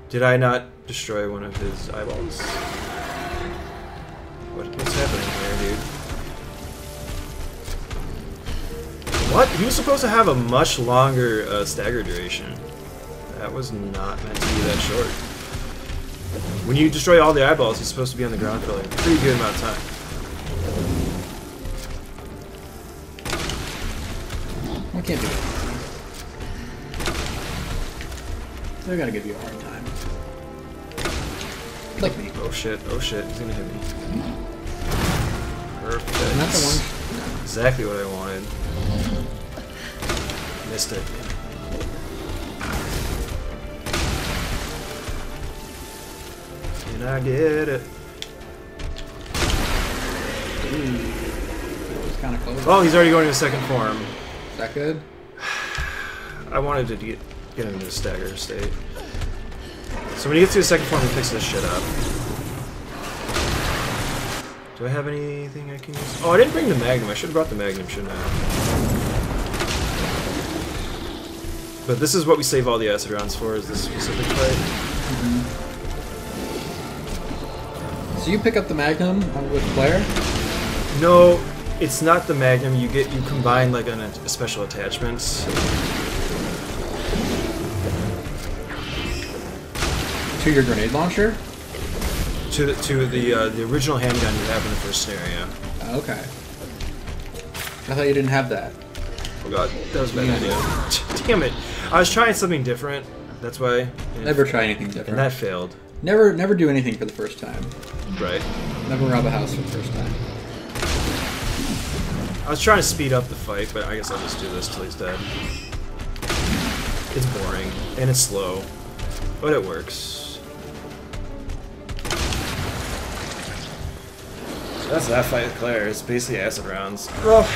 Did I not destroy one of his eyeballs? What's happening here, dude? What? He was supposed to have a much longer stagger duration. That was not meant to be that short. When you destroy all the eyeballs, he's supposed to be on the ground for like a pretty good amount of time. I can't do it. They're gonna give you a hard time. Like me. Oh shit, he's gonna hit me. Perfect. Isn't that the one? Exactly what I wanted. Missed it. And I get it. It was kind of close. Oh, he's already going to second form. Is that good? I wanted to get him into a stagger state. So when he gets to his second form, he picks this shit up. Do I have anything I can use? Oh, I didn't bring the Magnum. I should have brought the Magnum, shouldn't I? But this is what we save all the acid rounds for, is this specific fight. So you pick up the Magnum with Claire? No, it's not the Magnum. You combine like a special attachment. To your grenade launcher? To the original handgun you have in the first scenario. Okay. I thought you didn't have that. Oh god, that was a bad idea. Damn it! I was trying something different. That's why. Never try anything different. And that failed. Never do anything for the first time. Right. Never rob a house for the first time. I was trying to speed up the fight, but I guess I'll just do this till he's dead. It's boring and it's slow, but it works. So that's that fight with Claire. It's basically acid rounds. Well,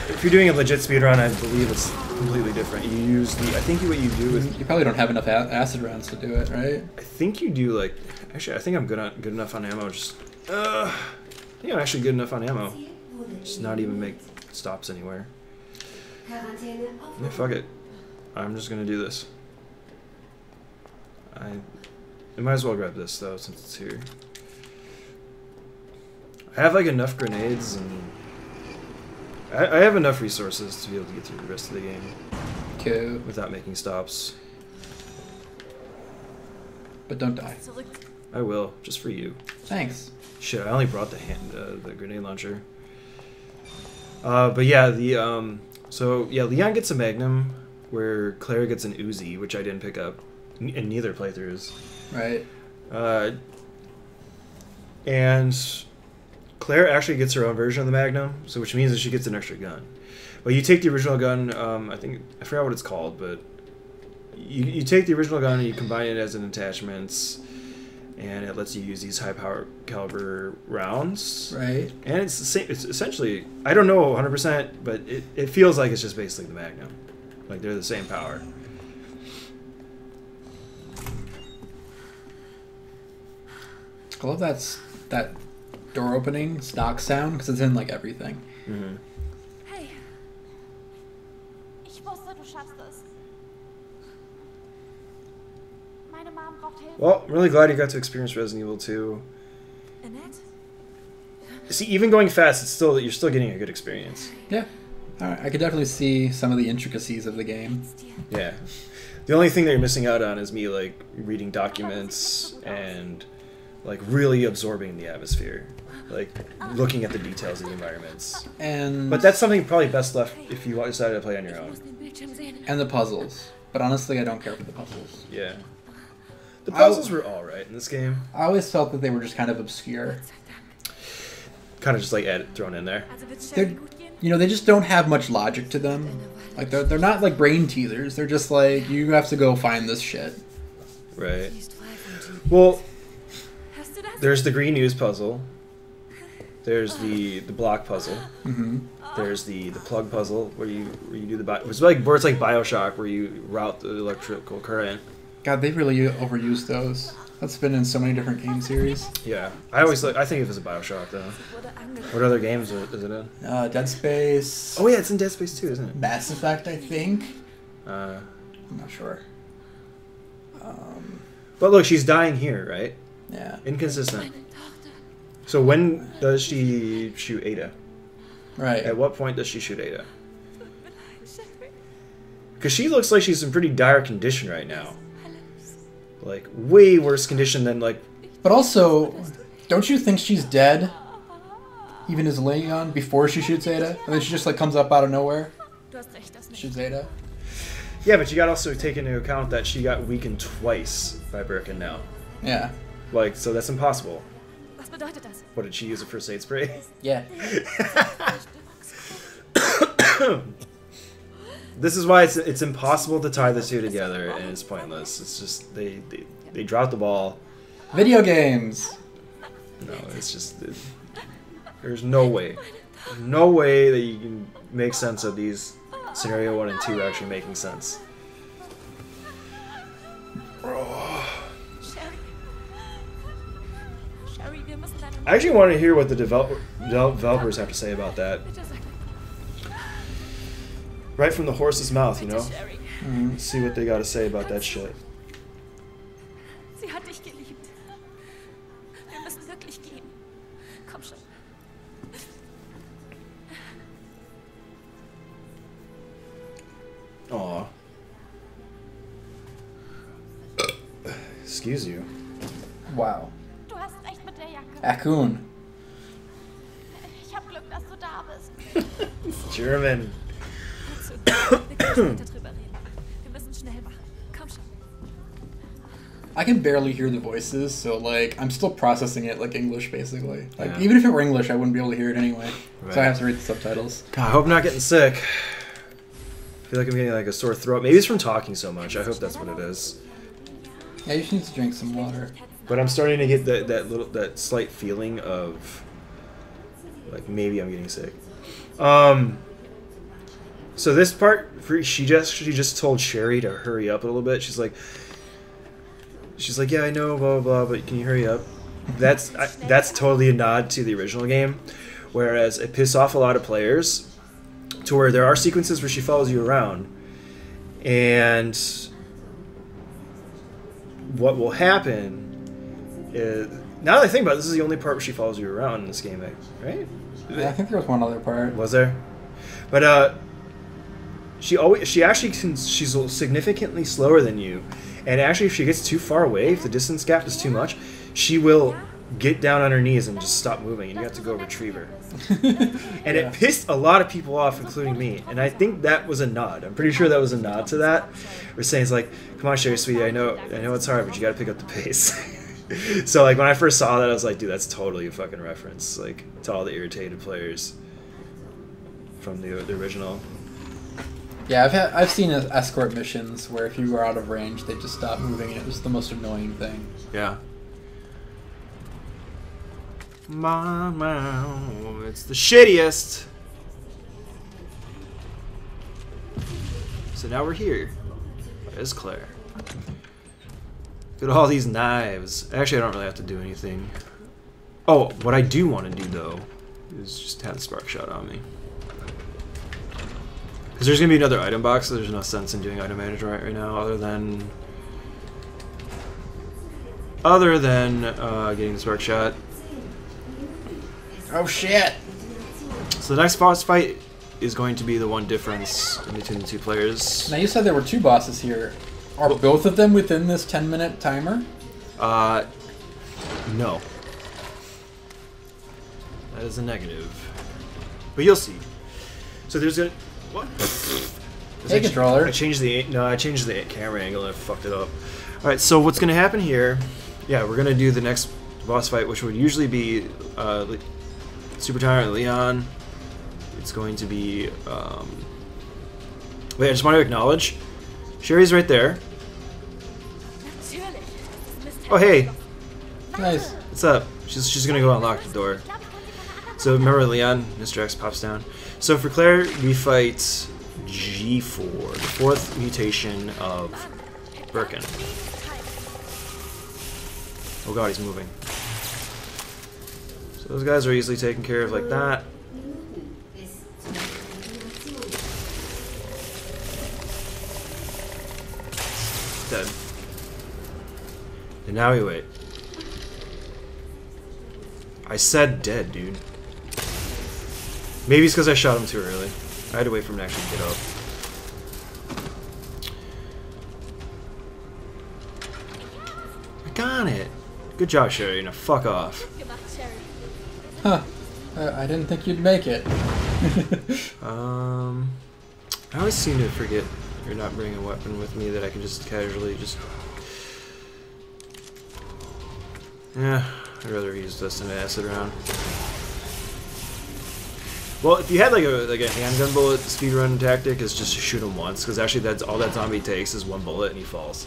if you're doing a legit speedrun, I believe it's completely different. You use the. I think what you do is you probably don't have enough acid rounds to do it, right? I think you do like. Actually, I think I'm good enough on ammo. Just. I think I'm actually good enough on ammo. Just not even make stops anywhere. Yeah, fuck it. I'm just gonna do this. I might as well grab this though since it's here. I have like enough grenades and I have enough resources to be able to get through the rest of the game. Cool. Without making stops. But don't die. I will, just for you. Thanks. Shit, I only brought the grenade launcher. But yeah, so yeah, Leon gets a Magnum, where Claire gets an Uzi, which I didn't pick up in neither playthroughs. Right. And Claire actually gets her own version of the Magnum, so which means that she gets an extra gun. But you take the original gun, I forgot what it's called, but you take the original gun and you combine it as an attachment, and it lets you use these high power caliber rounds. Right. And it's the same. It's essentially, I don't know 100%, but it feels like it's just basically the Magnum. Like they're the same power. I love that door opening stock sound because it's in like everything. Mm-hmm. Hey. Ich wusste, du schaffst es. Meine Mom braucht Hilfe. Well, I'm really glad you got to experience Resident Evil 2. Annette? See, even going fast, you're still getting a good experience. Yeah. All right. I could definitely see some of the intricacies of the game. Yeah. The only thing that you're missing out on is me like reading documents and like really absorbing the atmosphere, like looking at the details of the environments. But that's something probably best left if you decided to play on your own. And the puzzles. But honestly, I don't care for the puzzles. Yeah. The puzzles were alright in this game. I always felt that they were just kind of obscure. Kind of just like thrown in there. you know, they just don't have much logic to them. Like, they're not like brain teasers. They're just like, you have to go find this shit. Right. Well, there's the green news puzzle. There's the block puzzle. Mm-hmm. There's the plug puzzle where you do it's like BioShock where you route the electrical current. God, they really overused those. That's been in so many different game series. Yeah, I think it was a BioShock though. What other games is it in? Dead Space. Oh yeah, it's in Dead Space 2, isn't it? Mass Effect, I think. I'm not sure. But look, she's dying here, right? Yeah. Inconsistent. So when does she shoot Ada? Right. At what point does she shoot Ada? Because she looks like she's in pretty dire condition right now. Like, way worse condition than, like... But also, don't you think she's dead? Even as Leon, before she shoots Ada? And then she just, like, comes up out of nowhere? Shoots Ada? Yeah, but you got to also take into account that she got weakened twice by Birkin now. Yeah. Like, so that's impossible. Was bedeutet das? What, did she use a first aid spray? Yeah. This is why it's impossible to tie the two together, and it's pointless. It's just they dropped the ball. Video games. No, it's just there's no way that you can make sense of these scenario 1 and 2 actually making sense. I actually want to hear what the developers have to say about that. Right from the horse's mouth, you know? Let's see what they got to say about that shit. Sie hat dich geliebt. Wir müssen wirklich gehen. Komm schon. Aw. Excuse you. Wow. Du hast recht mit der Jacke. Raccoon. Ich hab Glück, dass du da bist. German. Wir können später drüber reden. Wir müssen schnell machen. Komm schon. I can barely hear the voices, so like I'm still processing it like English basically. Like Yeah. even if it were English, I wouldn't be able to hear it anyway. Right. So I have to read the subtitles. God, I hope I'm not getting sick. I feel like I'm getting like a sore throat. Maybe it's from talking so much. I hope that's what it is. Yeah, you just need to drink some water. But I'm starting to get that slight feeling of like maybe I'm getting sick. So this part, she just told Sherry to hurry up a little bit. She's like, yeah, I know, blah blah blah, but can you hurry up? That's totally a nod to the original game, whereas it pissed off a lot of players, to where there are sequences where she follows you around, and what will happen is, now that I think about it, this is the only part where she follows you around in this game, right? Yeah, I think there was one other part. Was there? But she's significantly slower than you, and actually if she gets too far away, if the distance gap is too much, she will get down on her knees and just stop moving, and you have to go retrieve her. And it pissed a lot of people off, including me, and I think that was a nod. I'm pretty sure that was a nod to that. We're saying it's like, come on, Sherry, sweetie, I know it's hard, but you gotta pick up the pace. So like when I first saw that, I was like, dude, that's totally a fucking reference, like, to all the irritated players from the original. Yeah, I've seen escort missions where if you were out of range, they just stopped moving, and it was the most annoying thing. Yeah. Mama, it's the shittiest. So now we're here. Where's Claire? Look at all these knives. Actually, I don't really have to do anything. Oh, what I do want to do though is just have the spark shot on me. Because there's going to be another item box, so there's no sense in doing item management right now other than getting the spark shot. Oh shit! So the next boss fight is going to be the one difference in between the two players. Now you said there were two bosses here. Are both of them within this 10-minute timer? No. That is a negative. But you'll see. So there's a... What? Hey, controller. I changed the camera angle and I fucked it up. Alright, so what's going to happen here... Yeah, we're going to do the next boss fight, which would usually be Super Tyrant Leon. it's going to be. Wait, I just want to acknowledge. Sherry's right there. Oh, hey. Nice. What's up? She's gonna go unlock the door. So remember Leon, Mr. X pops down. So for Claire, we fight G4, the 4th mutation of Birkin. Oh god, he's moving. So those guys are easily taken care of like that. Dead. And now we wait. I said dead, dude. Maybe it's because I shot him too early. I had to wait for him to actually get up. I got it. Good job, Sherry. Now fuck off. Huh. I didn't think you'd make it. I always seem to forget you're not bringing a weapon with me that I can just casually just... Yeah, I'd rather use this than an acid round. Well, if you had like a handgun bullet speedrun tactic, is just shoot him once, because actually that's all that zombie takes is one bullet and he falls.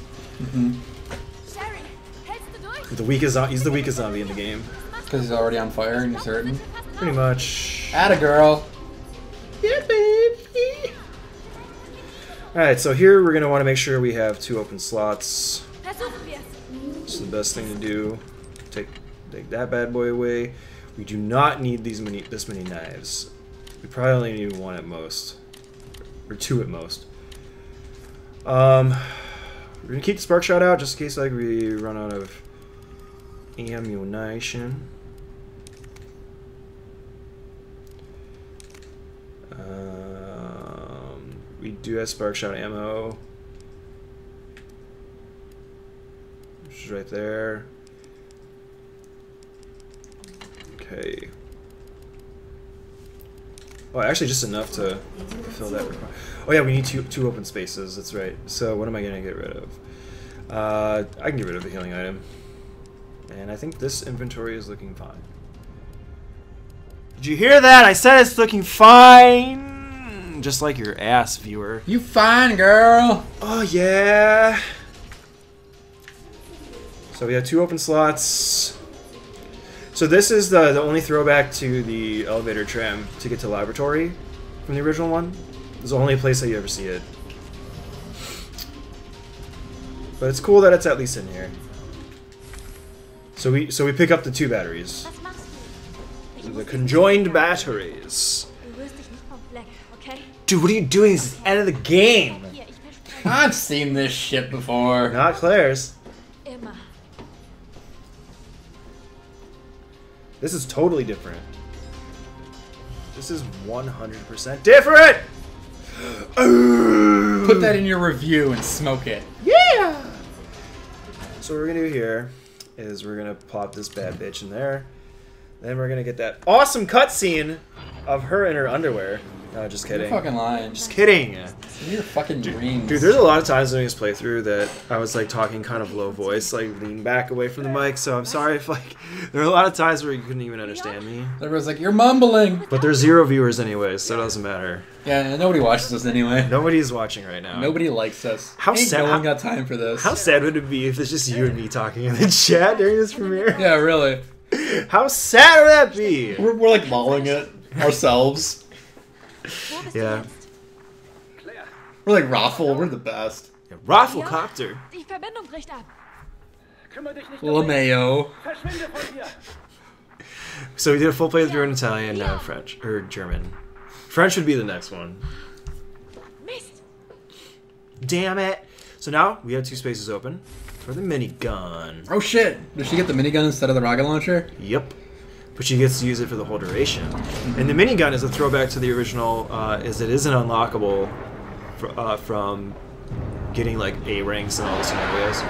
The weakest, he's the weakest zombie in the game. Because he's already on fire and he's hurting. Pretty much. Atta girl. Yeah, baby. Alright, so here we're going to want to make sure we have 2 open slots. It's the best thing to do. Take that bad boy away. We do not need this many knives. We probably only need 1 at most. Or 2 at most. We're going to keep the spark shot out just in case like we run out of ammunition. We do have spark shot ammo, which is right there. Okay. Oh, actually, just enough to fill that requirement. Oh yeah, we need two open spaces. That's right. So what am I gonna get rid of? I can get rid of the healing item, and I think this inventory is looking fine. Did you hear that? I said it's looking fine. Just like your ass, viewer. You fine, girl. Oh, yeah. So we have 2 open slots. So this is the only throwback to the elevator tram to get to laboratory from the original one. It's the only place that you ever see it. But it's cool that it's at least in here. So we pick up the 2 batteries. The conjoined batteries. Dude, what are you doing? This is the end of the game. I've seen this shit before. Not Claire's. This is totally different. This is 100% different! Put that in your review and smoke it. Yeah! So what we're gonna do here is we're gonna plop this bad bitch in there. Then we're gonna get that awesome cutscene of her in her underwear. No, just kidding. You're fucking lying. Just kidding. You're fucking dreams. Dude, there's a lot of times during this playthrough that I was like talking kind of low voice, like lean back away from the mic. So I'm sorry if like there are a lot of times where you couldn't even understand me. Everyone's like, you're mumbling. But there's 0 viewers anyway, so it doesn't matter. Yeah, nobody watches us anyway. Nobody's watching right now. Nobody likes us. How Ain't sad? No one got time for this. How sad would it be if it's just you and me talking in the chat during this premiere? Yeah, really. How sad would that be? We're like lolling it ourselves. Yeah. We're like Raffle. We're the best. Yeah, Rafflecopter. Die Verbindung bricht ab. LeMayo. So we did a full playthrough in Italian, now French or German. French would be the next one. Mist. Damn it! So now we have 2 spaces open for the minigun. Oh shit! Did she get the minigun instead of the rocket launcher? Yep. But she gets to use it for the whole duration. And the minigun is a throwback to the original, is it isn't unlockable from getting like A ranks in all the scenarios.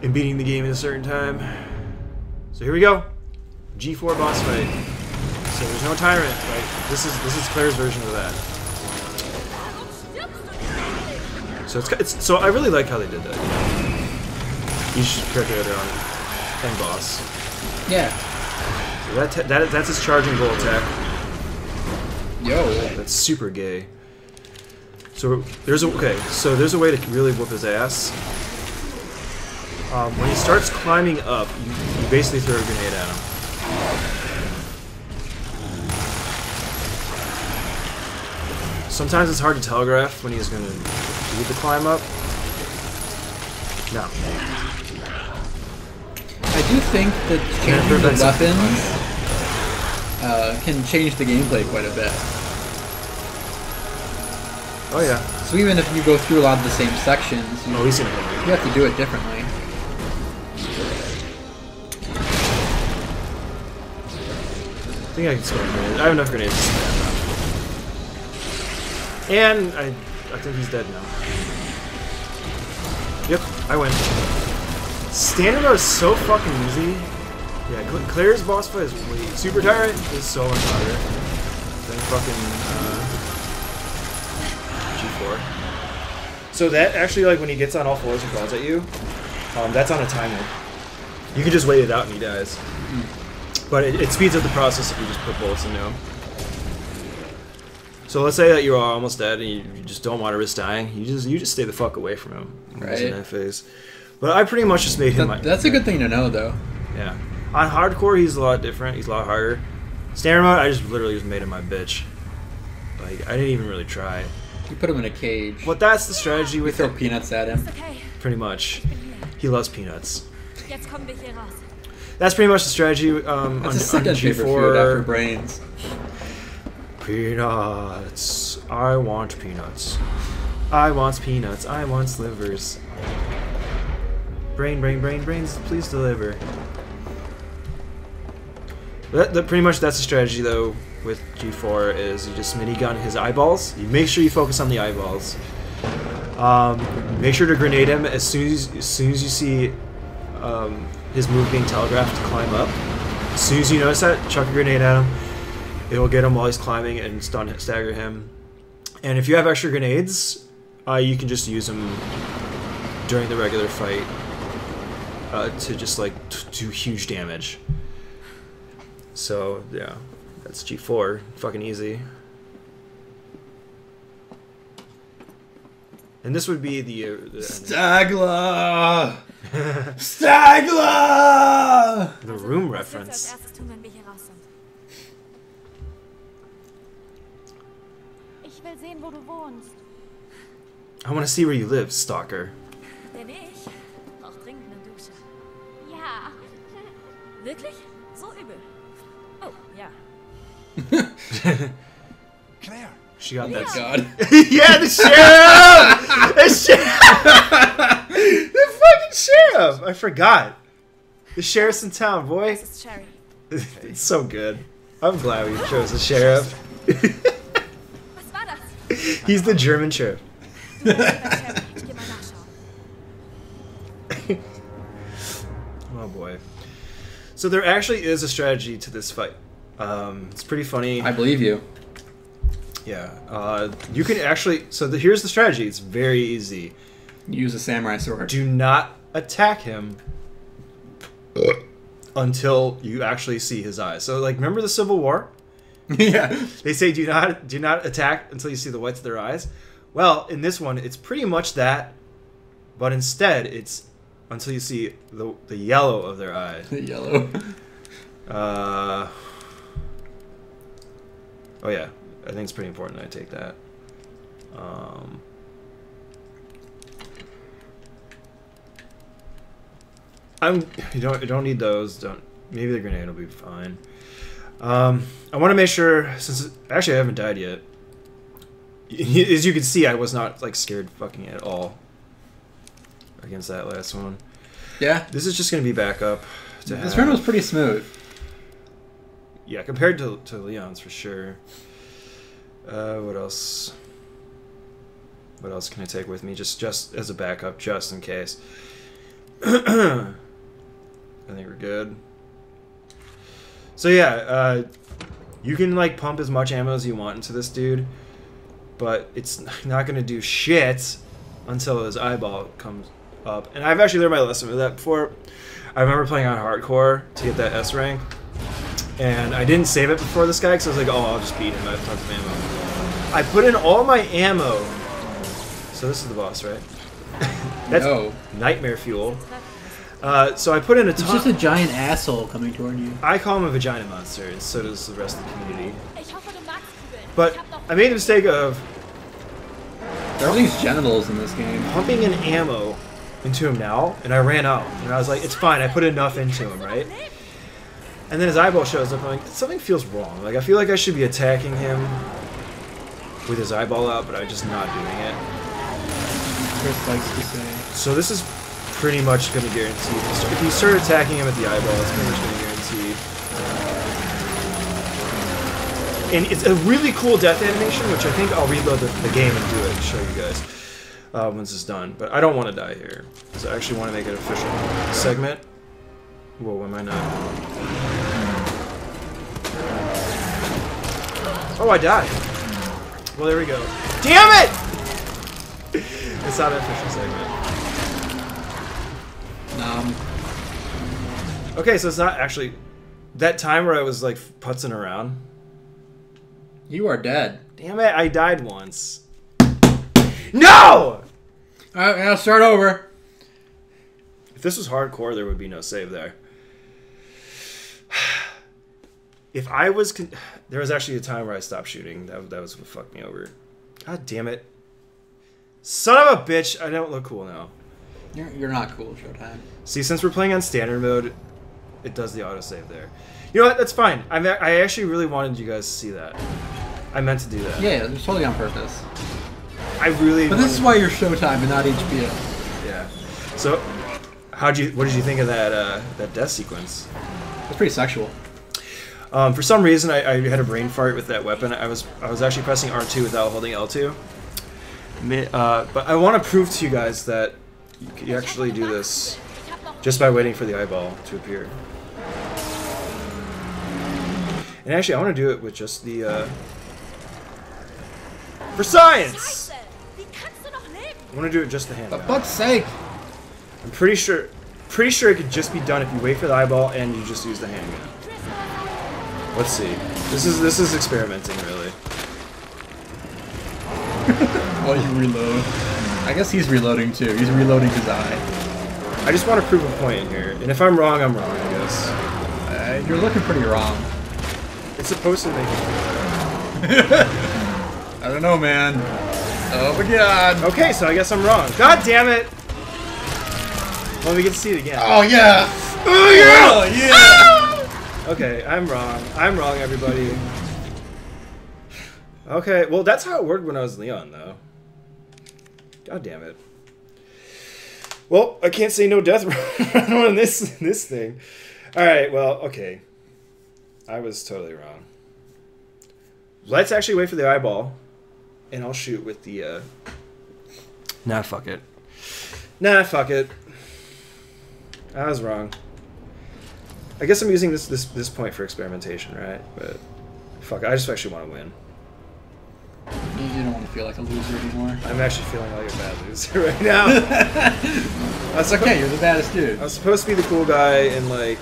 And beating the game in a certain time. So here we go. G4 boss fight. So there's no tyrant, right? This is Claire's version of that. So it's so I really like how they did that. Each character had their own end boss. Yeah. So that's his charging goal attack. Yo. That's super gay. So there's a way to really whoop his ass. When he starts climbing up, you basically throw a grenade at him. Sometimes it's hard to telegraph when he's gonna do the climb up. No. I do think that changing the weapons can change the gameplay quite a bit. Oh yeah. So even if you go through a lot of the same sections, you have to do it differently. I think I can spam grenades. I have enough grenades to spam now. And I think he's dead now. Yep, I win. Standard mode is so fucking easy. Yeah, Claire's boss fight is Super Tyrant is so much harder than fucking G4. So that actually, like, when he gets on all fours and falls at you, that's on a timer. You can just wait it out and he dies. But it speeds up the process if you just put bullets into him. So let's say that you are almost dead and you just don't want to risk dying. You just stay the fuck away from him. Right. In that phase. But I pretty much just made him. That's a good thing to know, though. Yeah. On hardcore, he's a lot different. He's a lot harder. Standard mode, I just literally made him my bitch. Like, I didn't even really try. You put him in a cage. But that's the strategy with throw peanuts at him. Okay. Pretty much. He loves peanuts. Jetzt kommen wir hier raus. That's pretty much the strategy That's on a second favorite G4. food after brains. Peanuts. I want peanuts. I want peanuts. I want slivers. Brains, please deliver. Pretty much that's the strategy though with G4 is you just minigun his eyeballs. You make sure you focus on the eyeballs. Make sure to grenade him as soon as you see his move being telegraphed to climb up. As soon as you notice that, chuck a grenade at him. It will get him while he's climbing and stagger him. And if you have extra grenades, you can just use them during the regular fight to just like do huge damage. So yeah, that's G4. Fucking easy. And this would be the Stagler! Stagler! The room reference. Als erstes tun, wenn wir hier raus sind. Ich will sehen, wo du wohnst. I want to see where you live, stalker. Denn ich brauch dringend eine Dusche. Ja. Wirklich? So übel? Oh, ja. Claire. She got that. God. Yeah, the sheriff! The sheriff! The fucking sheriff! I forgot. The sheriff's in town, boy. Das ist Sherry. It's so good. I'm glad we chose the sheriff. Was war das? He's the German sheriff. Du bist bei Sherry. Ich geh mal nachschauen. Oh boy. So there actually is a strategy to this fight. It's pretty funny. I believe you. Yeah. You can actually... So here's the strategy. It's very easy. Use a samurai sword. Do not attack him until you actually see his eyes. So, like, remember the Civil War? Yeah. They say do not attack until you see the whites of their eyes. Well, in this one, it's pretty much that, but instead, it's until you see the yellow of their eyes. The yellow. Oh yeah, I think it's pretty important that I take that. You don't need those. Maybe the grenade will be fine. I want to make sure, since actually I haven't died yet. As you can see, I was not like scared fucking at all against that last one. Yeah. This is just gonna be backup. This run was pretty smooth. Yeah, compared to Leon's for sure. What else? What else can I take with me? Just as a backup, just in case. I think we're good. So yeah, you can like pump as much ammo as you want into this dude, but it's not gonna do shit until his eyeball comes up. And I've actually learned my lesson with that before. I remember playing on hardcore to get that S rank. and I didn't save it before this guy because I was like, oh, I'll just beat him. I have tons of ammo. I put in all my ammo. So this is the boss, right? That's nightmare fuel. So I put in a ton. It's just a giant asshole coming toward you. I call him a vagina monster, and so does the rest of the community. But I made the mistake of everything's genitals in this game. Pumping in ammo into him now, and I ran out. And I was like, it's fine, I put enough into him, right? And then his eyeball shows up, and I'm like, something feels wrong. Like, I feel like I should be attacking him with his eyeball out, but I'm just not doing it. Chris likes to say. So this is pretty much going to guarantee. If you start attacking him at the eyeball, it's pretty much going to guarantee. And it's a really cool death animation, which I think I'll reload the game and do it and show you guys once it's done. But I don't want to die here, because I actually want to make it an official segment. Whoa, am I not? Oh, I died. Well, there we go. Damn it! It's not an official segment. Okay, so it's not actually that time where I was like putzing around. You are dead. Damn it, I died once. No! Alright, I'll start over. If this was hardcore, there would be no save there. If I was... There was actually a time where I stopped shooting. That was what fucked me over. God damn it. Son of a bitch, I don't look cool now. You're not cool, Sjotyme. See, since we're playing on standard mode, it does the autosave there. You know what? That's fine. I actually really wanted you guys to see that. I meant to do that. Yeah, it was totally on purpose. I really. But this is why you're Sjotyme and not HBO. Yeah. So, what did you think of that death sequence? It's pretty sexual. For some reason, I had a brain fart with that weapon. I was actually pressing R2 without holding L2. But I want to prove to you guys that you actually do this just by waiting for the eyeball to appear. And actually, I want to do it with just the, for science! I want to do it just the handgun. For fuck's sake! I'm pretty sure it could just be done if you wait for the eyeball and you just use the handgun. Let's see. This is experimenting, really. Oh, you reload. I guess he's reloading too. He's reloading his eye. I just want to prove a point in here, and if I'm wrong, I'm wrong, I guess. You're looking pretty wrong. It's supposed to make it. I don't know, man. Oh my god. Okay, so I guess I'm wrong. God damn it! Well, we get to see it again. Oh yeah! Oh yeah! Oh yeah! Okay, I'm wrong. I'm wrong, everybody. Okay, well, that's how it worked when I was Leon, though. God damn it. Well, I can't say no death run on this thing. Alright, well, okay. I was totally wrong. Let's actually wait for the eyeball. And I'll shoot with the, Nah, fuck it. Nah, fuck it. I was wrong. I guess I'm using this point for experimentation, right? But, fuck it, I just actually want to win. You don't want to feel like a loser anymore. I'm actually feeling like a bad loser right now. That's okay, you're the baddest dude. I was supposed to be the cool guy and like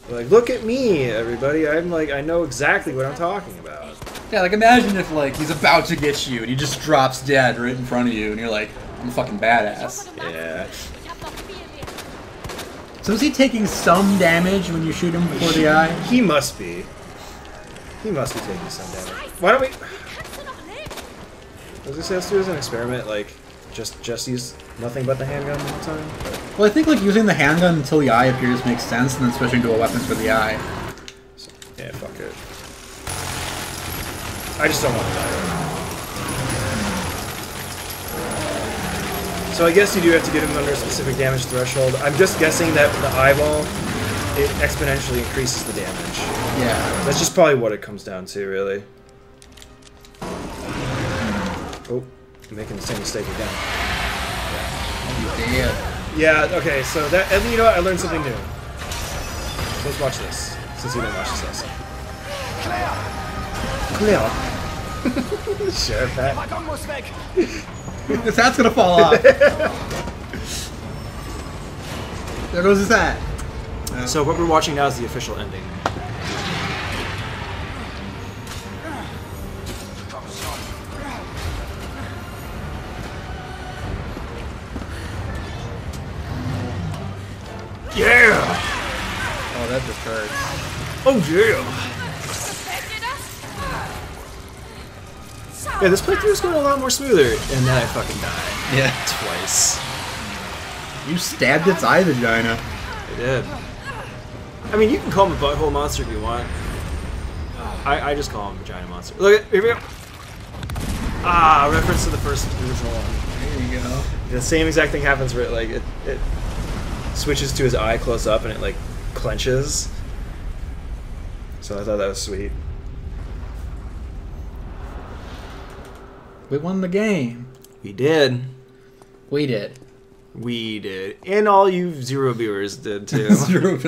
look at me, everybody. I'm like, I know exactly what I'm talking about. Yeah, like imagine if like he's about to get you and he just drops dead right in front of you and you're like, I'm a fucking badass. Yeah. So is he taking some damage when you shoot him before the eye? He must be. He must be taking some damage. Why don't we... I was gonna say, let's do as an experiment, like, just use nothing but the handgun all the time. But... Well, I think like using the handgun until the eye appears makes sense, and then switching to a weapon for the eye. So, yeah, fuck it. I just don't want to die. So I guess you do have to get him under a specific damage threshold. I'm just guessing that the eyeball, it exponentially increases the damage. Yeah. That's just probably what it comes down to, really. Oh, I'm making the same mistake again. Yeah. Yeah, okay, so that, and you know what, I learned something new. Let's watch this, since you didn't watch this last time. Clear. Sure, Pat. His hat's gonna fall off. There goes his hat. So what we're watching now is the official ending. Yeah! Oh, that just hurts. Oh yeah! Gefällt dir das? Yeah, this playthrough is going a lot more smoother, and then I fucking die. Yeah. Twice. You stabbed its eye vagina. I did. I mean, you can call him a butthole monster if you want. I just call him vagina monster. Look, here we go. Ah, reference to the first original one. There you go. The same exact thing happens where like it switches to his eye close up and it like clenches. So I thought that was sweet. We won the game. We did. We did. We did. And all you Zero viewers did too. Zero.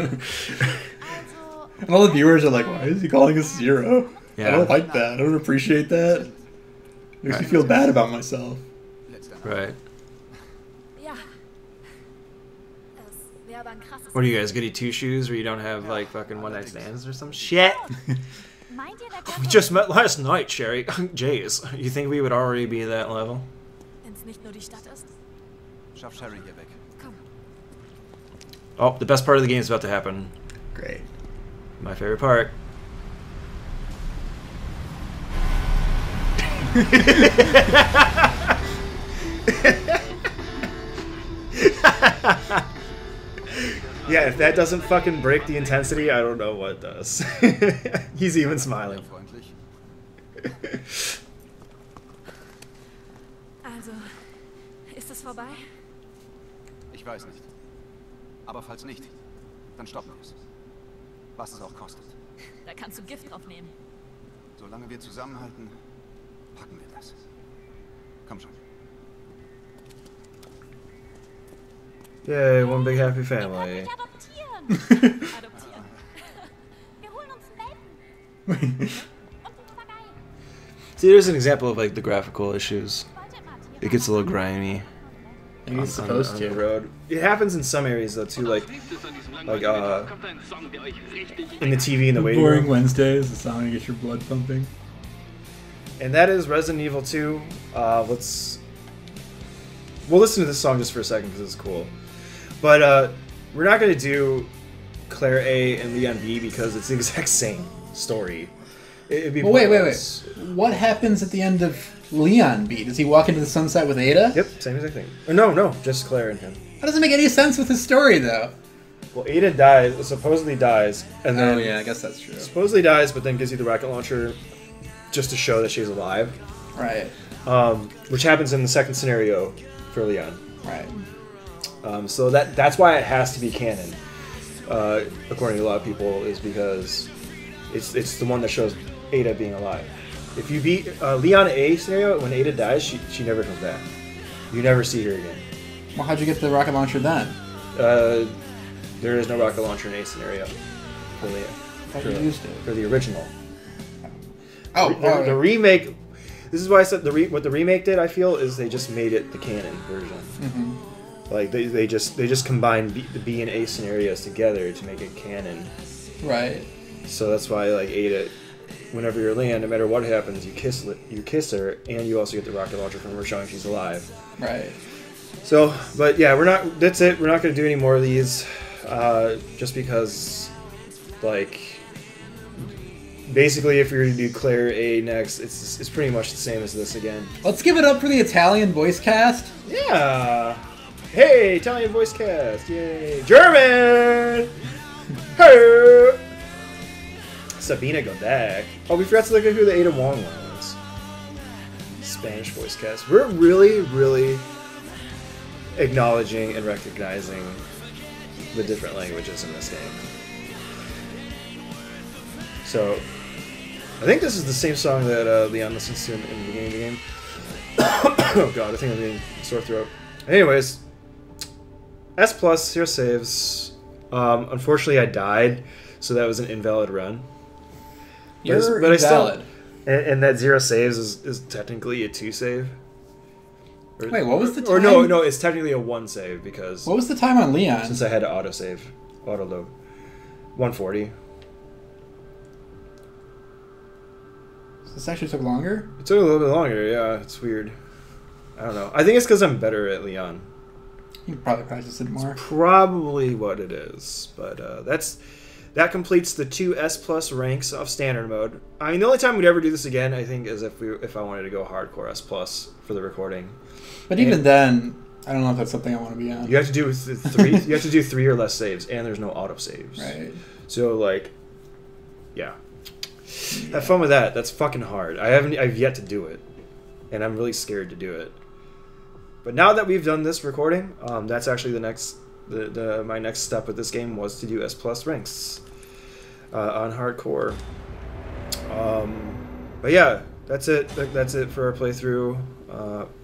And all the viewers are like, why is he calling us Zero? Yeah. I don't like that. I don't appreciate that. Makes me feel bad about myself. Right. Ja. Das wäre aber ein krasses. What are you guys, goody two shoes where you don't have like fucking one night stands or some shit? Meint ihr, da We könnte just met last night, Sherry. Jays. You think we would already be that level? wenn's nicht nur die Stadt ist? Schaff Sherry hier weg. Komm. Oh, the best part of the game is about to happen. Great. My favorite part. Yeah, if that doesn't fucking break the intensity, I don't know what does. He's even smiling. Freundlich. Also, ist es vorbei? Ich weiß nicht. Aber falls nicht, dann stoppen wir es. Was es auch kostet. Da kannst du Gift drauf nehmen. Solange wir zusammenhalten, packen wir das. Komm schon. Yay, one big happy Ihr family. könnt mich adoptieren. Adoptieren. Wir holen uns einen Welpen. Und einen Papagei. See, there's an example of like the graphical issues. Ich wollte immer Tiere It gets a little grimy. I think it's supposed on the to. road. It happens in some areas though too, like in the TV in the waiting Boring room. Wednesdays, the song to get your blood pumping. And that is Resident Evil 2. We'll listen to this song just for a second because it's cool. But we're not going to do Claire A and Leon B because it's the exact same story. It'd be Well, wait. pointless. What happens at the end of Leon B? Does he walk into the sunset with Ada? Yep, same exact thing. Or no, just Claire and him. That doesn't make any sense with his story, though. Well, Ada dies, supposedly dies, and then Oh, yeah, I guess that's true. supposedly dies, but then gives you the rocket launcher just to show that she's alive. Right, Which happens in the second scenario for Leon. right. So that's why it has to be canon, according to a lot of people, is because it's the one that shows Ada being alive. If you beat Leon A scenario, when Ada dies, she never comes back. You never see her again. Well, how'd you get the rocket launcher then? There is no rocket launcher in A scenario for I thought you used it. for the original. Oh, The remake. This is why I said what the remake did. I feel is they just made it the canon version. Mm-hmm. Like they just combined the B and A scenarios together to make it canon. right. So that's why like Ada, whenever you're Leon, no matter what happens, you kiss her, and you also get the rocket launcher from her showing she's alive. Right. So, but yeah, we're not. That's it. We're not going to do any more of these, just because, like, basically, if you're going to do Claire A next, it's pretty much the same as this again. Let's give it up for the Italian voice cast. Yeah. Hey, Italian voice cast. Yay. German. Hey. Sabina Godek. Oh, we forgot to look at who the Ada Wong one was. Spanish voice cast. We're really, really acknowledging and recognizing the different languages in this game. So, I think this is the same song that Leon listens to in the beginning of the game. Oh god, I think I'm getting a sore throat. Anyways, S+, your saves. Unfortunately, I died, so that was an invalid run. You're But I still- invalid. And that 0 saves is technically a 2 save. Or, Wait, what was the Or time? no, it's technically a 1 save because What was the time on Leon? since I had to autoload. 140. This actually took longer? It took a little bit longer, yeah, it's weird. I don't know. I think it's because I'm better at Leon. You can probably practice it more. Probably what it is, but that completes the 2 S+ ranks of standard mode. I mean, the only time we'd ever do this again, I think, is if I wanted to go hardcore S+ for the recording. But even then, I don't know if that's something I want to be on. You have to do 3. You have to do 3 or less saves, and there's no auto saves. Right. So like, yeah. Have fun with that. That's fucking hard. I've yet to do it, and I'm really scared to do it. But now that we've done this recording, that's actually the next. My next step with this game was to do S+ ranks on hardcore. But yeah, that's it. That's it for our playthrough.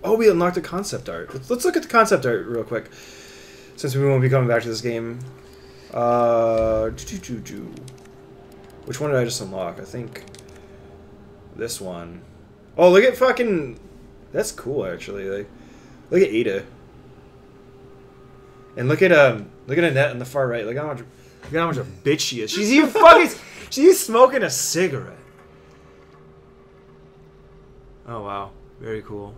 Oh, we unlocked the concept art. Let's look at the concept art real quick, since we won't be coming back to this game. Which one did I just unlock? I think this one. Oh, look at fucking. That's cool, actually. Like, look at Ada. And look at Annette on the far right. Look how much of a bitch she is. She's even fucking. She's smoking a cigarette. Oh wow, very cool.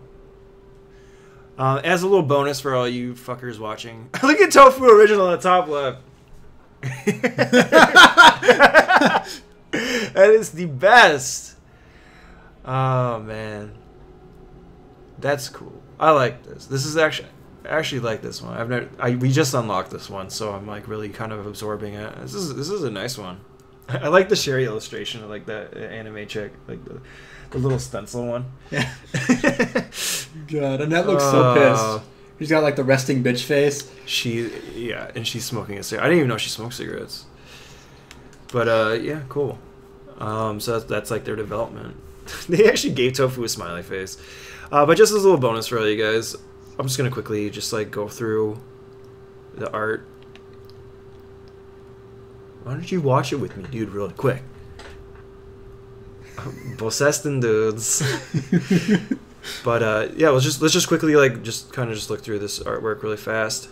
As a little bonus for all you fuckers watching, look at Tofu Original on the top left. That is the best. Oh man, that's cool. I like this. This is actually. I actually like this one. We just unlocked this one, so I'm like really kind of absorbing it. This is a nice one. I like the Sherry illustration. I like that anime chick, like the little stencil one. Yeah. God, Annette looks so pissed. She's got like the resting bitch face. And she's smoking a cigarette. I didn't even know she smoked cigarettes. But yeah, cool. So that's like their development. They actually gave Tofu a smiley face. But just as a little bonus for all you guys. I'm just gonna quickly just like go through the art. Why don't you watch it with me, dude, really quick? Possessed dudes. But yeah, let's just quickly like just kind of just look through this artwork really fast.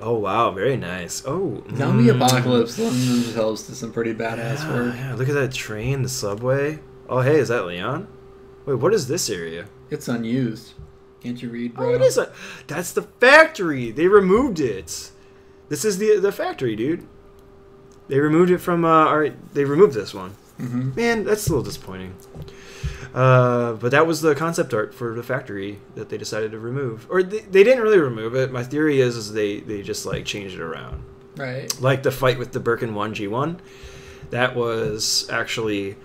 Oh wow, very nice. Oh, Zombie Apocalypse lends themselves to some pretty badass work. Yeah, look at that train, the subway. Oh hey, is that Leon? Wait, what is this area? It's unused. Can't you read, bro? Oh, it is that's the factory. They removed it. This is the factory, dude. They removed it from they removed this one. Mm-hmm. Man, that's a little disappointing. But that was the concept art for the factory that they decided to remove. Or they didn't really remove it. My theory is they just like changed it around. Right. Like the fight with the Birkin 1G1. That was actually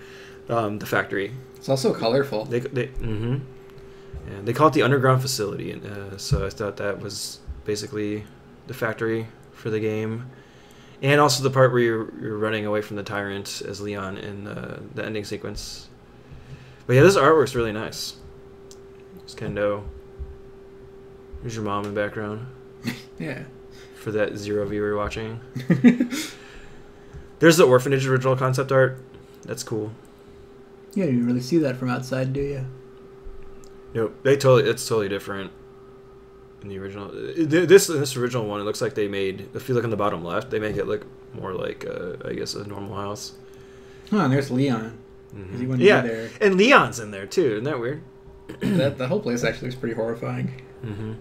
the factory. It's also colorful. And they call it the underground facility, and so I thought that was basically the factory for the game, and also the part where you're running away from the tyrant as Leon in the ending sequence. But yeah, this artwork's really nice. It's Kendo. Here's your mom in the background. Yeah. For that zero viewer watching. There's the orphanage original concept art. That's cool. Yeah, you didn't really see that from outside, do you? Nope, it's totally different in the original. This original one, it looks like they made. If you look on the bottom left, they make it look more like I guess a normal house. Oh, and there's Leon. Mm-hmm. He wouldn't be there. And Leon's in there too. Isn't that weird? The whole place actually looks pretty horrifying. Mm-hmm.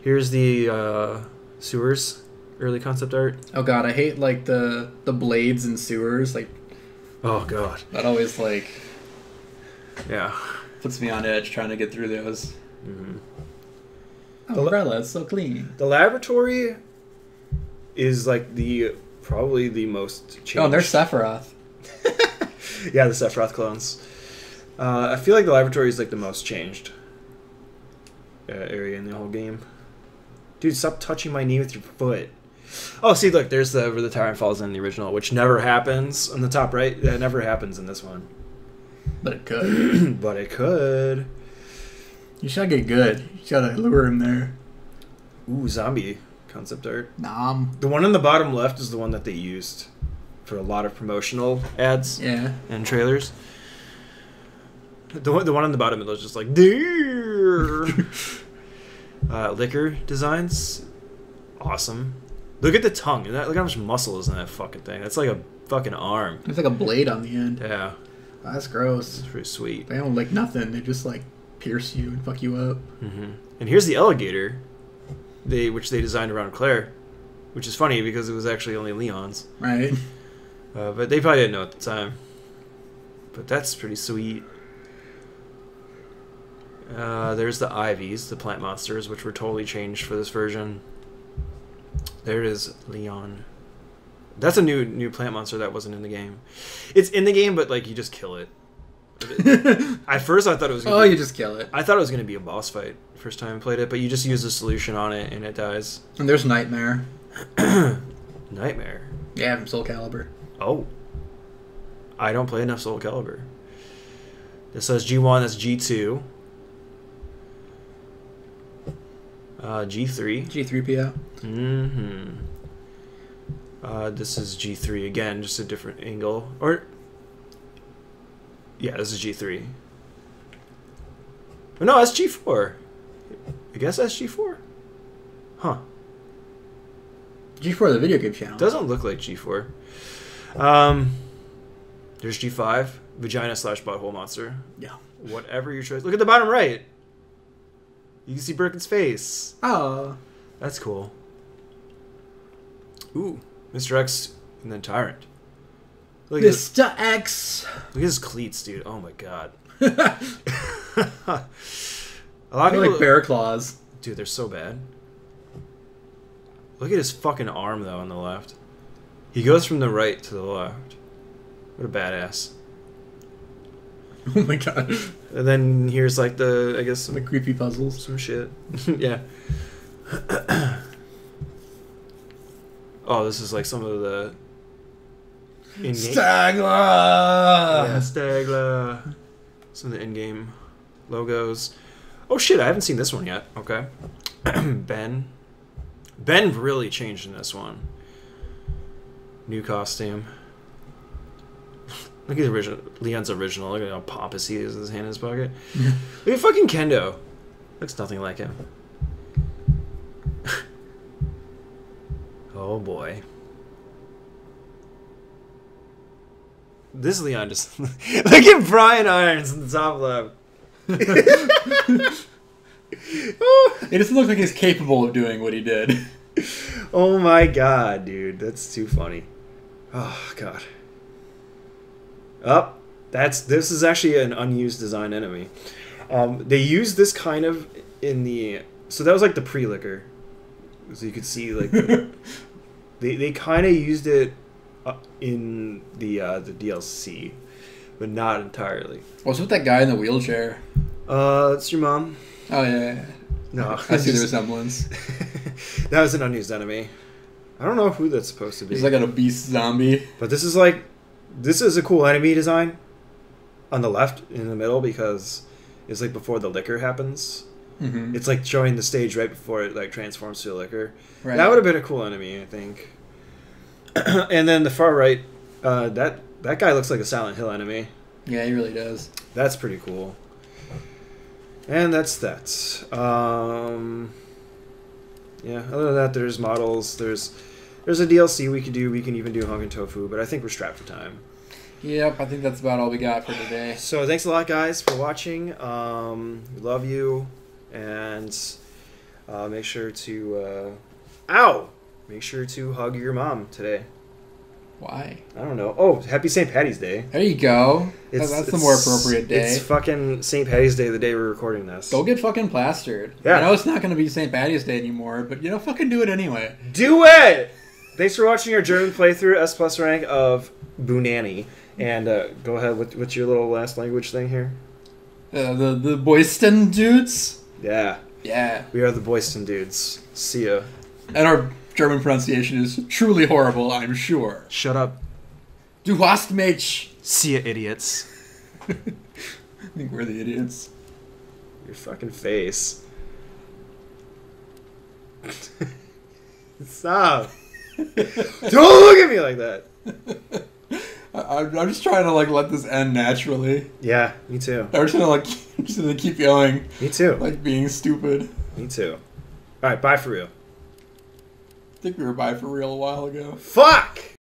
Here's the sewers early concept art. Oh god, I hate like the blades in sewers. Like, oh god, that always like puts me on edge trying to get through those. Mm-hmm. Oh, umbrella, it's so clean. The laboratory is like probably the most changed. Oh, and there's Sephiroth. Yeah, the Sephiroth clones. I feel like the laboratory is like the most changed area in the whole game. Dude, stop touching my knee with your foot. Oh, see, look, there's where the tyrant falls in the original, which never happens on the top right. That never happens in this one. But it could. But it could. You should get good. You gotta lure him there. Ooh, zombie concept art. Nom. The one on the bottom left is the one that they used for a lot of promotional ads and trailers. The one on the bottom, it was just like, dear. Liquor designs. Awesome. Look at the tongue. Look how much muscle is in that fucking thing. That's like a fucking arm. It's like a blade on the end. Yeah. Oh, that's gross. It's pretty sweet. They don't like nothing. They just like pierce you and fuck you up. Mm-hmm. And here's the alligator. which they designed around Claire, which is funny because it was actually only Leon's. Right. But they probably didn't know at the time. But that's pretty sweet. There's the Ivies, the plant monsters, which were totally changed for this version. There it is, Leon. That's a new plant monster that wasn't in the game. It's in the game, but like you just kill it. At first, I thought it was. You just kill it. I thought it was going to be a boss fight first time I played it, but you just use a solution on it and it dies. And there's Nightmare. Nightmare. Yeah, from Soul Calibur. Oh. I don't play enough Soul Calibur. This says G1, that's G2. G3. G3PO. This is G3 again, just a different angle. Or yeah, this is G3. Oh, no, that's G4. I guess that's G4. Huh. G4, the video game channel. Doesn't look like G4. There's G5, vagina/butthole monster. Yeah. Whatever your choice. Look at the bottom right. You can see Birkin's face. Oh. That's cool. Ooh, Mr. X and then Tyrant. Look at Mr. X. Look at his cleats, dude. Oh my god. A lot of They're people like bear claws. Dude, they're so bad. Look at his fucking arm though on the left. He goes from the right to the left. What a badass. Oh my god. And then here's like the, I guess, some creepy puzzles. Some shit. Yeah. Oh, this is like some of the Stagla! Yeah, Stagla. Some of the in-game logos. Oh shit, I haven't seen this one yet. Okay. Ben. Ben really changed in this one. New costume. Look at the original, Leon's original. Look at how pompous he is with his hand in his pocket. Look at fucking Kendo. Looks nothing like him. Oh boy. This Leon just... Look at Brian Irons in the top left. It doesn't look like he's capable of doing what he did. Oh my god, dude. That's too funny. Oh god. Oh, this is actually an unused design enemy. They used this kind of in the... So that was like the pre-liquor. So you could see like... they kind of used it in the DLC, but not entirely. What's with that guy in the wheelchair? It's your mom. Oh yeah. No, I see the resemblance. That was an unused enemy. I don't know who that's supposed to be. He's like an obese zombie. But this is a cool enemy design on the left in the middle because it's like before the liquor happens. Mm-hmm. It's like showing the stage right before it like transforms to a liquor. Right. That would have been a cool enemy, I think. And then the far right, that guy looks like a Silent Hill enemy. Yeah, he really does. That's pretty cool. And that's that. Yeah, other than that, there's models. There's a DLC we could do. We can even do Hung and Tofu, but I think we're strapped for time. Yep, I think that's about all we got for today. So thanks a lot, guys, for watching. We love you, and make sure to make sure to hug your mom today. Why? I don't know. Oh, happy St. Patty's Day. There you go. That's the more appropriate day. It's fucking St. Patty's Day the day we're recording this. Go get fucking plastered. Yeah. I know it's not going to be St. Patty's Day anymore, but fucking do it anyway. Do it! Thanks for watching our German playthrough S+ rank of Bunani. And go ahead, what's your little last language thing here? The Boyston dudes? Yeah. Yeah. We are the Boyston dudes. See ya. And our German pronunciation is truly horrible, I'm sure. Shut up. Du hast mich. See ya, idiots. I think we're the idiots. Your fucking face. Stop. Don't look at me like that. I'm just trying to let this end naturally. Yeah, me too. I'm just gonna keep going. Me too. Being stupid. Me too. Alright, bye for real. I think we were bye for real a while ago. Fuck!